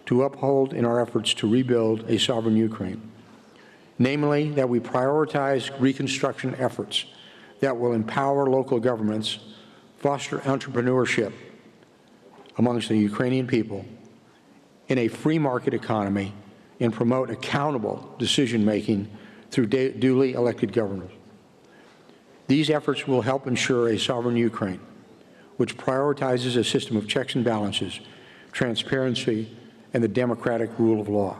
to uphold in our efforts to rebuild a sovereign Ukraine. Namely, that we prioritize reconstruction efforts that will empower local governments, foster entrepreneurship amongst the Ukrainian people in a free market economy, and promote accountable decision-making through duly elected government. These efforts will help ensure a sovereign Ukraine, which prioritizes a system of checks and balances, transparency, and the democratic rule of law.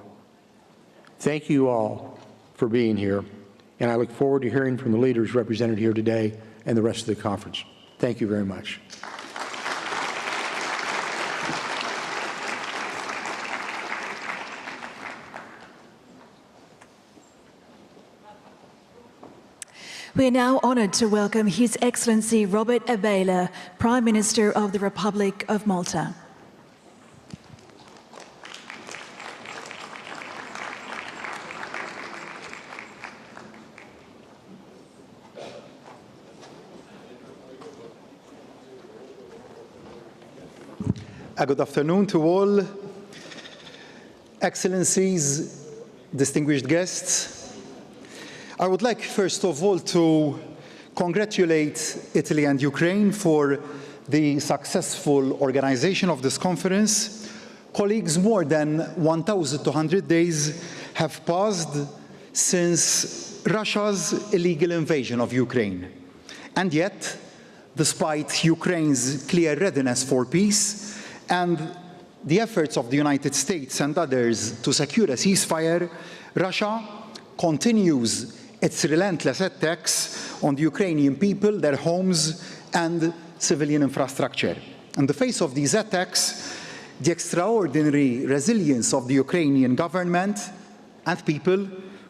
Thank you all for being here, and I look forward to hearing from the leaders represented here today and the rest of the conference. Thank you very much. We are now honoured to welcome His Excellency Robert Abela, Prime Minister of the Republic of Malta. Good afternoon to all. Excellencies, distinguished guests. I would like first of all to congratulate Italy and Ukraine for the successful organization of this conference, colleagues, more than 1,200 days have passed since Russia's illegal invasion of Ukraine. And yet, despite Ukraine's clear readiness for peace and the efforts of the United States and others to secure a ceasefire, Russia continues its relentless attacks on the Ukrainian people, their homes, and civilian infrastructure. In the face of these attacks, the extraordinary resilience of the Ukrainian government and people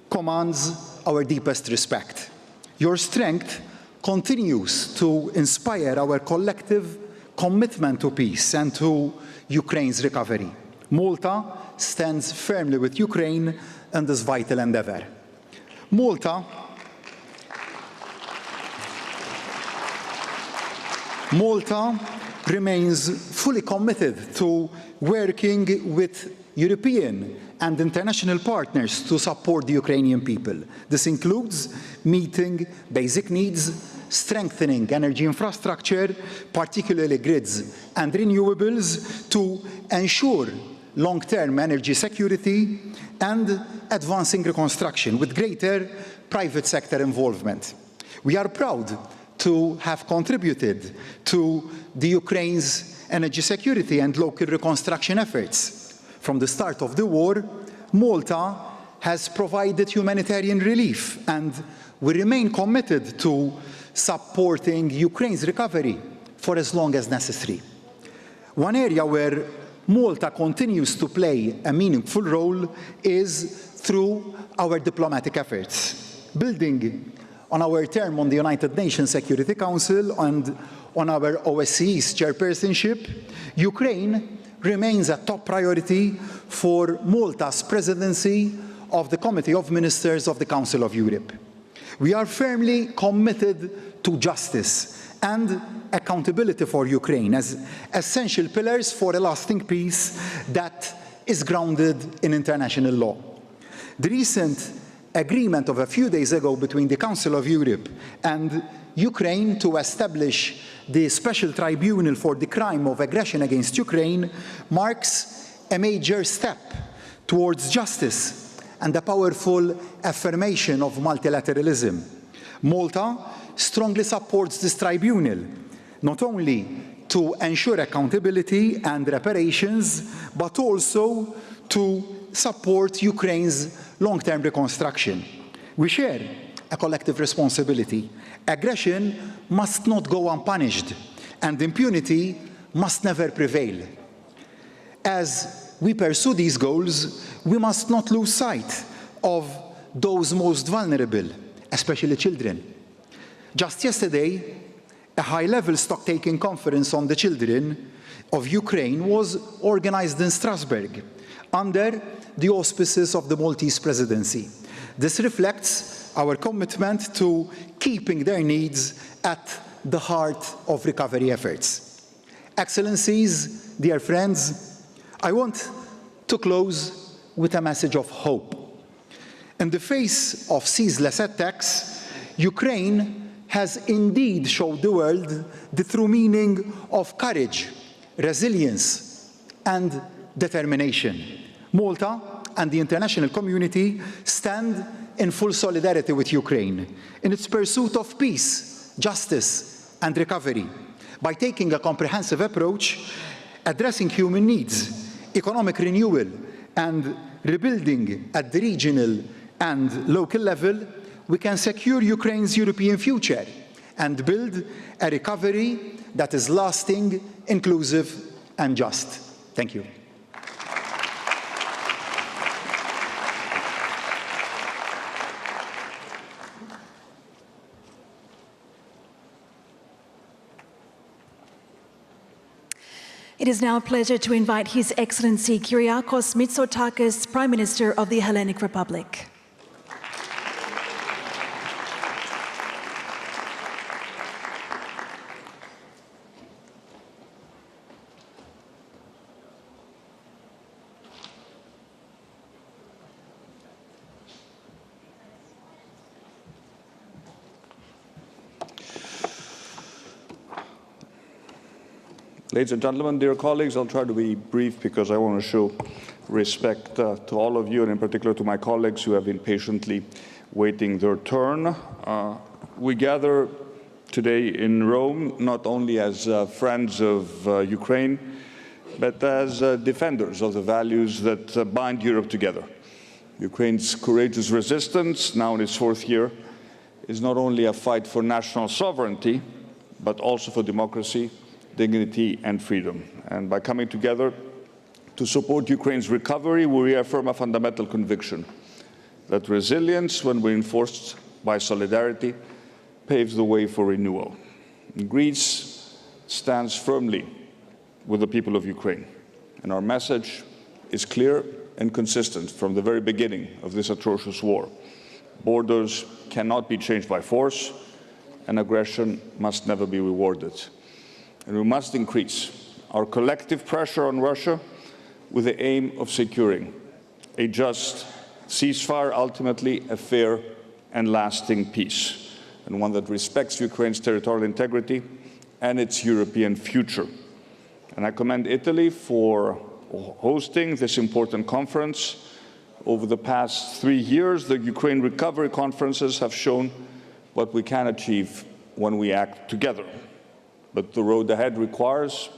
commands our deepest respect. Your strength continues to inspire our collective commitment to peace and to Ukraine's recovery. Malta stands firmly with Ukraine in this vital endeavor. Malta remains fully committed to working with European and international partners to support the Ukrainian people. This includes meeting basic needs, strengthening energy infrastructure, particularly grids and renewables, to ensure long-term energy security, and advancing reconstruction with greater private sector involvement. We are proud to have contributed to the Ukraine's energy security and local reconstruction efforts. From the start of the war, Malta has provided humanitarian relief, and we remain committed to supporting Ukraine's recovery for as long as necessary. One area where Malta continues to play a meaningful role is through our diplomatic efforts. Building on our term on the United Nations Security Council and on our OSCE's chairpersonship, Ukraine remains a top priority for Malta's presidency of the Committee of Ministers of the Council of Europe. We are firmly committed to justice and accountability for Ukraine as essential pillars for a lasting peace that is grounded in international law. The recent agreement of a few days ago between the Council of Europe and Ukraine to establish the Special Tribunal for the crime of aggression against Ukraine marks a major step towards justice and a powerful affirmation of multilateralism. Malta strongly supports this tribunal, not only to ensure accountability and reparations, but also to support Ukraine's long-term reconstruction. We share a collective responsibility. Aggression must not go unpunished, and impunity must never prevail. As we pursue these goals, we must not lose sight of those most vulnerable, especially children. Just yesterday, a high-level stock-taking conference on the children of Ukraine was organized in Strasbourg under the auspices of the Maltese presidency. This reflects our commitment to keeping their needs at the heart of recovery efforts. Excellencies, dear friends, I want to close with a message of hope. In the face of ceaseless attacks, Ukraine has indeed showed the world the true meaning of courage, resilience, and determination. Malta and the international community stand in full solidarity with Ukraine in its pursuit of peace, justice, and recovery by taking a comprehensive approach, addressing human needs, economic renewal, and rebuilding at the regional and local level. We can secure Ukraine's European future and build a recovery that is lasting, inclusive, and just. Thank you. It is now a pleasure to invite His Excellency Kyriakos Mitsotakis, Prime Minister of the Hellenic Republic. Ladies and gentlemen, dear colleagues, I'll try to be brief because I want to show respect to all of you, and in particular to my colleagues who have been patiently waiting their turn. We gather today in Rome not only as friends of Ukraine, but as defenders of the values that bind Europe together. Ukraine's courageous resistance, now in its 4th year, is not only a fight for national sovereignty, but also for democracy, dignity, and freedom. And by coming together to support Ukraine's recovery, we reaffirm a fundamental conviction that resilience, when reinforced by solidarity, paves the way for renewal. Greece stands firmly with the people of Ukraine, and our message is clear and consistent from the very beginning of this atrocious war. Borders cannot be changed by force, and aggression must never be rewarded. And we must increase our collective pressure on Russia with the aim of securing a just ceasefire, ultimately a fair and lasting peace, and one that respects Ukraine's territorial integrity and its European future. And I commend Italy for hosting this important conference. Over the past 3 years, the Ukraine recovery conferences have shown what we can achieve when we act together. But the road ahead requires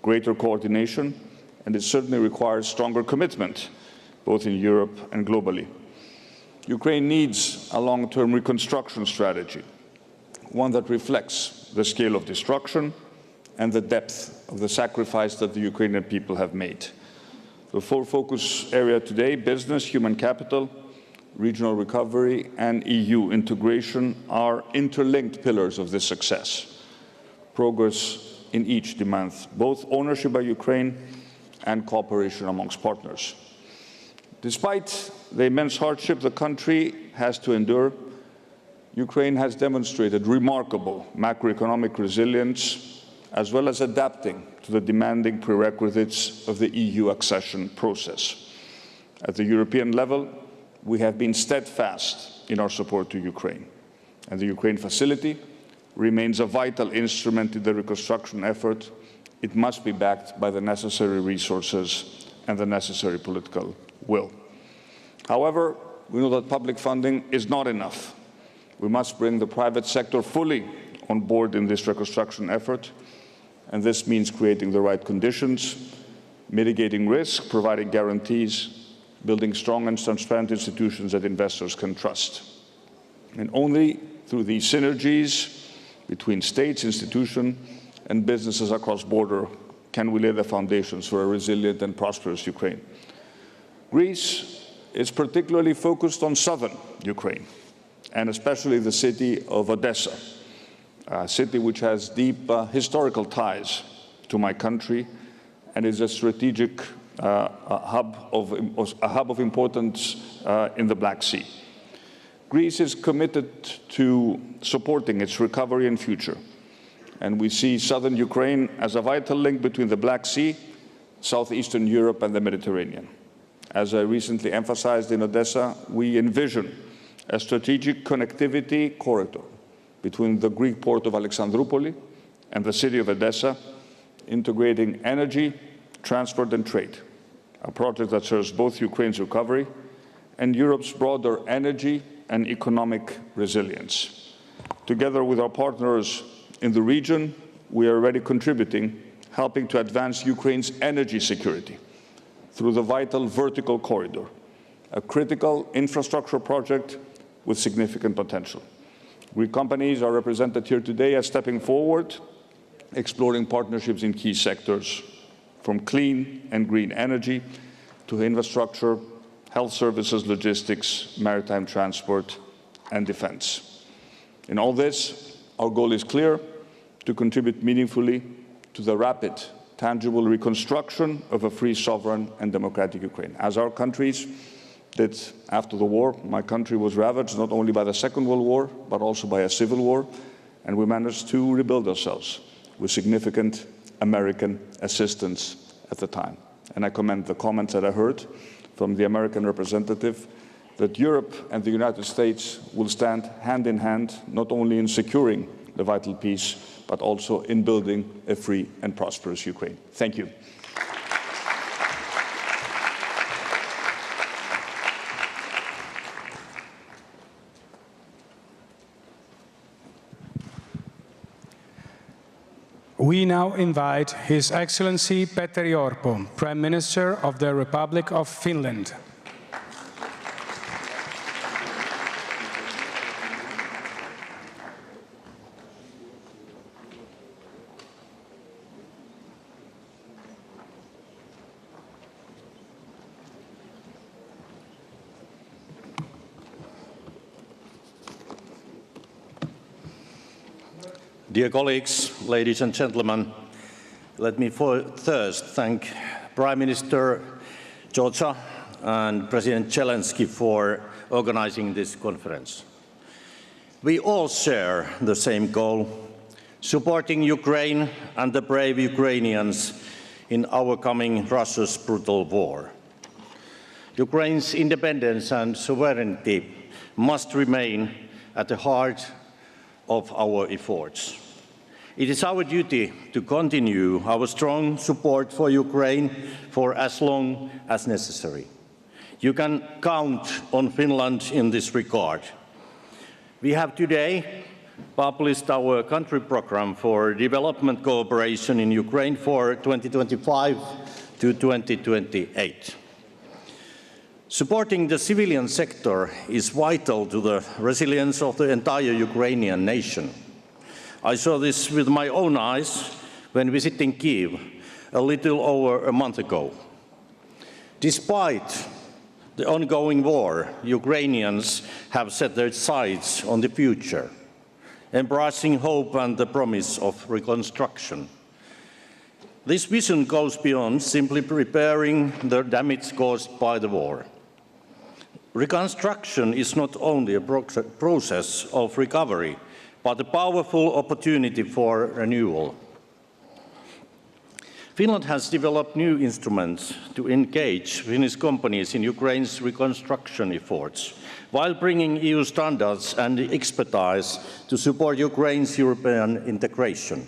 greater coordination, and it certainly requires stronger commitment, both in Europe and globally. Ukraine needs a long-term reconstruction strategy, one that reflects the scale of destruction and the depth of the sacrifice that the Ukrainian people have made. The 4 focus areas today, business, human capital, regional recovery, and EU integration, are interlinked pillars of this success. Progress in each demands both ownership by Ukraine and cooperation amongst partners. Despite the immense hardship the country has to endure, Ukraine has demonstrated remarkable macroeconomic resilience, as well as adapting to the demanding prerequisites of the EU accession process. At the European level, we have been steadfast in our support to Ukraine, and the Ukraine facility remains a vital instrument in the reconstruction effort. It must be backed by the necessary resources and the necessary political will. However, we know that public funding is not enough. We must bring the private sector fully on board in this reconstruction effort, and this means creating the right conditions, mitigating risk, providing guarantees, building strong and transparent institutions that investors can trust. And only through these synergies between states, institutions, and businesses across borders can we lay the foundations for a resilient and prosperous Ukraine. Greece is particularly focused on southern Ukraine, and especially the city of Odessa, a city which has deep historical ties to my country and is a strategic hub of importance in the Black Sea. Greece is committed to supporting its recovery and future, and we see southern Ukraine as a vital link between the Black Sea, southeastern Europe, and the Mediterranean. As I recently emphasized in Odessa, we envision a strategic connectivity corridor between the Greek port of Alexandroupoli and the city of Odessa, integrating energy, transport, and trade, a project that serves both Ukraine's recovery and Europe's broader energy and economic resilience. Together with our partners in the region, we are already contributing, helping to advance Ukraine's energy security through the vital vertical corridor, a critical infrastructure project with significant potential. Greek companies are represented here today as stepping forward, exploring partnerships in key sectors, from clean and green energy to infrastructure, health services, logistics, maritime transport, and defense. In all this, our goal is clear: to contribute meaningfully to the rapid, tangible reconstruction of a free, sovereign, and democratic Ukraine. As our countries did after the war, my country was ravaged not only by the Second World War, but also by a civil war, and we managed to rebuild ourselves with significant American assistance at the time. And I commend the comments that I heard from the American representative that Europe and the United States will stand hand in hand, not only in securing the vital peace, but also in building a free and prosperous Ukraine. Thank you. We now invite His Excellency Petteri Orpo, Prime Minister of the Republic of Finland. Dear colleagues, ladies and gentlemen, let me first thank Prime Minister Georgia and President Zelensky for organizing this conference. We all share the same goal, supporting Ukraine and the brave Ukrainians in overcoming Russia's brutal war. Ukraine's independence and sovereignty must remain at the heart of our efforts. It is our duty to continue our strong support for Ukraine for as long as necessary. You can count on Finland in this regard. We have today published our country program for development cooperation in Ukraine for 2025 to 2028. Supporting the civilian sector is vital to the resilience of the entire Ukrainian nation. I saw this with my own eyes when visiting Kyiv a little over a month ago. Despite the ongoing war, Ukrainians have set their sights on the future, embracing hope and the promise of reconstruction. This vision goes beyond simply repairing the damage caused by the war. Reconstruction is not only a process of recovery, but a powerful opportunity for renewal. Finland has developed new instruments to engage Finnish companies in Ukraine's reconstruction efforts, while bringing EU standards and expertise to support Ukraine's European integration.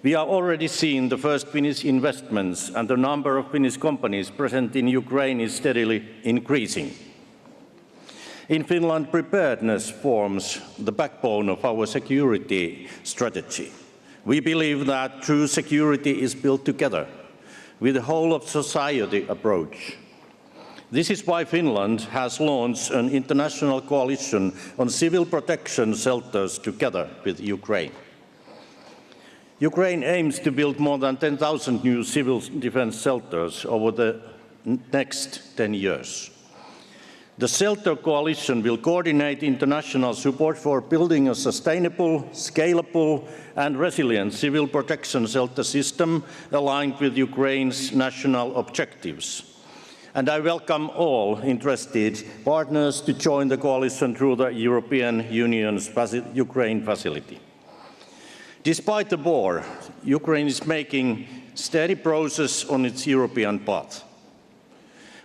We are already seeing the first Finnish investments, and the number of Finnish companies present in Ukraine is steadily increasing. In Finland, preparedness forms the backbone of our security strategy. We believe that true security is built together with a whole-of-society approach. This is why Finland has launched an international coalition on civil protection shelters together with Ukraine. Ukraine aims to build more than 10,000 new civil defense shelters over the next 10 years. The Shelter Coalition will coordinate international support for building a sustainable, scalable, and resilient civil protection shelter system aligned with Ukraine's national objectives. And I welcome all interested partners to join the coalition through the European Union's Ukraine facility. Despite the war, Ukraine is making steady progress on its European path.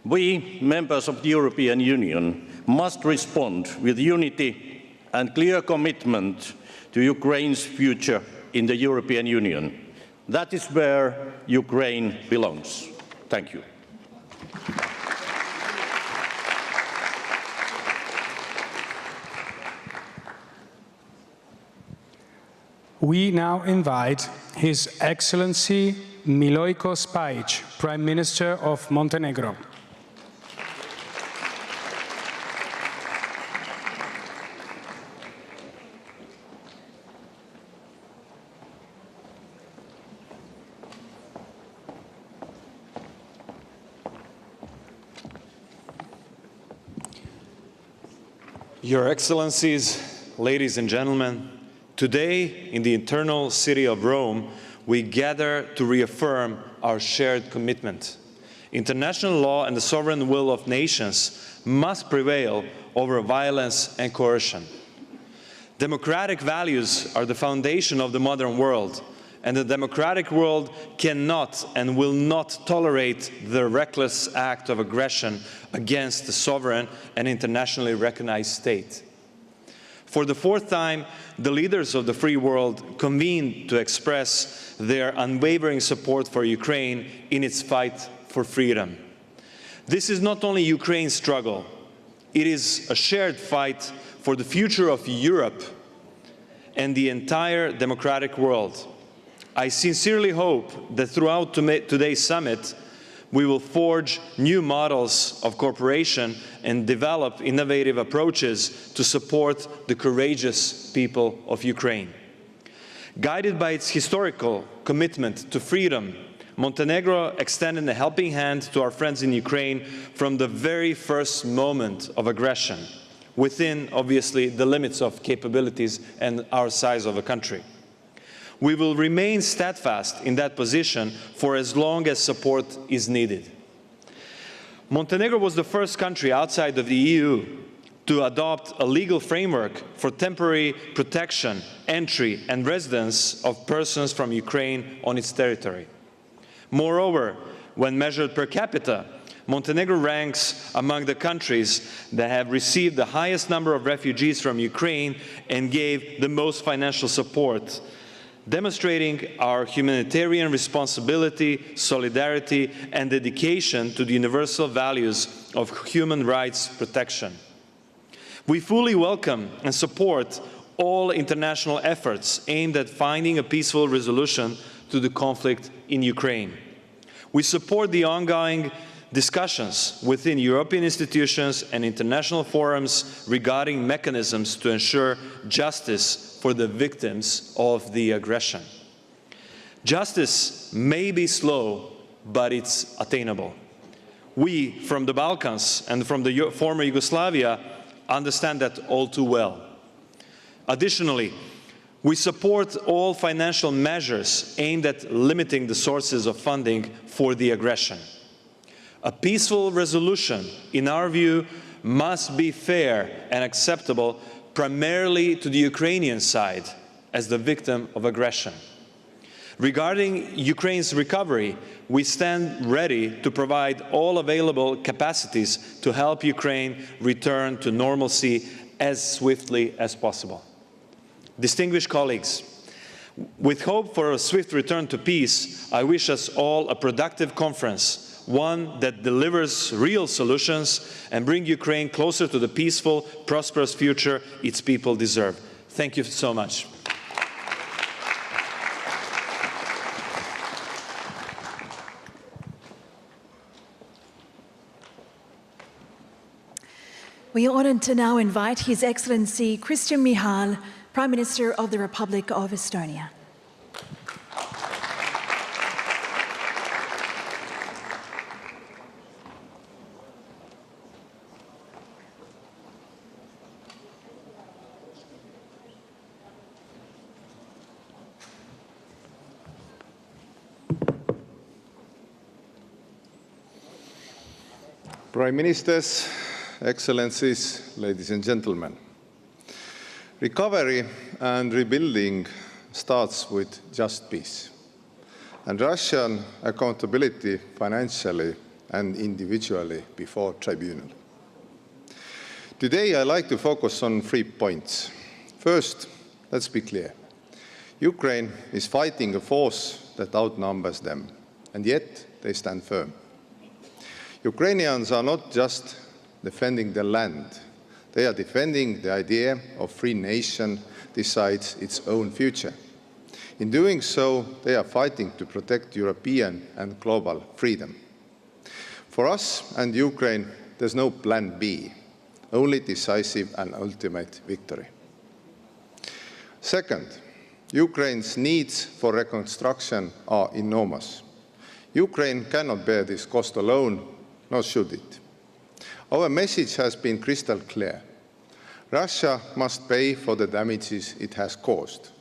We, members of the European Union, must respond with unity and clear commitment to Ukraine's future in the European Union. That is where Ukraine belongs. Thank you. We now invite His Excellency Milojko Spajic, Prime Minister of Montenegro. Your Excellencies, ladies and gentlemen, today in the eternal city of Rome, we gather to reaffirm our shared commitment. International law and the sovereign will of nations must prevail over violence and coercion. Democratic values are the foundation of the modern world, and the democratic world cannot and will not tolerate the reckless act of aggression against the sovereign and internationally recognized state. For the fourth time, the leaders of the free world convened to express their unwavering support for Ukraine in its fight for freedom. This is not only Ukraine's struggle, it is a shared fight for the future of Europe and the entire democratic world. I sincerely hope that throughout today's summit, we will forge new models of cooperation and develop innovative approaches to support the courageous people of Ukraine. Guided by its historical commitment to freedom, Montenegro extended a helping hand to our friends in Ukraine from the very first moment of aggression, within, obviously, the limits of capabilities and our size of a country. We will remain steadfast in that position for as long as support is needed. Montenegro was the first country outside of the EU to adopt a legal framework for temporary protection, entry, and residence of persons from Ukraine on its territory. Moreover, when measured per capita, Montenegro ranks among the countries that have received the highest number of refugees from Ukraine and gave the most financial support, demonstrating our humanitarian responsibility, solidarity, and dedication to the universal values of human rights protection. We fully welcome and support all international efforts aimed at finding a peaceful resolution to the conflict in Ukraine. We support the ongoing discussions within European institutions and international forums regarding mechanisms to ensure justice for the victims of the aggression. Justice may be slow, but it's attainable. We, from the Balkans and from the former Yugoslavia, understand that all too well. Additionally, we support all financial measures aimed at limiting the sources of funding for the aggression. A peaceful resolution, in our view, must be fair and acceptable primarily to the Ukrainian side as the victim of aggression. Regarding Ukraine's recovery, we stand ready to provide all available capacities to help Ukraine return to normalcy as swiftly as possible. Distinguished colleagues, with hope for a swift return to peace, I wish us all a productive conference, one that delivers real solutions and brings Ukraine closer to the peaceful, prosperous future its people deserve. Thank you so much. We are honoured to now invite His Excellency Christian Michal, Prime Minister of the Republic of Estonia. Prime Ministers, Excellencies, ladies and gentlemen. Recovery and rebuilding starts with just peace and Russian accountability financially and individually before tribunal. Today I'd like to focus on 3 points. First, let's be clear. Ukraine is fighting a force that outnumbers them, and yet they stand firm. Ukrainians are not just defending their land. They are defending the idea of free nation decides its own future. In doing so, they are fighting to protect European and global freedom. For us and Ukraine, there's no plan B, only decisive and ultimate victory. Second, Ukraine's needs for reconstruction are enormous. Ukraine cannot bear this cost alone, nor should it. Our message has been crystal clear. Russia must pay for the damages it has caused.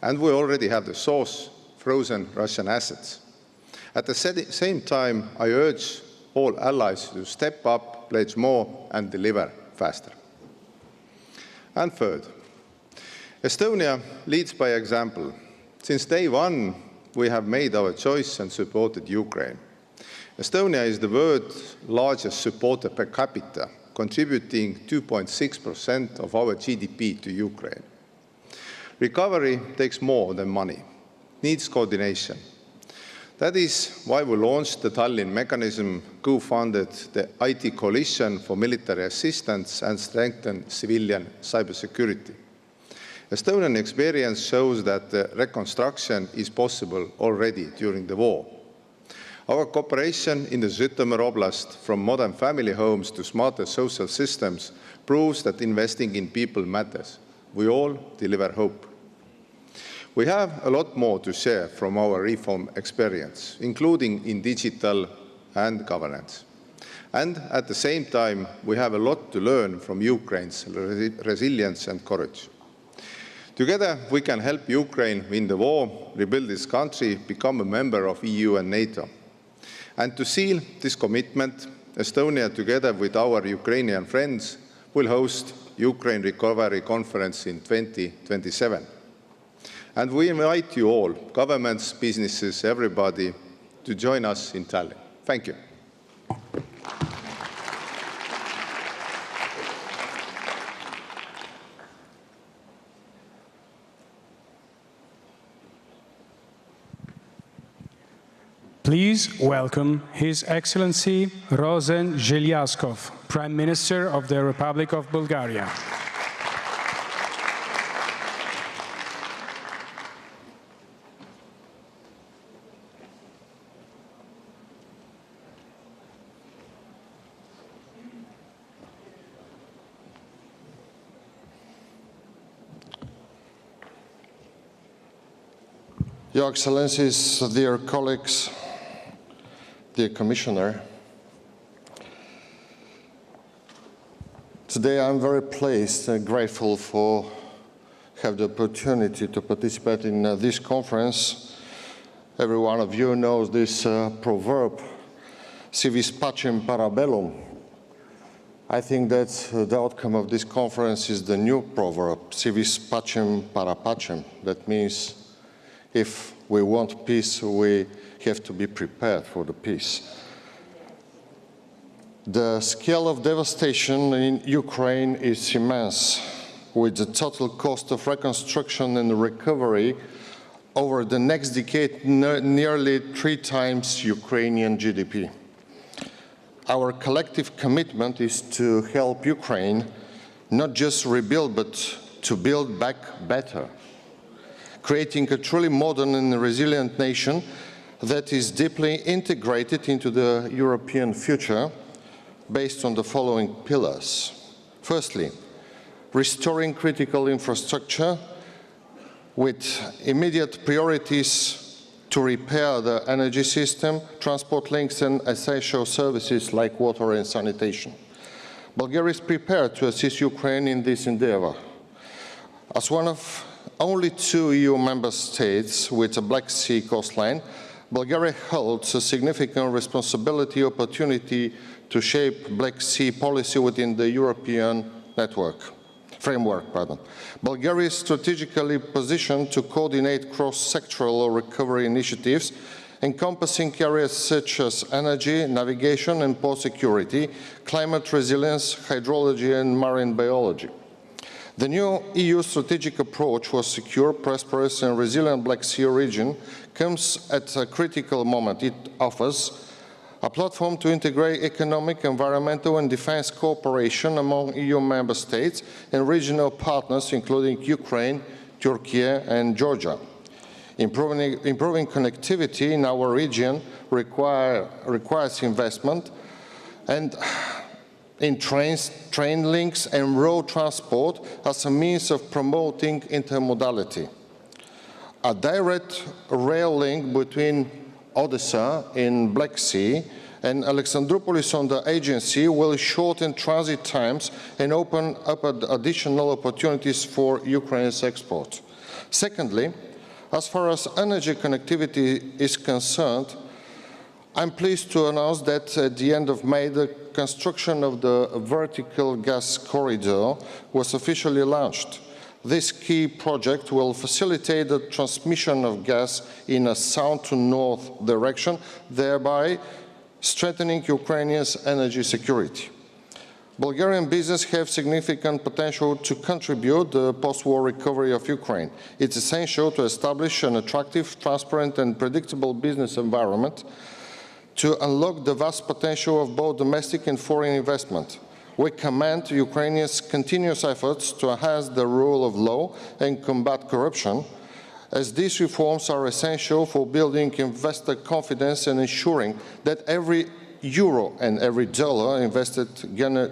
And we already have the source, frozen Russian assets. At the same time, I urge all allies to step up, pledge more, and deliver faster. And third, Estonia leads by example. Since day one, we have made our choice and supported Ukraine. Estonia is the world's largest supporter per capita, contributing 2.6% of our GDP to Ukraine. Recovery takes more than money. It needs coordination. That is why we launched the Tallinn mechanism, co-funded the IT Coalition for Military Assistance, and strengthened civilian cybersecurity. Estonian experience shows that reconstruction is possible already during the war. Our cooperation in the Žõtomõr Oblast, from modern family homes to smarter social systems, proves that investing in people matters. We all deliver hope. We have a lot more to share from our reform experience, including in digital and governance. And at the same time, we have a lot to learn from Ukraine's resilience and courage. Together, we can help Ukraine win the war, rebuild this country, become a member of EU and NATO. And to seal this commitment, Estonia, together with our Ukrainian friends, will host Ukraine Recovery Conference in 2027. And we invite you all, governments, businesses, everybody, to join us in Tallinn. Thank you. Please welcome His Excellency Rosen Zhelyaskov, Prime Minister of the Republic of Bulgaria. Your Excellencies, dear colleagues, dear Commissioner, today I'm very pleased and grateful for have the opportunity to participate in this conference. Every one of you knows this proverb, si vis pacem para bellum. I think that the outcome of this conference is the new proverb, si vis pacem para pacem. That means if we want peace, we have to be prepared for the peace. The scale of devastation in Ukraine is immense, with the total cost of reconstruction and recovery over the next decade nearly 3 times Ukrainian GDP. Our collective commitment is to help Ukraine not just rebuild, but to build back better, creating a truly modern and resilient nation that is deeply integrated into the European future based on the following pillars. Firstly, restoring critical infrastructure with immediate priorities to repair the energy system, transport links, and essential services like water and sanitation. Bulgaria is prepared to assist Ukraine in this endeavor. As one of only 2 EU member states with a Black Sea coastline, Bulgaria holds a significant responsibility opportunity to shape Black Sea policy within the European framework. Bulgaria is strategically positioned to coordinate cross-sectoral recovery initiatives encompassing areas such as energy, navigation and port security, climate resilience, hydrology and marine biology. The new EU strategic approach for a secure, prosperous and resilient Black Sea region comes at a critical moment. It offers a platform to integrate economic, environmental and defense cooperation among EU member states and regional partners, including Ukraine, Turkey and Georgia. Improving connectivity in our region requires investment and in train links and road transport as a means of promoting intermodality. A direct rail link between Odessa in Black Sea and Alexandroupolis on the Aegean will shorten transit times and open up additional opportunities for Ukraine's export. Secondly, as far as energy connectivity is concerned, I'm pleased to announce that at the end of May, the construction of the vertical gas corridor was officially launched. This key project will facilitate the transmission of gas in a south to north direction, thereby strengthening Ukraine's energy security. Bulgarian business have significant potential to contribute to the post-war recovery of Ukraine. It's essential to establish an attractive, transparent and predictable business environment to unlock the vast potential of both domestic and foreign investment. We commend Ukraine's continuous efforts to enhance the rule of law and combat corruption, as these reforms are essential for building investor confidence and ensuring that every euro and every dollar invested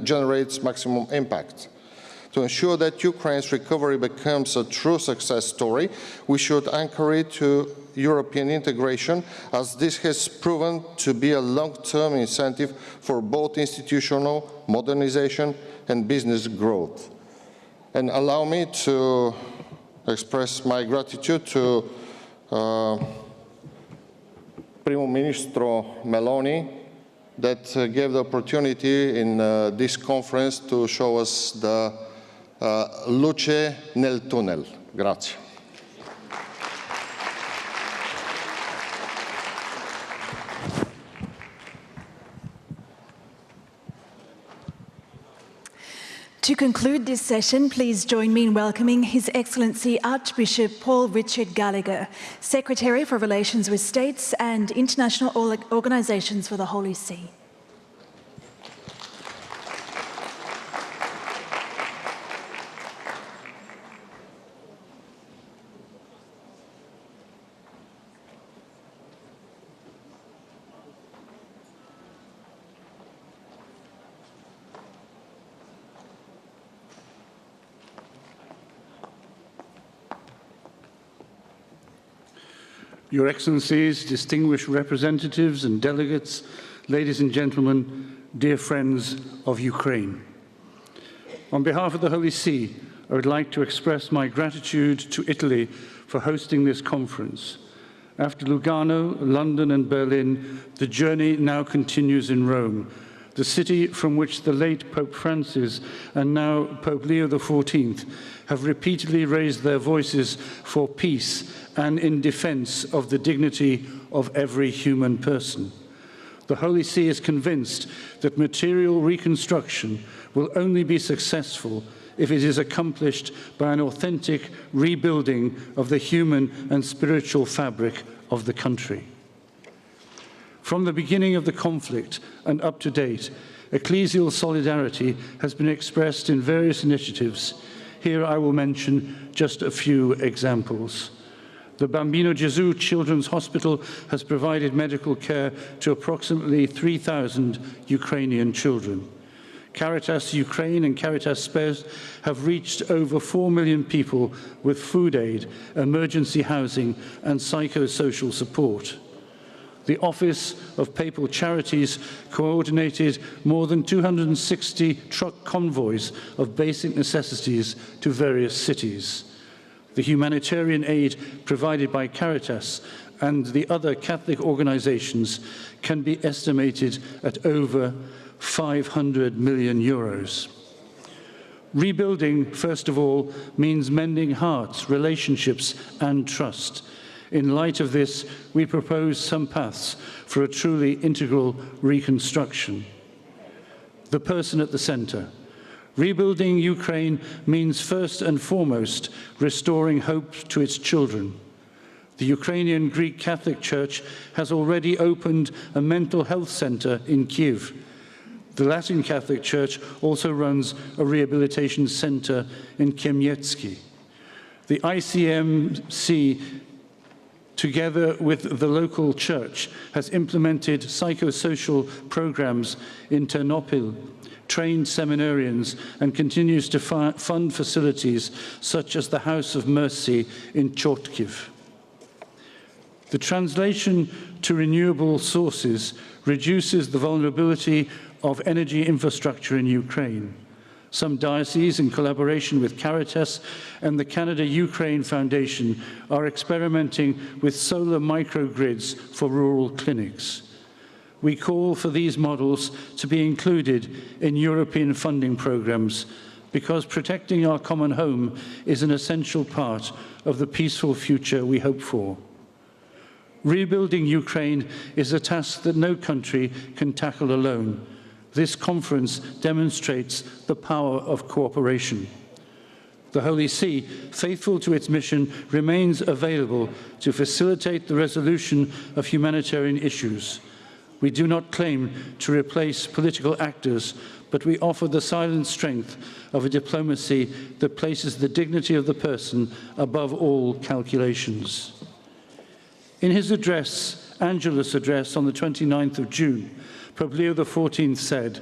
generates maximum impact. To ensure that Ukraine's recovery becomes a true success story, we should anchor it to European integration, as this has proven to be a long-term incentive for both institutional modernization and business growth. And allow me to express my gratitude to Primo Ministro Meloni, that gave the opportunity in this conference to show us the luce nel tunnel. Grazie. To conclude this session, please join me in welcoming His Excellency Archbishop Paul Richard Gallagher, Secretary for Relations with States and International Organizations for the Holy See. Your Excellencies, distinguished representatives and delegates, ladies and gentlemen, dear friends of Ukraine. On behalf of the Holy See, I would like to express my gratitude to Italy for hosting this conference. After Lugano, London and Berlin, the journey now continues in Rome, the city from which the late Pope Francis and now Pope Leo XIV have repeatedly raised their voices for peace and in defense of the dignity of every human person. The Holy See is convinced that material reconstruction will only be successful if it is accomplished by an authentic rebuilding of the human and spiritual fabric of the country. From the beginning of the conflict and up to date, ecclesial solidarity has been expressed in various initiatives. Here I will mention just a few examples. The Bambino Gesù Children's Hospital has provided medical care to approximately 3,000 Ukrainian children. Caritas Ukraine and Caritas Spes have reached over 4 million people with food aid, emergency housing and psychosocial support. The Office of Papal Charities coordinated more than 260 truck convoys of basic necessities to various cities. The humanitarian aid provided by Caritas and the other Catholic organizations can be estimated at over 500 million euros. Rebuilding, first of all, means mending hearts, relationships and trust. In light of this, we propose some paths for a truly integral reconstruction. The person at the center. Rebuilding Ukraine means first and foremost restoring hope to its children. The Ukrainian Greek Catholic Church has already opened a mental health center in Kyiv. The Latin Catholic Church also runs a rehabilitation center in Chemyetsky. The ICMC, together with the local church, has implemented psychosocial programs in Ternopil, trained seminarians, and continues to fund facilities such as the House of Mercy in Chortkiv. The translation to renewable sources reduces the vulnerability of energy infrastructure in Ukraine. Some dioceses, in collaboration with Caritas and the Canada-Ukraine Foundation, are experimenting with solar microgrids for rural clinics. We call for these models to be included in European funding programs because protecting our common home is an essential part of the peaceful future we hope for. Rebuilding Ukraine is a task that no country can tackle alone. This conference demonstrates the power of cooperation. The Holy See, faithful to its mission, remains available to facilitate the resolution of humanitarian issues. We do not claim to replace political actors, but we offer the silent strength of a diplomacy that places the dignity of the person above all calculations. In his address, Angelus' address on the 29th of June, Pope Leo XIV said,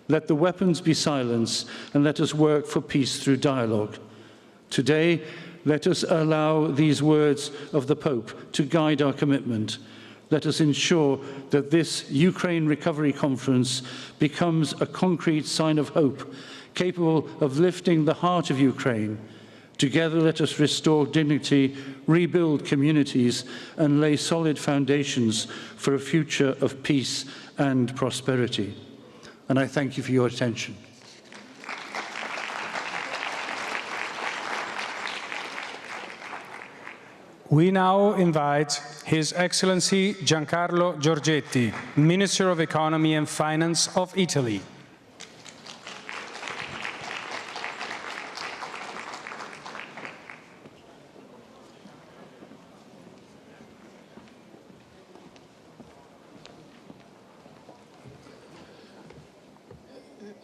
"Let the weapons be silenced and let us work for peace through dialogue." Today, let us allow these words of the Pope to guide our commitment. Let us ensure that this Ukraine Recovery Conference becomes a concrete sign of hope, capable of lifting the heart of Ukraine. Together, let us restore dignity, rebuild communities, and lay solid foundations for a future of peace and prosperity. And I thank you for your attention. We now invite His Excellency Giancarlo Giorgetti, Minister of Economy and Finance of Italy.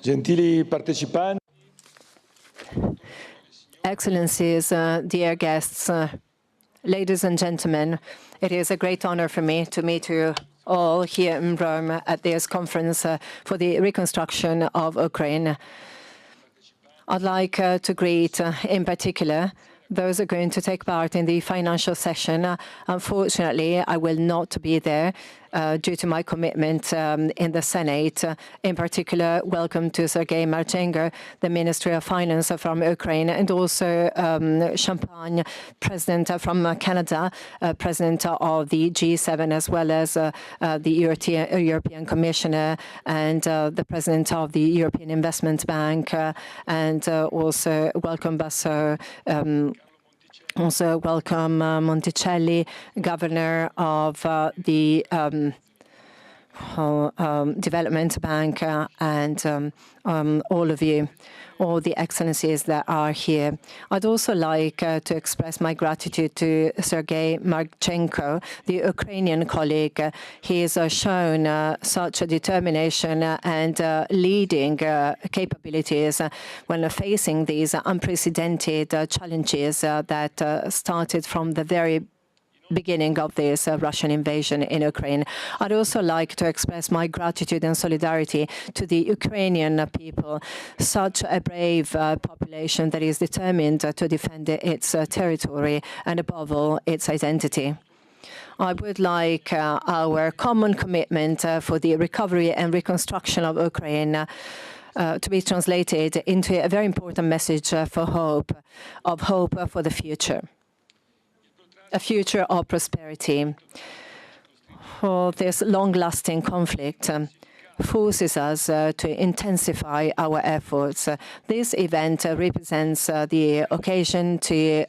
Gentili partecipanti. Excellencies, dear guests, ladies and gentlemen, it is a great honor for me to meet you all here in Rome at this conference for the reconstruction of Ukraine. I'd like to greet, in particular, those who are going to take part in the financial session. Unfortunately, I will not be there due to my commitment in the Senate. In particular, welcome to Sergei Marchenko, the Ministry of Finance from Ukraine, and also Champagne, President from Canada, President of the G7, as well as the European Commissioner and the President of the European Investment Bank, and also welcome Basso. Also welcome Monticelli, Governor of the Development Bank, and all of you, all the excellencies that are here. I'd also like to express my gratitude to Sergei Marchenko, the Ukrainian colleague. He has shown such a determination and leading capabilities when facing these unprecedented challenges that started from the very beginning of this Russian invasion in Ukraine. I'd also like to express my gratitude and solidarity to the Ukrainian people, such a brave population that is determined to defend its territory and, above all, its identity. I would like our common commitment for the recovery and reconstruction of Ukraine to be translated into a very important message for hope, of hope for the future. A future of prosperity. For this long-lasting conflict forces us to intensify our efforts. This event represents the occasion to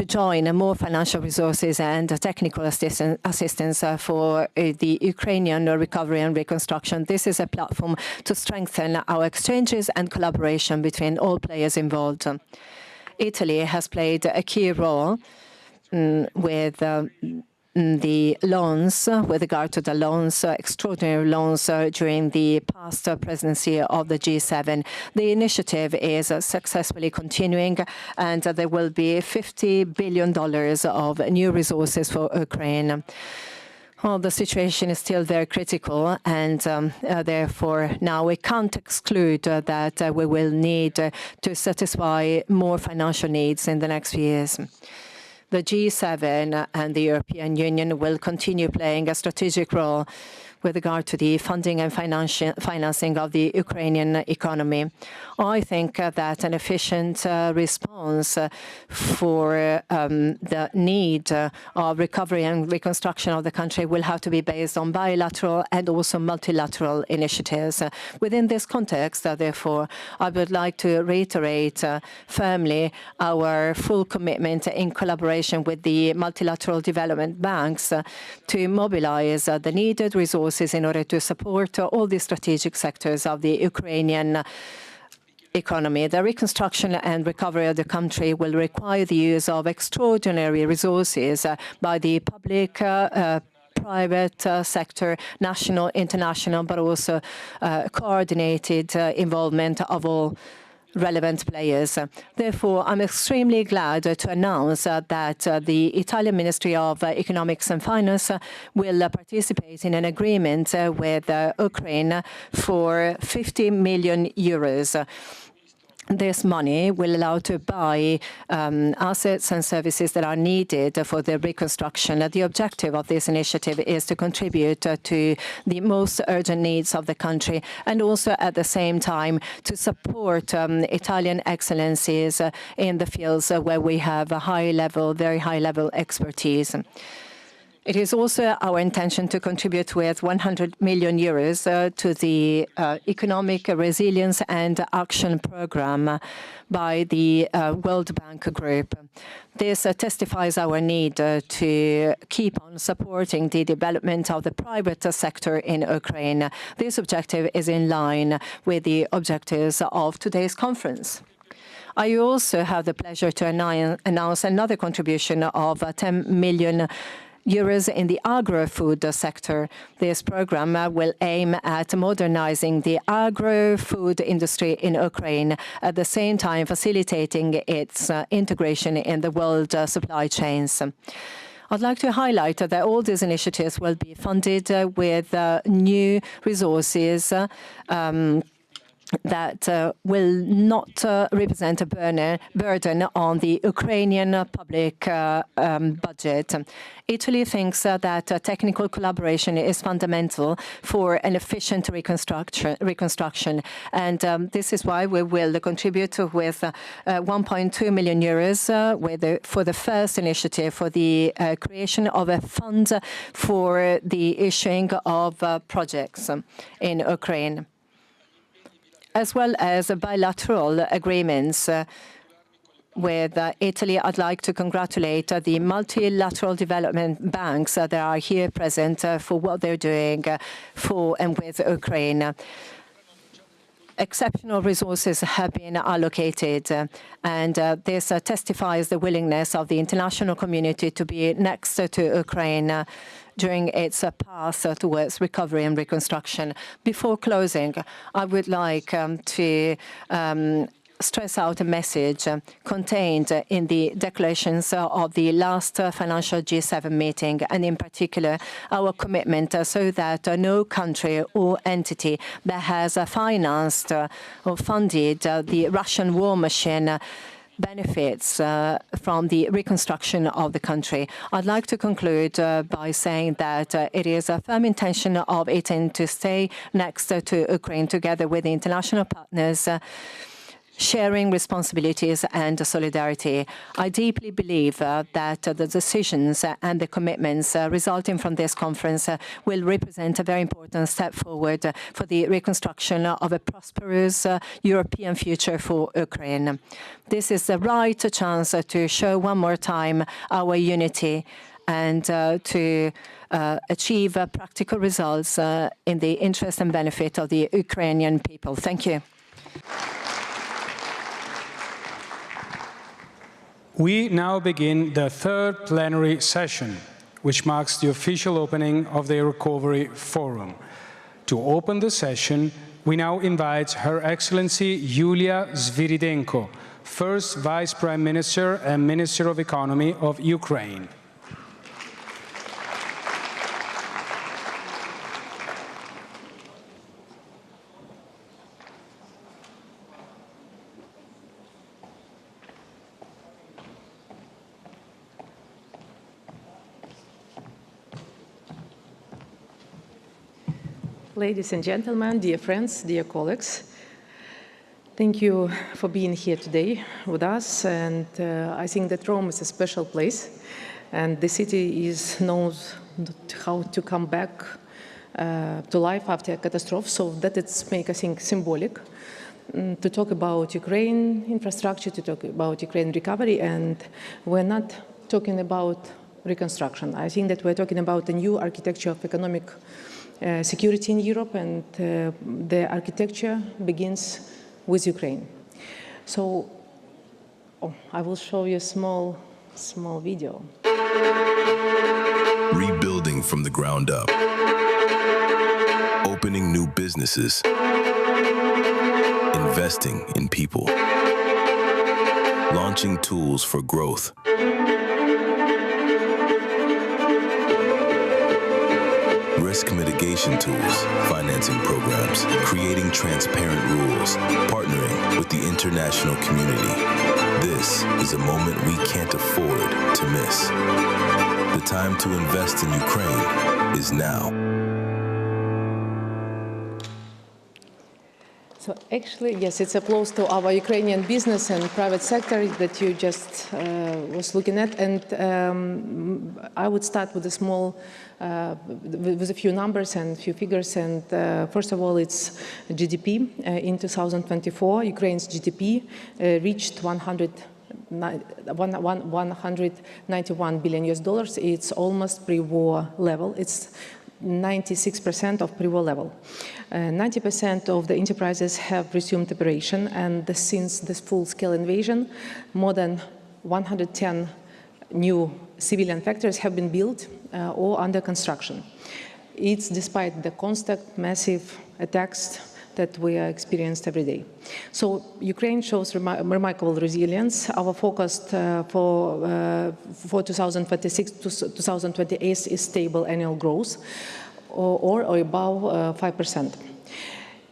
join more financial resources and technical assistance for the Ukrainian recovery and reconstruction. This is a platform to strengthen our exchanges and collaboration between all players involved. Italy has played a key role with the loans, with regard to the loans, extraordinary loans during the past presidency of the G7. The initiative is successfully continuing, and there will be $50 billion of new resources for Ukraine. Well, the situation is still very critical, and therefore now we can't exclude that we will need to satisfy more financial needs in the next few years. The G7 and the European Union will continue playing a strategic role with regard to the funding and financing of the Ukrainian economy. I think that an efficient response for the need of recovery and reconstruction of the country will have to be based on bilateral and also multilateral initiatives. Within this context, therefore, I would like to reiterate firmly our full commitment in collaboration with the multilateral development banks to mobilize the needed resources resources in order to support all the strategic sectors of the Ukrainian economy. The reconstruction and recovery of the country will require the use of extraordinary resources by the public, private sector, national, international, but also coordinated involvement of all relevant players. Therefore, I'm extremely glad to announce that the Italian Ministry of Economics and Finance will participate in an agreement with Ukraine for 50 million euros. This money will allow to buy assets and services that are needed for the reconstruction. The objective of this initiative is to contribute to the most urgent needs of the country and also at the same time to support Italian excellencies in the fields where we have a very high-level expertise. It is also our intention to contribute with 100 million euros to the Economic Resilience and Action Programme by the World Bank Group. This testifies our need to keep on supporting the development of the private sector in Ukraine. This objective is in line with the objectives of today's conference. I also have the pleasure to announce another contribution of 10 million euros in the agro-food sector. This program will aim at modernizing the agro-food industry in Ukraine, at the same time facilitating its integration in the world supply chains. I'd like to highlight that all these initiatives will be funded with new resources that will not represent a burden on the Ukrainian public budget. Italy thinks that technical collaboration is fundamental for an efficient reconstruction, and this is why we will contribute with 1.2 million euros for the first initiative for the creation of a fund for the issuing of projects in Ukraine, as well as bilateral agreements with Italy. I'd like to congratulate the multilateral development banks that are here present for what they're doing for and with Ukraine. Exceptional resources have been allocated, and this testifies the willingness of the international community to be next to Ukraine during its path towards recovery and reconstruction. Before closing, I would like to stress out a message contained in the declarations of the last financial G7 meeting, and in particular our commitment so that no country or entity that has financed or funded the Russian war machine benefits from the reconstruction of the country. I'd like to conclude by saying that it is a firm intention of Italy to stay next to Ukraine together with the international partners, sharing responsibilities and solidarity. I deeply believe that the decisions and the commitments resulting from this conference will represent a very important step forward for the reconstruction of a prosperous European future for Ukraine. This is the right chance to show one more time our unity and to achieve practical results in the interest and benefit of the Ukrainian people. Thank you. We now begin the third plenary session, which marks the official opening of the Recovery Forum. To open the session, we now invite Her Excellency Yulia Sviridenko, First Vice Prime Minister and Minister of Economy of Ukraine. Ladies and gentlemen, dear friends, dear colleagues, thank you for being here today with us. And I think that Rome is a special place, and the city knows how to come back to life after a catastrophe. So that it's make, I think, symbolic to talk about Ukraine infrastructure, to talk about Ukraine recovery, and we're not talking about reconstruction. I think that we're talking about a new architecture of economic security in Europe, and the architecture begins with Ukraine. So I will show you a small video. Rebuilding from the ground up. Opening new businesses. Investing in people. Launching tools for growth. Risk mitigation tools, financing programs, creating transparent rules, partnering with the international community. This is a moment we can't afford to miss. The time to invest in Ukraine is now. So actually, yes, it's close to our Ukrainian business and private sector that you just was looking at. And I would start with a small, with a few numbers and a few figures. And first of all, it's GDP. In 2024, Ukraine's GDP reached $191 billion. It's almost pre-war level. It's 96% of pre-war level. 90% of the enterprises have resumed operation, and since this full-scale invasion, more than 110 new civilian factories have been built or under construction. It's despite the constant massive attacks that we are experienced every day. So Ukraine shows remarkable resilience. Our focus for 2026 to 2028 is stable annual growth or above 5%.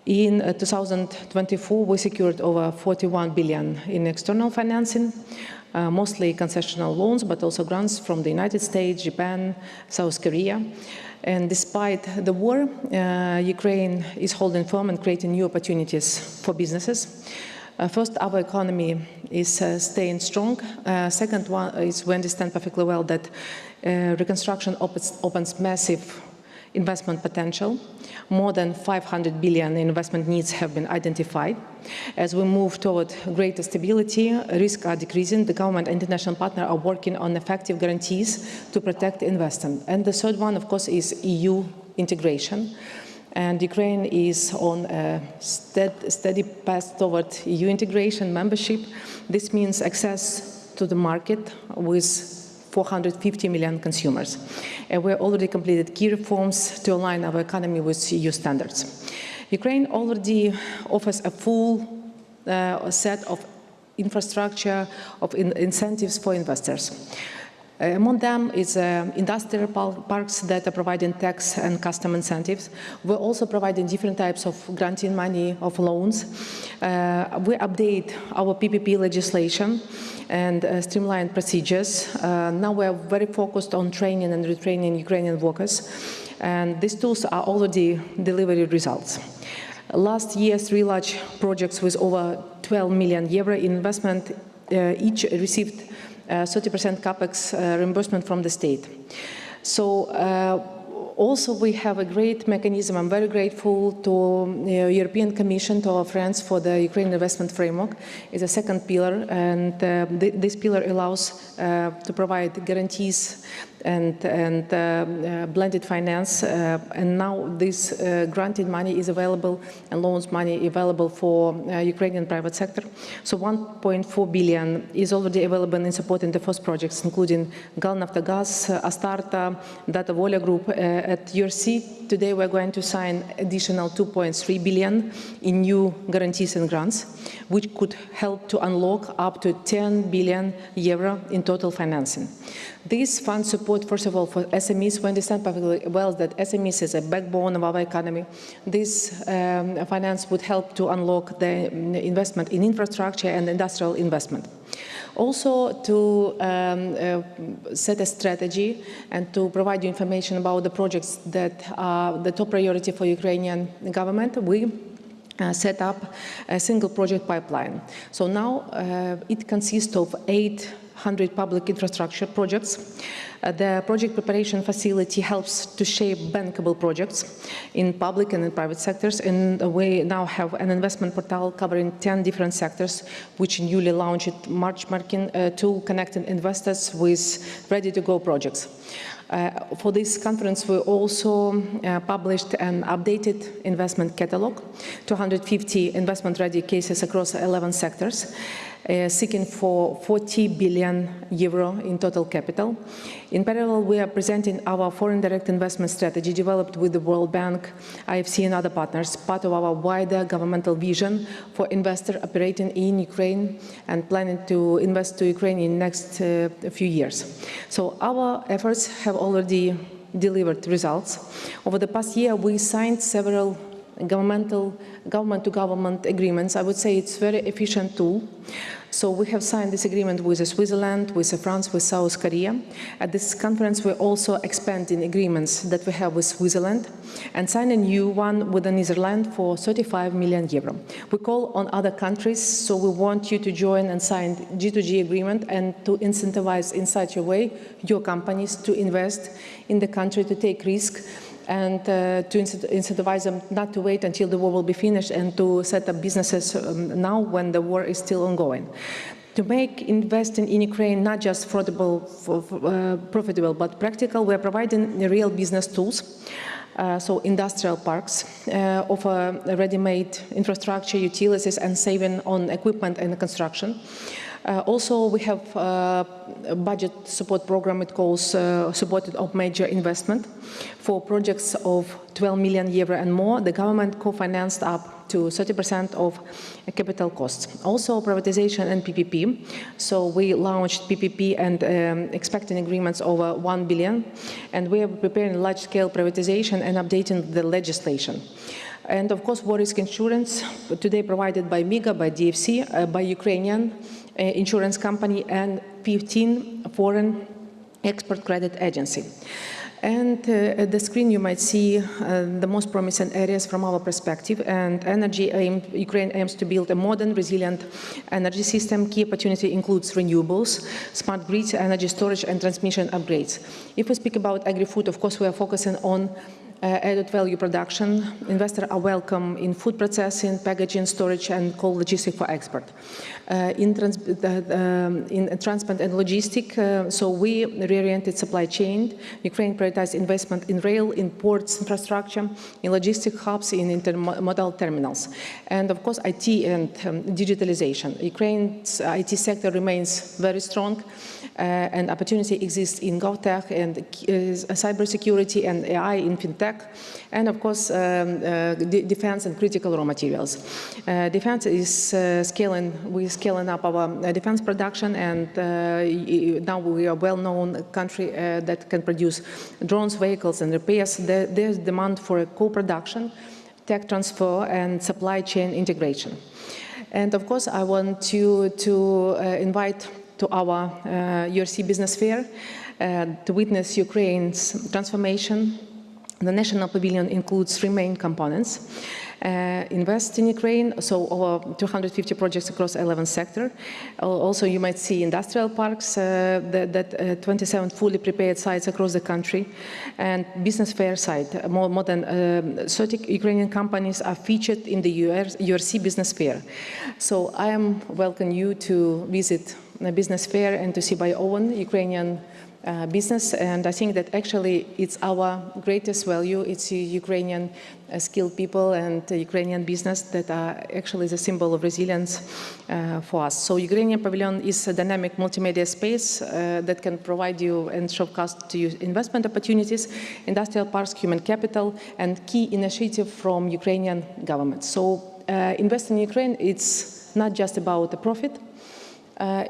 In 2024, we secured over 41 billion in external financing, mostly concessional loans, but also grants from the United States, Japan, South Korea. And despite the war, Ukraine is holding firm and creating new opportunities for businesses. First, our economy is staying strong. Second one is we understand perfectly well that reconstruction opens massive investment potential. More than 500 billion in investment needs have been identified. As we move toward greater stability, risks are decreasing. The government and international partners are working on effective guarantees to protect investment. And the third one, of course, is EU integration. And Ukraine is on a steady path toward EU integration membership. This means access to the market with 450 million consumers. And we already completed key reforms to align our economy with EU standards. Ukraine already offers a full set of infrastructure, of incentives for investors. Among them is industrial parks that are providing tax and custom incentives. We're also providing different types of granting money, of loans. We update our PPP legislation and streamline procedures. Now we're very focused on training and retraining Ukrainian workers. And these tools are already delivering results. Last year, 3 large projects with over 12 million euro in investment each received 30% capex reimbursement from the state. So also we have a great mechanism. I'm very grateful to the European Commission, to our friends for the Ukraine investment framework. It's a second pillar, and this pillar allows to provide guarantees and blended finance. And now this granted money is available and loans money available for Ukrainian private sector. So 1.4 billion is already available in supporting the first projects, including Galnaftogaz, Astarta, Data Volia Group. At URC, today we're going to sign additional 2.3 billion in new guarantees and grants, which could help to unlock up to 10 billion euro in total financing. These funds support, first of all, for SMEs. We understand perfectly well that SMEs is a backbone of our economy. This finance would help to unlock the investment in infrastructure and industrial investment. Also to set a strategy and to provide you information about the projects that are the top priority for Ukrainian government, we set up a single project pipeline. So now it consists of 800 public infrastructure projects. The project preparation facility helps to shape bankable projects in public and in private sectors, and we now have an investment portal covering 10 different sectors, which newly launched March marking tool connecting investors with ready-to-go projects. For this conference, we also published an updated investment catalog, 250 investment-ready cases across 11 sectors, seeking for 40 billion euro in total capital. In parallel, we are presenting our foreign direct investment strategy developed with the World Bank, IFC and other partners, part of our wider governmental vision for investors operating in Ukraine and planning to invest to Ukraine in the next few years. So our efforts have already delivered results. Over the past year, we signed several government-to-government agreements. I would say it's a very efficient tool. So we have signed this agreement with Switzerland, with France, with South Korea. At this conference, we're also expanding agreements that we have with Switzerland and sign a new one with the Netherlands for 35 million euro. We call on other countries, so we want you to join and sign G2G agreement and to incentivize in such a way your companies to invest in the country, to take risk, and to incentivize them not to wait until the war will be finished and to set up businesses now when the war is still ongoing. To make investing in Ukraine not just profitable but practical, we are providing real business tools. So industrial parks offer ready-made infrastructure, utilities, and saving on equipment and construction. Also, we have a budget support program. It calls supported of major investment for projects of 12 million euro and more. The government co-financed up to 30% of capital costs. Also, privatization and PPP. So we launched PPP and expecting agreements over 1 billion. And we are preparing large-scale privatization and updating the legislation. And of course, war risk insurance, today provided by MIGA, by DFC, by Ukrainian insurance company, and 15 foreign export credit agency. And at the screen, you might see the most promising areas from our perspective. And Ukraine aims to build a modern, resilient energy system. Key opportunity includes renewables, smart grids, energy storage, and transmission upgrades. If we speak about agri-food, of course, we are focusing on added value production. Investors are welcome in food processing, packaging, storage, and cold logistics for export. In transport and logistics, so we reoriented supply chain. Ukraine prioritized investment in rail, in ports infrastructure, in logistic hubs, in intermodal terminals. And of course, IT and digitalization. Ukraine's IT sector remains very strong. And opportunity exists in GovTech and cybersecurity and AI in fintech, and of course, defense and critical raw materials. Defense is we're scaling up our defense production, and now we are a well-known country that can produce drones, vehicles, and repairs. There's demand for a co-production, tech transfer, and supply chain integration. And of course, I want to invite to our URC Business Fair to witness Ukraine's transformation. The National Pavilion includes 3 main components. Invest in Ukraine, so over 250 projects across 11 sectors. Also, you might see industrial parks, 27 fully prepared sites across the country, and business fair site. More than 30 Ukrainian companies are featured in the URC Business Fair. So I am welcoming you to visit the business fair and to see by own Ukrainian business, and I think that actually it's our greatest value. It's Ukrainian skilled people and Ukrainian business that are actually the symbol of resilience for us. So Ukrainian Pavilion is a dynamic multimedia space that can provide you and showcase to you investment opportunities, industrial parks, human capital, and key initiative from Ukrainian government. So invest in Ukraine, it's not just about the profit.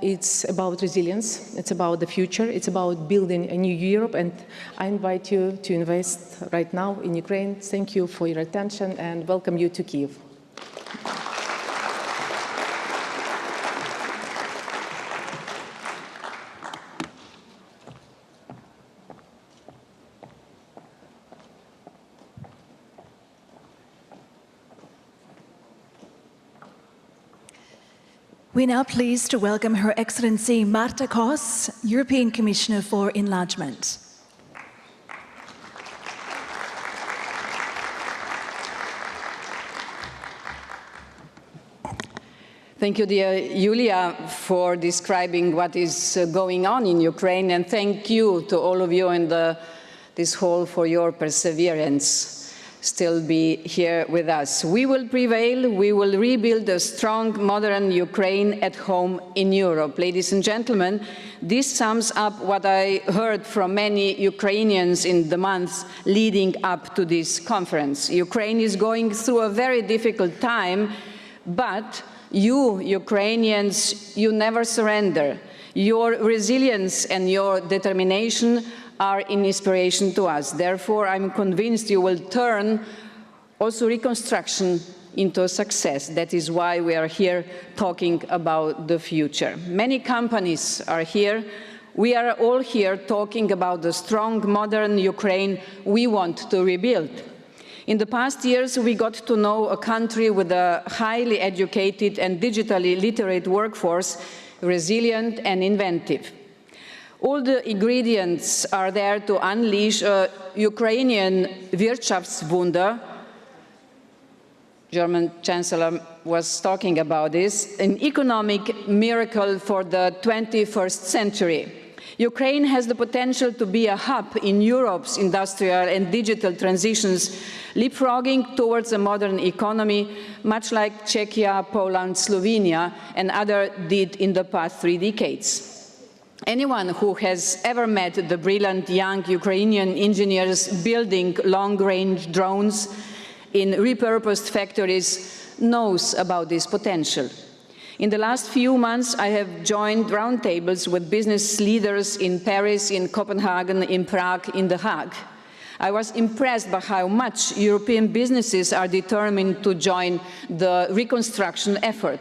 It's about resilience, it's about the future, it's about building a new Europe, and I invite you to invest right now in Ukraine. Thank you for your attention and welcome you to Kyiv. We're now pleased to welcome Her Excellency Marta Kos, European Commissioner for Enlargement. Thank you, dear Julia, for describing what is going on in Ukraine, and thank you to all of you in this hall for your perseverance. Still be here with us. We will prevail. We will rebuild a strong, modern Ukraine at home in Europe. Ladies and gentlemen, this sums up what I heard from many Ukrainians in the months leading up to this conference. Ukraine is going through a very difficult time, but you, Ukrainians, you never surrender. Your resilience and your determination are an inspiration to us. Therefore, I'm convinced you will turn also reconstruction into a success. That is why we are here talking about the future. Many companies are here. We are all here talking about the strong, modern Ukraine we want to rebuild. In the past years, we got to know a country with a highly educated and digitally literate workforce, resilient and inventive. All the ingredients are there to unleash a Ukrainian Wirtschaftswunder. German Chancellor was talking about this, an economic miracle for the 21st century. Ukraine has the potential to be a hub in Europe's industrial and digital transitions, leapfrogging towards a modern economy, much like Czechia, Poland, Slovenia, and others did in the past 3 decades. Anyone who has ever met the brilliant young Ukrainian engineers building long-range drones in repurposed factories knows about this potential. In the last few months, I have joined roundtables with business leaders in Paris, in Copenhagen, in Prague, in The Hague. I was impressed by how much European businesses are determined to join the reconstruction effort.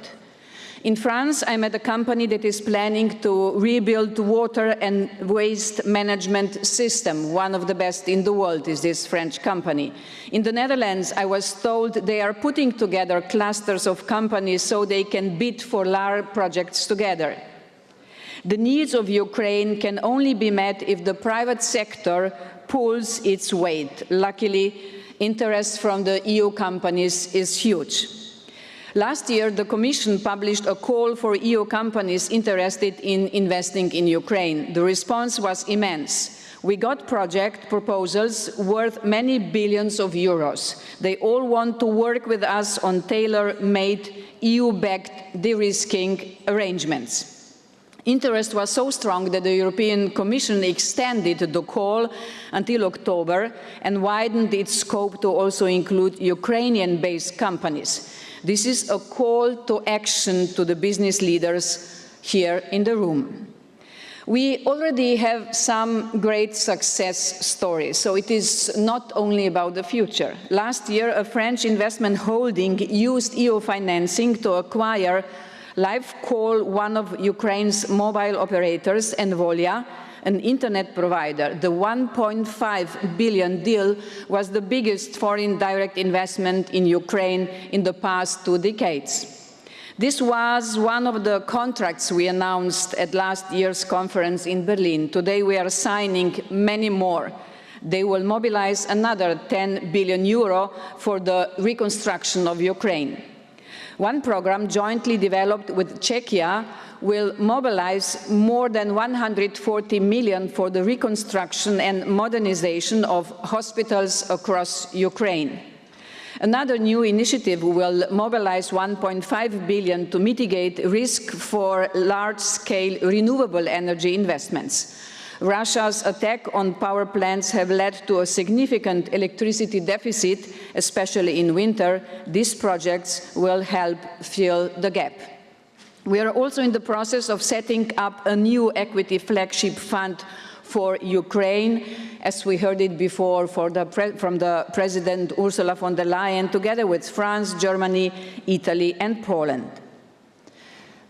In France, I met a company that is planning to rebuild water and waste management system. One of the best in the world is this French company. In the Netherlands, I was told they are putting together clusters of companies so they can bid for large projects together. The needs of Ukraine can only be met if the private sector pulls its weight. Luckily, interest from the EU companies is huge. Last year, the Commission published a call for EU companies interested in investing in Ukraine. The response was immense. We got project proposals worth many billions of euros. They all want to work with us on tailor-made, EU-backed de-risking arrangements. Interest was so strong that the European Commission extended the call until October and widened its scope to also include Ukrainian-based companies. This is a call to action to the business leaders here in the room. We already have some great success stories, so it is not only about the future. Last year, a French investment holding used EU financing to acquire LiveCall, one of Ukraine's mobile operators, and Volia, an internet provider. The 1.5 billion deal was the biggest foreign direct investment in Ukraine in the past 2 decades. This was one of the contracts we announced at last year's conference in Berlin. Today we are signing many more. They will mobilize another 10 billion euro for the reconstruction of Ukraine. One program jointly developed with Czechia will mobilize more than 140 million for the reconstruction and modernization of hospitals across Ukraine. Another new initiative will mobilize 1.5 billion to mitigate risk for large-scale renewable energy investments. Russia's attack on power plants have led to a significant electricity deficit, especially in winter. These projects will help fill the gap. We are also in the process of setting up a new equity flagship fund for Ukraine, as we heard it before from the President Ursula von der Leyen, together with France, Germany, Italy, and Poland.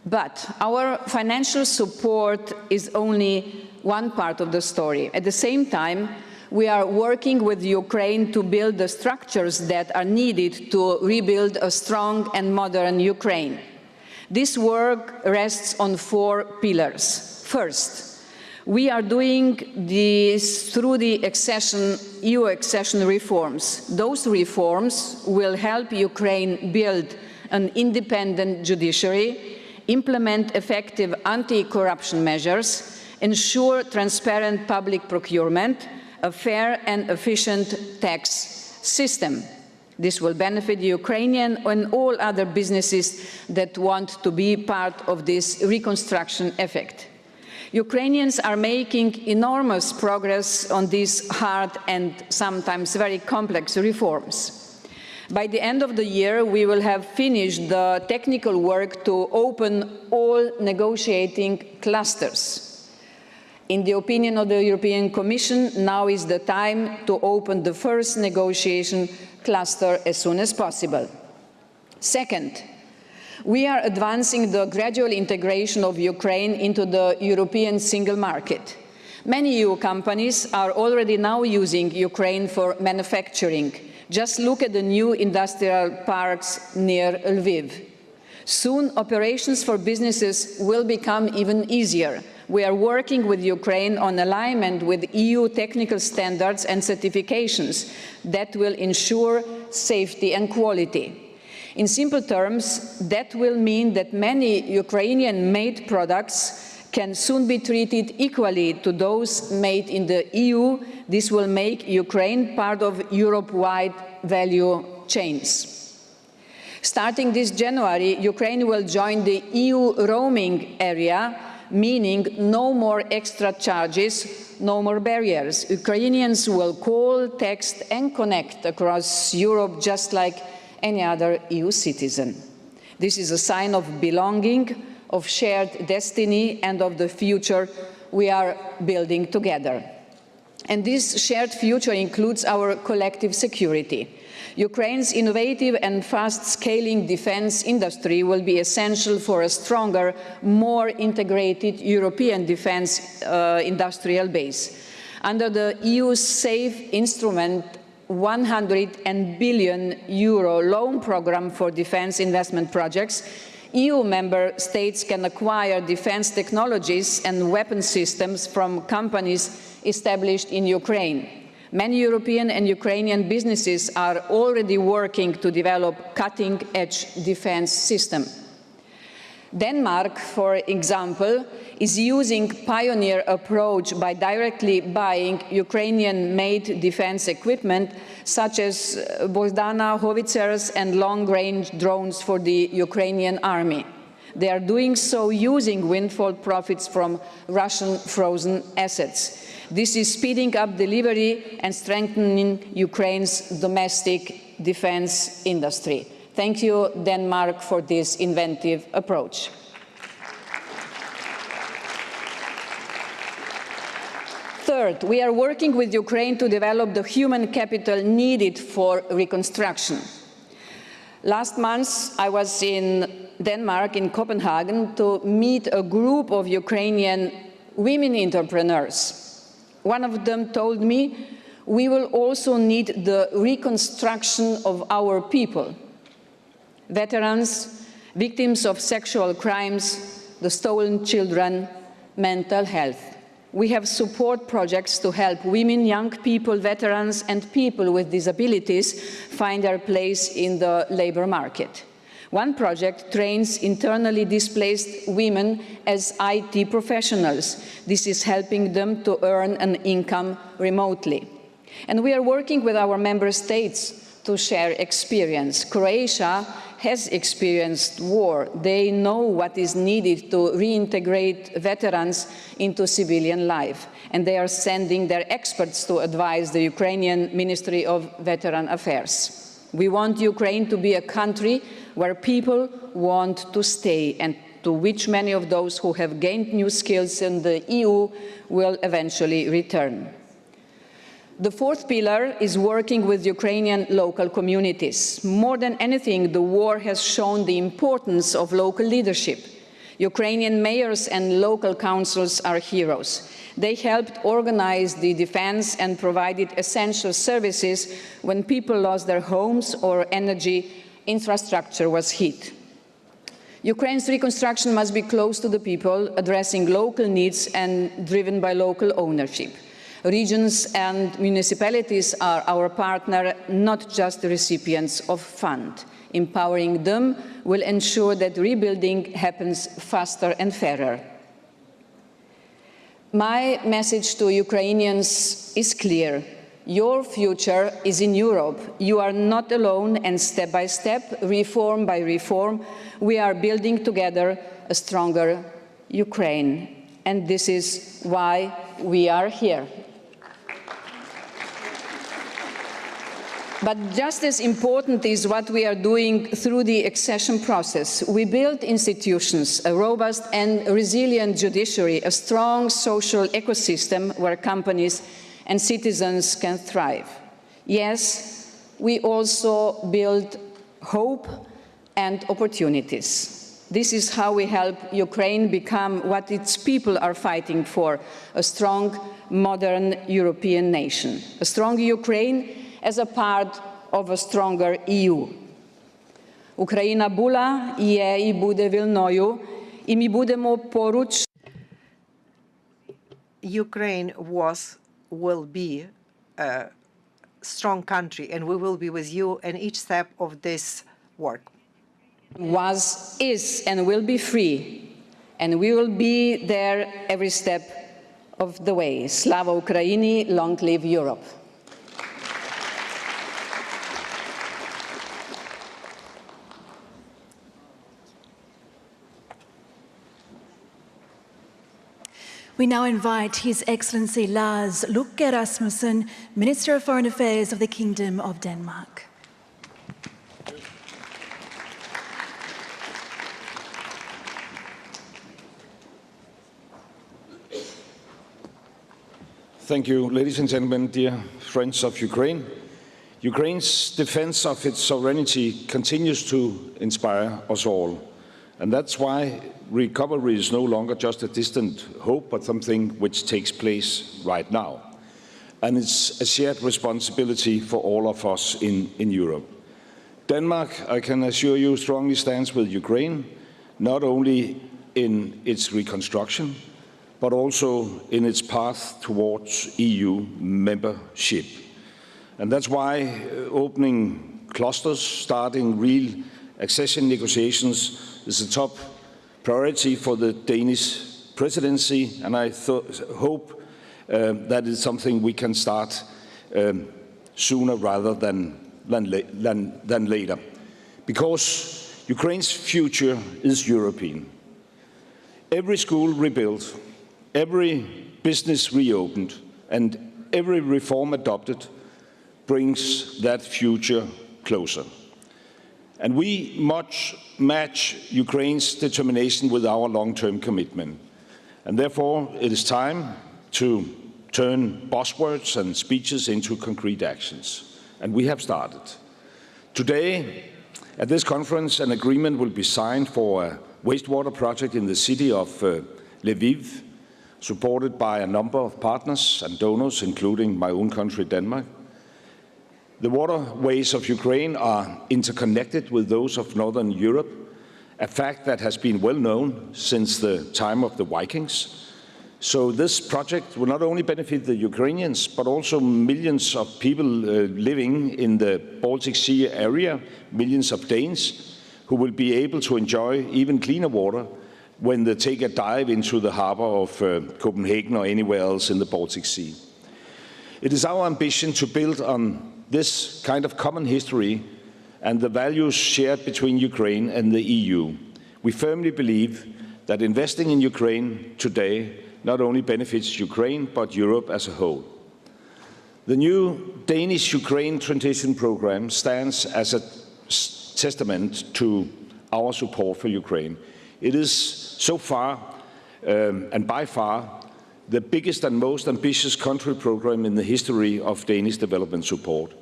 But our financial support is only one part of the story. At the same time, we are working with Ukraine to build the structures that are needed to rebuild a strong and modern Ukraine. This work rests on 4 pillars. First, we are doing this through the EU accession reforms. Those reforms will help Ukraine build an independent judiciary, implement effective anti-corruption measures, ensure transparent public procurement, a fair and efficient tax system. This will benefit the Ukrainian and all other businesses that want to be part of this reconstruction effort. Ukrainians are making enormous progress on these hard and sometimes very complex reforms. By the end of the year, we will have finished the technical work to open all negotiating clusters. In the opinion of the European Commission, now is the time to open the first negotiation cluster as soon as possible. Second, we are advancing the gradual integration of Ukraine into the European single market. Many EU companies are already now using Ukraine for manufacturing. Just look at the new industrial parks near Lviv. Soon, operations for businesses will become even easier. We are working with Ukraine on alignment with EU technical standards and certifications that will ensure safety and quality. In simple terms, that will mean that many Ukrainian-made products can soon be treated equally to those made in the EU. This will make Ukraine part of Europe-wide value chains. Starting this January, Ukraine will join the EU roaming area, meaning no more extra charges, no more barriers. Ukrainians will call, text, and connect across Europe just like any other EU citizen. This is a sign of belonging, of shared destiny, and of the future we are building together. And this shared future includes our collective security. Ukraine's innovative and fast-scaling defense industry will be essential for a stronger, more integrated European defense industrial base. Under the EU's SAFE instrument, €100 billion loan program for defense investment projects, EU member states can acquire defense technologies and weapon systems from companies established in Ukraine. Many European and Ukrainian businesses are already working to develop cutting-edge defense systems. Denmark, for example, is using a pioneer approach by directly buying Ukrainian-made defense equipment, such as Bozdana howitzers and long-range drones for the Ukrainian army. They are doing so using windfall profits from Russian frozen assets. This is speeding up delivery and strengthening Ukraine's domestic defense industry. Thank you, Denmark, for this inventive approach. Third, we are working with Ukraine to develop the human capital needed for reconstruction. Last month, I was in Denmark, in Copenhagen, to meet a group of Ukrainian women entrepreneurs. One of them told me, we will also need the reconstruction of our people. Veterans, victims of sexual crimes, the stolen children, mental health. We have support projects to help women, young people, veterans, and people with disabilities find their place in the labor market. One project trains internally displaced women as IT professionals. This is helping them to earn an income remotely. And we are working with our member states to share experience. Croatia has experienced war. They know what is needed to reintegrate veterans into civilian life. And they are sending their experts to advise the Ukrainian Ministry of Veteran Affairs. We want Ukraine to be a country where people want to stay and to which many of those who have gained new skills in the EU will eventually return. The fourth pillar is working with Ukrainian local communities. More than anything, the war has shown the importance of local leadership. Ukrainian mayors and local councils are heroes. They helped organize the defense and provided essential services when people lost their homes or energy infrastructure was hit. Ukraine's reconstruction must be close to the people, addressing local needs and driven by local ownership. Regions and municipalities are our partner, not just the recipients of funds. Empowering them will ensure that rebuilding happens faster and fairer. My message to Ukrainians is clear. Your future is in Europe. You are not alone, and step by step, reform by reform, we are building together a stronger Ukraine. And this is why we are here. But just as important is what we are doing through the accession process. We build institutions, a robust and resilient judiciary, a strong social ecosystem where companies and citizens can thrive. Yes, we also build hope and opportunities. This is how we help Ukraine become what its people are fighting for, a strong, modern European nation. A strong Ukraine as a part of a stronger EU. Україна була, є і буде вільною, і ми будемо поруч. Ukraine will be a strong country, and we will be with you in each step of this work. Was, is, and will be free, and we will be there every step of the way. Slava Ukraini, long live Europe. We now invite His Excellency Lars Løkke Rasmussen, Minister of Foreign Affairs of the Kingdom of Denmark. Thank you, ladies and gentlemen, dear friends of Ukraine. Ukraine's defense of its sovereignty continues to inspire us all. And that's why recovery is no longer just a distant hope, but something which takes place right now. And it's a shared responsibility for all of us in Europe. Denmark, I can assure you, strongly stands with Ukraine, not only in its reconstruction, but also in its path towards EU membership. And that's why opening clusters, starting real accession negotiations is a top priority for the Danish presidency, and I hope that is something we can start sooner rather than later. Because Ukraine's future is European. Every school rebuilt, every business reopened, and every reform adopted brings that future closer. And we must match Ukraine's determination with our long-term commitment. And therefore, it is time to turn buzzwords and speeches into concrete actions. And we have started. Today, at this conference, an agreement will be signed for a wastewater project in the city of Lviv, supported by a number of partners and donors, including my own country, Denmark. The waterways of Ukraine are interconnected with those of Northern Europe, a fact that has been well known since the time of the Vikings. So this project will not only benefit the Ukrainians, but also millions of people living in the Baltic Sea area, millions of Danes, who will be able to enjoy even cleaner water when they take a dive into the harbor of Copenhagen or anywhere else in the Baltic Sea. It is our ambition to build on this kind of common history and the values shared between Ukraine and the EU. We firmly believe that investing in Ukraine today not only benefits Ukraine, but Europe as a whole. The new Danish-Ukraine transition program stands as a testament to our support for Ukraine. It is so far, and by far, the biggest and most ambitious country program in the history of Danish development support.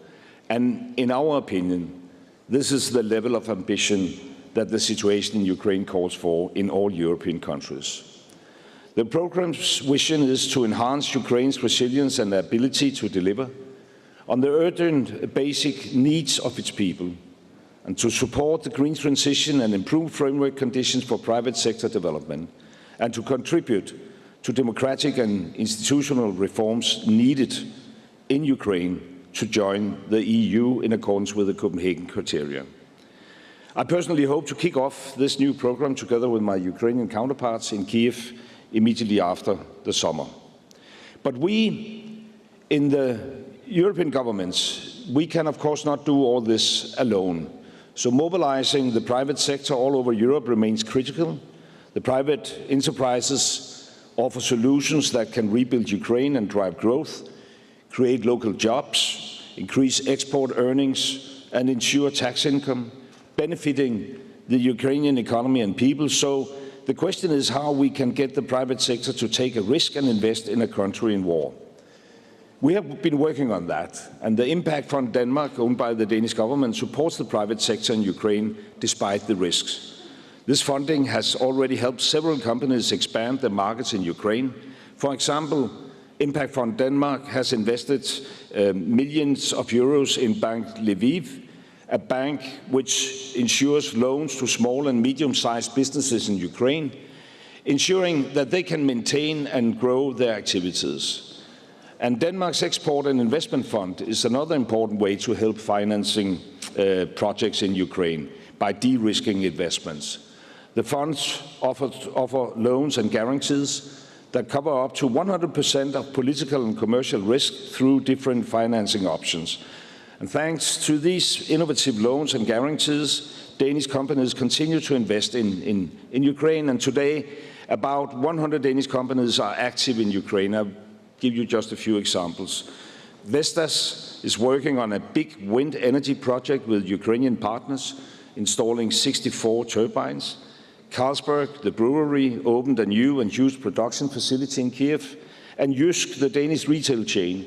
And in our opinion, this is the level of ambition that the situation in Ukraine calls for in all European countries. The program's vision is to enhance Ukraine's resilience and ability to deliver on the urgent basic needs of its people, and to support the green transition and improve framework conditions for private sector development, and to contribute to democratic and institutional reforms needed in Ukraine to join the EU in accordance with the Copenhagen criteria. I personally hope to kick off this new program together with my Ukrainian counterparts in Kiev immediately after the summer. But we, in the European governments, we can of course not do all this alone. So mobilizing the private sector all over Europe remains critical. The private enterprises offer solutions that can rebuild Ukraine and drive growth, create local jobs, increase export earnings, and ensure tax income, benefiting the Ukrainian economy and people. So the question is how we can get the private sector to take a risk and invest in a country in war. We have been working on that, and the Impact Fund Denmark, owned by the Danish government, supports the private sector in Ukraine despite the risks. This funding has already helped several companies expand their markets in Ukraine. For example, Impact Fund Denmark has invested millions of euros in Bank Lviv, a bank which ensures loans to small and medium-sized businesses in Ukraine, ensuring that they can maintain and grow their activities. And Denmark's Export and Investment Fund is another important way to help financing projects in Ukraine by de-risking investments. The funds offer loans and guarantees that cover up to 100% of political and commercial risk through different financing options. And thanks to these innovative loans and guarantees, Danish companies continue to invest in Ukraine. And today, about 100 Danish companies are active in Ukraine. I'll give you just a few examples. Vestas is working on a big wind energy project with Ukrainian partners, installing 64 turbines. Carlsberg, the brewery, opened a new and huge production facility in Kiev. And Jysk, the Danish retail chain,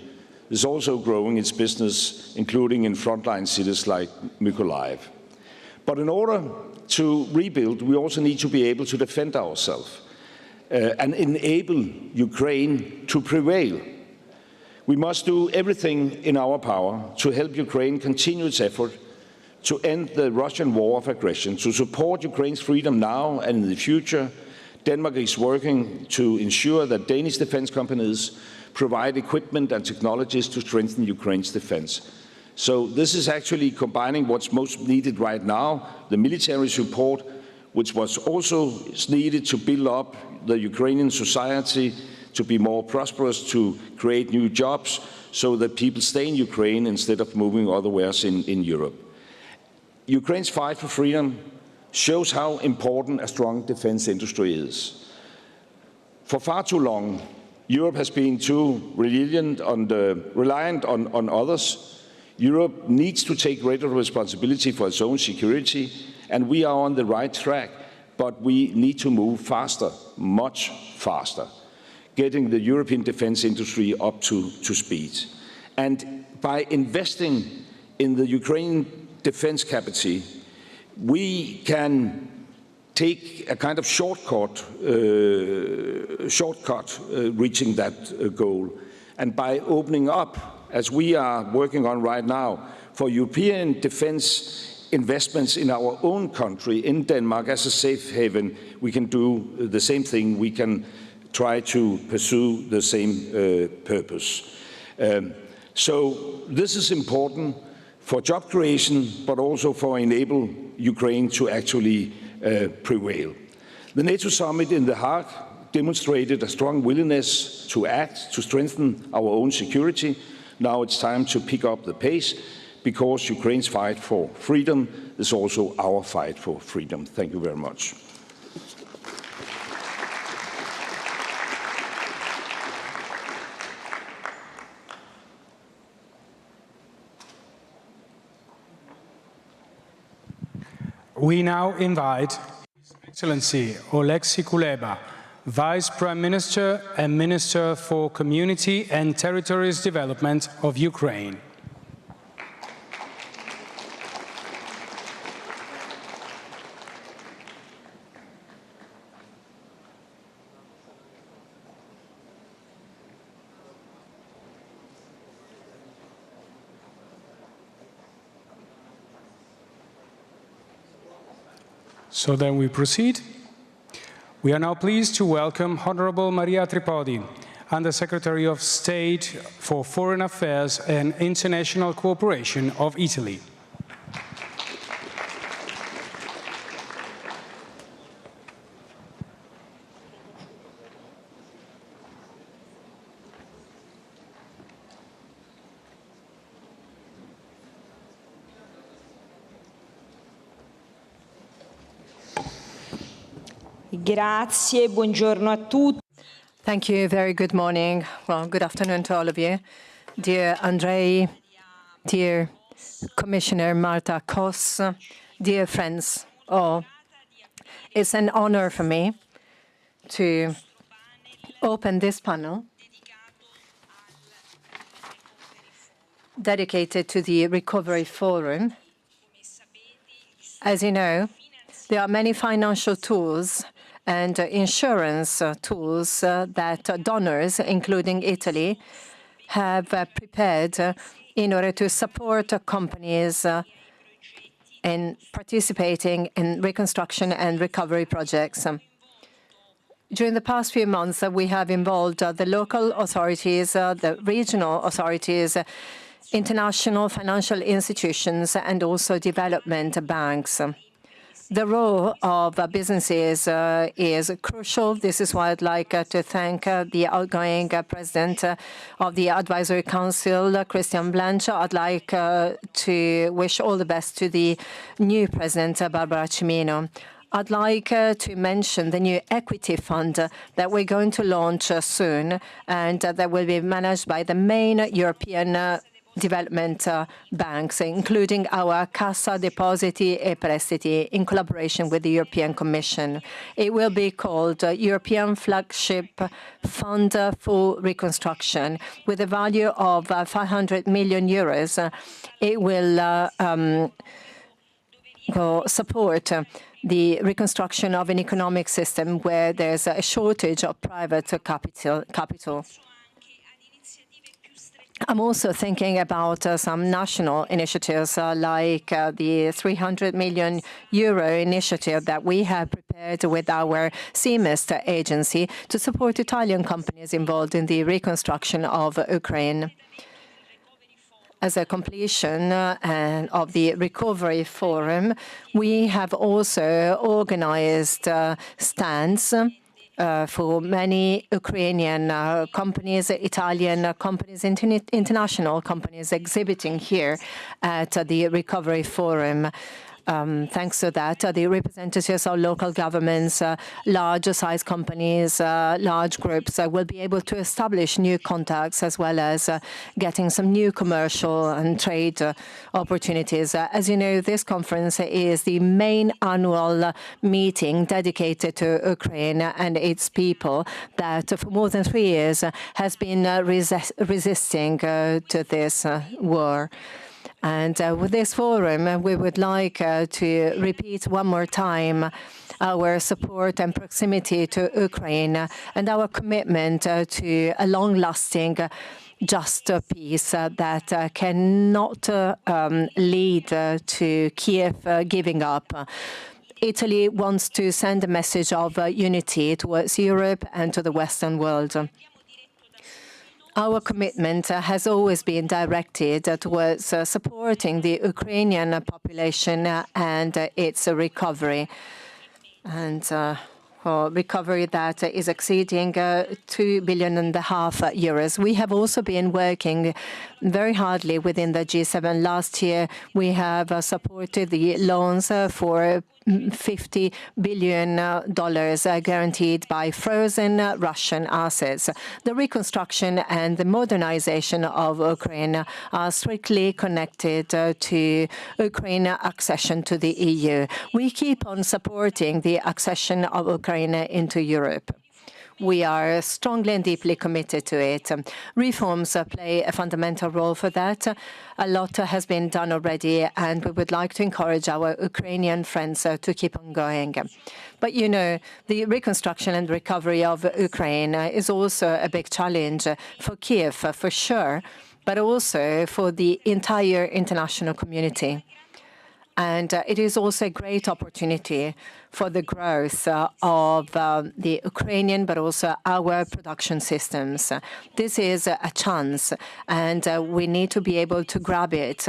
is also growing its business, including in frontline cities like Mykolaiv. But in order to rebuild, we also need to be able to defend ourselves and enable Ukraine to prevail. We must do everything in our power to help Ukraine continue its effort to end the Russian war of aggression, to support Ukraine's freedom now and in the future. Denmark is working to ensure that Danish defense companies provide equipment and technologies to strengthen Ukraine's defense. So this is actually combining what's most needed right now, the military support, which was also needed to build up the Ukrainian society to be more prosperous, to create new jobs, so that people stay in Ukraine instead of moving otherwhere in Europe. Ukraine's fight for freedom shows how important a strong defense industry is. For far too long, Europe has been too reliant on others. Europe needs to take greater responsibility for its own security, and we are on the right track, but we need to move faster, much faster, getting the European defense industry up to speed. And by investing in the Ukrainian defense capacity, we can take a kind of shortcut reaching that goal. And by opening up, as we are working on right now, for European defense investments in our own country, in Denmark, as a safe haven, we can do the same thing. We can try to pursue the same purpose. So this is important for job creation, but also for enable Ukraine to actually prevail. The NATO summit in The Hague demonstrated a strong willingness to act, to strengthen our own security. Now it's time to pick up the pace, because Ukraine's fight for freedom is also our fight for freedom. Thank you very much. We now invite His Excellency Oleksiy Kuleba, Vice Prime Minister and Minister for Community and Territories Development of Ukraine. So then we proceed. We are now pleased to welcome Honorable Maria Tripodi, Under Secretary of State for Foreign Affairs and International Cooperation of Italy. Grazie, buongiorno a tutti. Thank you. Very good morning. Well, good afternoon to all of you. Dear Andrei, dear Commissioner Marta Kos, dear friends all, it's an honor for me to open this panel dedicated to the Recovery Forum. As you know, there are many financial tools and insurance tools that donors, including Italy, have prepared in order to support companies in participating in reconstruction and recovery projects. During the past few months, we have involved the local authorities, the regional authorities, international financial institutions, and also development banks. The role of businesses is crucial. This is why I'd like to thank the outgoing president of the Advisory Council, Christian Blanche. I'd like to wish all the best to the new president, Barbara Cimino. I'd like to mention the new equity fund that we're going to launch soon, and that will be managed by the main European development banks, including our Cassa Depositi e Prestiti, in collaboration with the European Commission. It will be called European Flagship Fund for Reconstruction, with a value of 500 million euros. It will support the reconstruction of an economic system where there's a shortage of private capital. I'm also thinking about some national initiatives like the 300 million euro initiative that we have prepared with our CMIST agency to support Italian companies involved in the reconstruction of Ukraine. As a completion of the Recovery Forum, we have also organized stands for many Ukrainian companies, Italian companies, international companies exhibiting here at the Recovery Forum. Thanks to that, the representatives of local governments, large-sized companies, large groups will be able to establish new contacts as well as getting some new commercial and trade opportunities. As you know, this conference is the main annual meeting dedicated to Ukraine and its people that for more than 3 years has been resisting to this war. And with this forum, we would like to repeat one more time our support and proximity to Ukraine and our commitment to a long-lasting, just peace that cannot lead to Kiev giving up. Italy wants to send a message of unity towards Europe and to the Western world. Our commitment has always been directed towards supporting the Ukrainian population and its recovery, and recovery that is exceeding €2.5 billion. We have also been working very hardly within the G7. Last year, we have supported the loans for $50 billion guaranteed by frozen Russian assets. The reconstruction and the modernization of Ukraine are strictly connected to Ukraine's accession to the EU. We keep on supporting the accession of Ukraine into Europe. We are strongly and deeply committed to it. Reforms play a fundamental role for that. A lot has been done already, and we would like to encourage our Ukrainian friends to keep on going. But, you know, the reconstruction and recovery of Ukraine is also a big challenge for Kiev, for sure, but also for the entire international community. And it is also a great opportunity for the growth of the Ukrainian, but also our production systems. This is a chance, and we need to be able to grab it.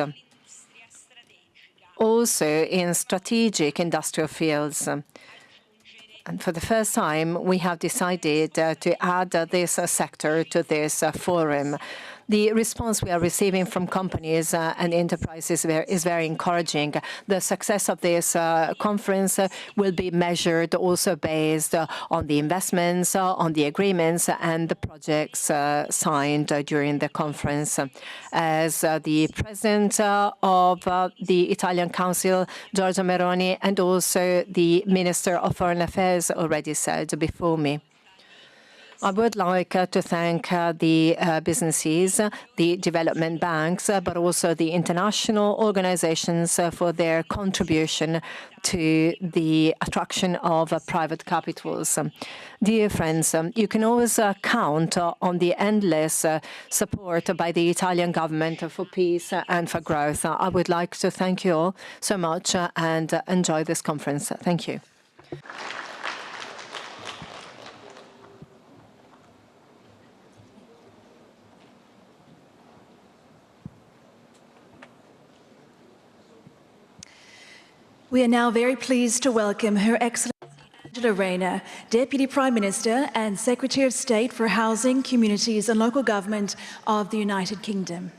Also in strategic industrial fields. And for the first time, we have decided to add this sector to this forum. The response we are receiving from companies and enterprises is very encouraging. The success of this conference will be measured also based on the investments, on the agreements and the projects signed during the conference. As the President of the Italian Council, Giorgia Meloni, and also the Minister of Foreign Affairs already said before me. I would like to thank the businesses, the development banks, but also the international organizations for their contribution to the attraction of private capitals. Dear friends, you can always count on the endless support by the Italian government for peace and for growth. I would like to thank you all so much and enjoy this conference. Thank you. We are now very pleased to welcome Her Excellency Angela Rayner, Deputy Prime Minister and Secretary of State for Housing, Communities and Local Government of the United Kingdom.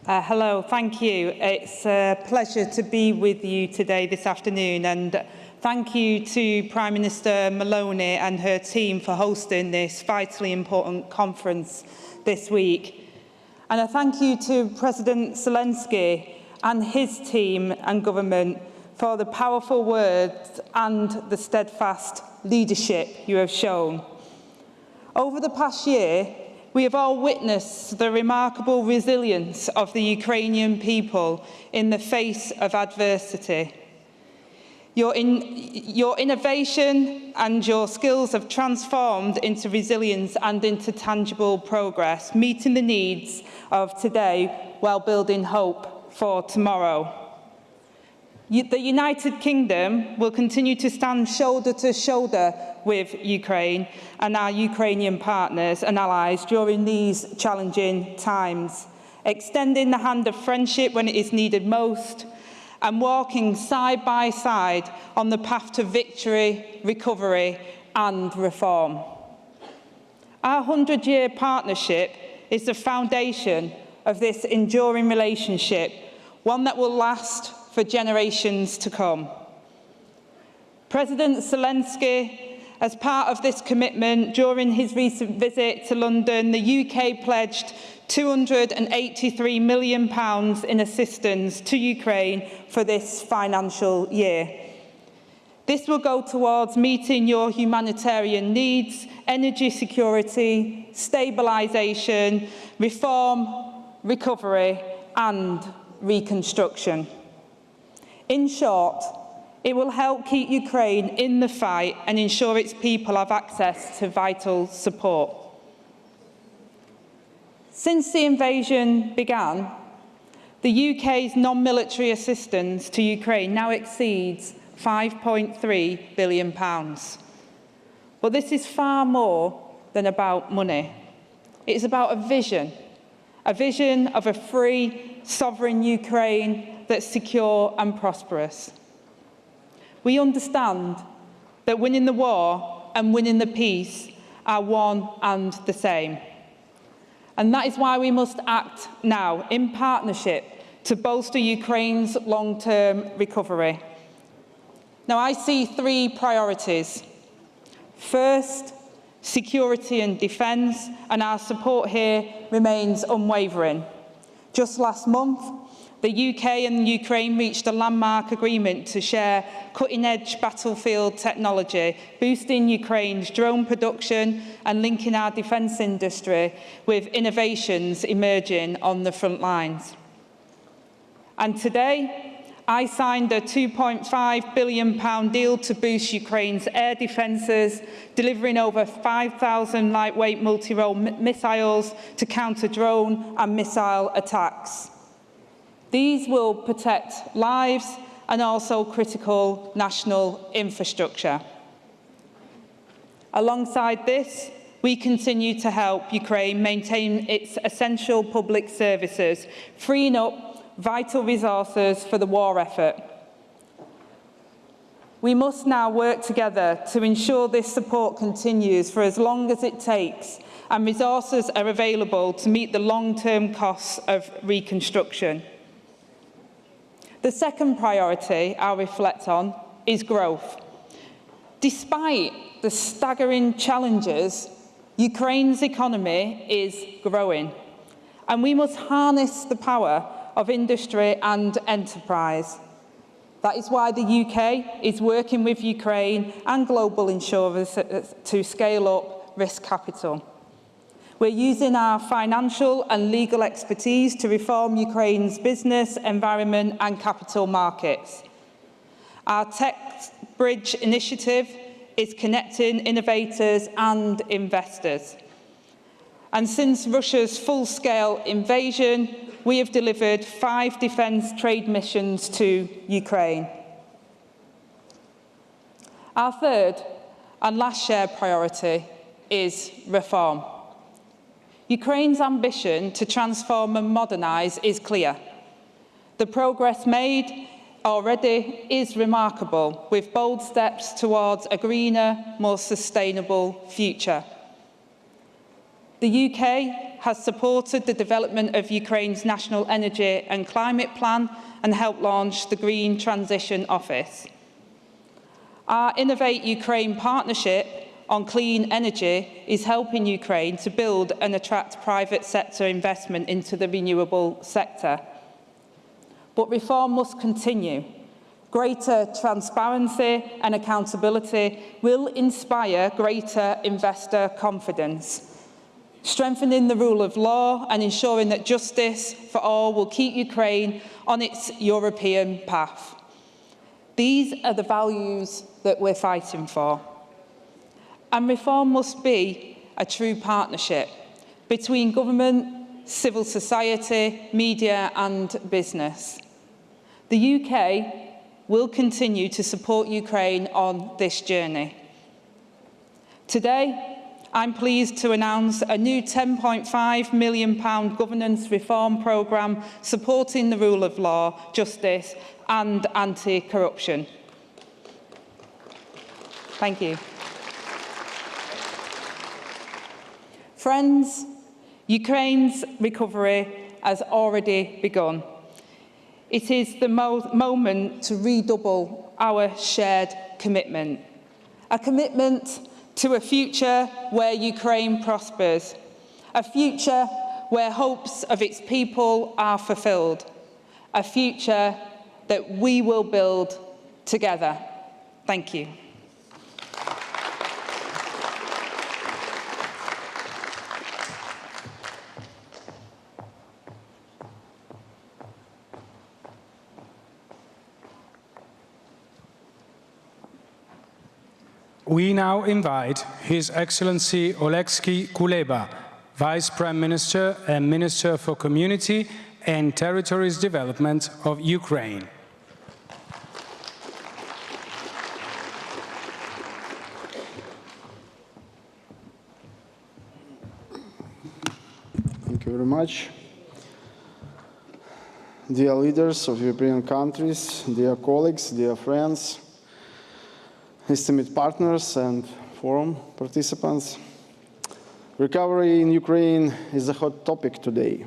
Hello, thank you. It's a pleasure to be with you today, this afternoon, and thank you to Prime Minister Meloni and her team for hosting this vitally important conference this week. And I thank you to President Zelensky and his team and government for the powerful words and the steadfast leadership you have shown. Over the past year, we have all witnessed the remarkable resilience of the Ukrainian people in the face of adversity. Your innovation and your skills have transformed into resilience and into tangible progress, meeting the needs of today while building hope for tomorrow. The United Kingdom will continue to stand shoulder to shoulder with Ukraine and our Ukrainian partners and allies during these challenging times, extending the hand of friendship when it is needed most, and walking side by side on the path to victory, recovery, and reform. Our 100-year partnership is the foundation of this enduring relationship, one that will last for generations to come. President Zelensky, as part of this commitment, during his recent visit to London, the UK pledged £283 million in assistance to Ukraine for this financial year. This will go towards meeting your humanitarian needs, energy security, stabilisation, reform, recovery and reconstruction. In short, it will help keep Ukraine in the fight and ensure its people have access to vital support. Since the invasion began, the UK's non-military assistance to Ukraine now exceeds £5.3 billion. But this is far more than about money. It's about a vision of a free, sovereign Ukraine that's secure and prosperous. We understand that winning the war and winning the peace are one and the same. And that is why we must act now in partnership to bolster Ukraine's long-term recovery. Now, I see three priorities. First, security and defence, and our support here remains unwavering. Just last month, the UK and Ukraine reached a landmark agreement to share cutting-edge battlefield technology, boosting Ukraine's drone production and linking our defence industry with innovations emerging on the front lines. And today, I signed a £2.5 billion deal to boost Ukraine's air defences, delivering over 5,000 lightweight multi-role missiles to counter drone and missile attacks. These will protect lives and also critical national infrastructure. Alongside this, we continue to help Ukraine maintain its essential public services, freeing up vital resources for the war effort. We must now work together to ensure this support continues for as long as it takes and resources are available to meet the long-term costs of reconstruction. The second priority I'll reflect on is growth. Despite the staggering challenges, Ukraine's economy is growing, and we must harness the power of industry and enterprise. That is why the UK is working with Ukraine and global insurers to scale up risk capital. We're using our financial and legal expertise to reform Ukraine's business, environment and capital markets. Our Tech Bridge initiative is connecting innovators and investors. And since Russia's full-scale invasion, we have delivered 5 defence trade missions to Ukraine. Our third and last shared priority is reform. Ukraine's ambition to transform and modernise is clear. The progress made already is remarkable, with bold steps towards a greener, more sustainable future. The UK has supported the development of Ukraine's National Energy and Climate Plan and helped launch the Green Transition Office. Our Innovate Ukraine partnership on clean energy is helping Ukraine to build and attract private sector investment into the renewable sector. But reform must continue. Greater transparency and accountability will inspire greater investor confidence. Strengthening the rule of law and ensuring that justice for all will keep Ukraine on its European path. These are the values that we're fighting for. And reform must be a true partnership between government, civil society, media and business. The UK will continue to support Ukraine on this journey. Today, I'm pleased to announce a new £10.5 million governance reform programme supporting the rule of law, justice and anti-corruption. Thank you. Friends, Ukraine's recovery has already begun. It is the moment to redouble our shared commitment. A commitment to a future where Ukraine prospers, a future where hopes of its people are fulfilled, a future that we will build together. Thank you. We now invite His Excellency Oleksiy Kuleba, Vice Prime Minister and Minister for Community and Territories Development of Ukraine. Thank you very much. Dear leaders of European countries, dear colleagues, dear friends, esteemed partners and forum participants, recovery in Ukraine is a hot topic today.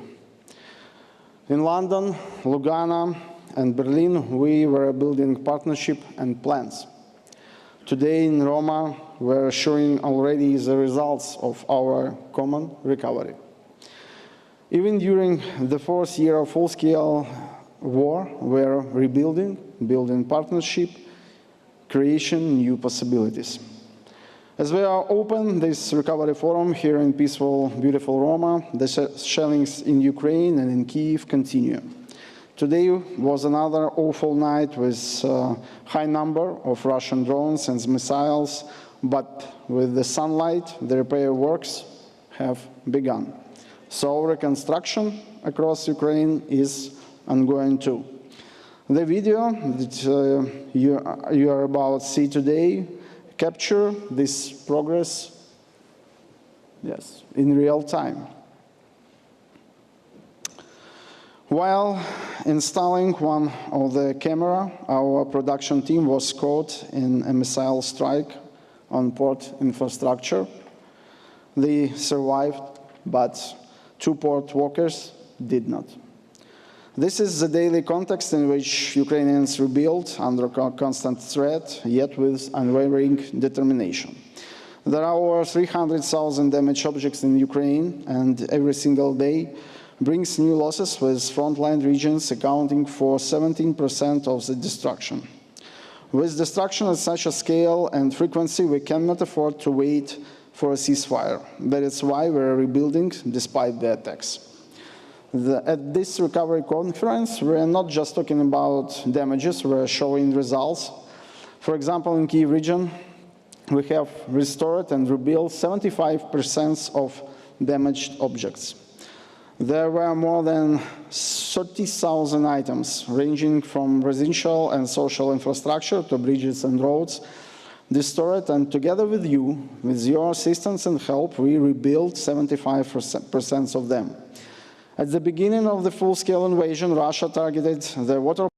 In London, Lugano and Berlin, we were building partnership and plans. Today in Roma, we're showing already the results of our common recovery. Even during the fourth year of full-scale war, we're rebuilding, building partnership, creation new possibilities. As we are open this recovery forum here in peaceful, beautiful Roma, the shellings in Ukraine and in Kyiv continue. Today was another awful night with a high number of Russian drones and missiles, but with the sunlight, the repair works have begun. So reconstruction across Ukraine is ongoing too. The video that you are about to see today capture this progress, yes, in real time. While installing one of the camera, our production team was caught in a missile strike on port infrastructure. They survived, but 2 port workers did not. This is the daily context in which Ukrainians rebuild under constant threat, yet with unwavering determination. There are over 300,000 damaged objects in Ukraine, and every single day brings new losses, with frontline regions accounting for 17% of the destruction. With destruction at such a scale and frequency, we cannot afford to wait for a ceasefire. That is why we are rebuilding despite the attacks. At this recovery conference, we are not just talking about damages, we are showing results. For example, in Kyiv region, we have restored and rebuilt 75% of damaged objects. There were more than 30,000 items, ranging from residential and social infrastructure to bridges and roads, destroyed, and together with you, with your assistance and help, we rebuilt 75% of them. At the beginning of the full-scale invasion, Russia targeted the water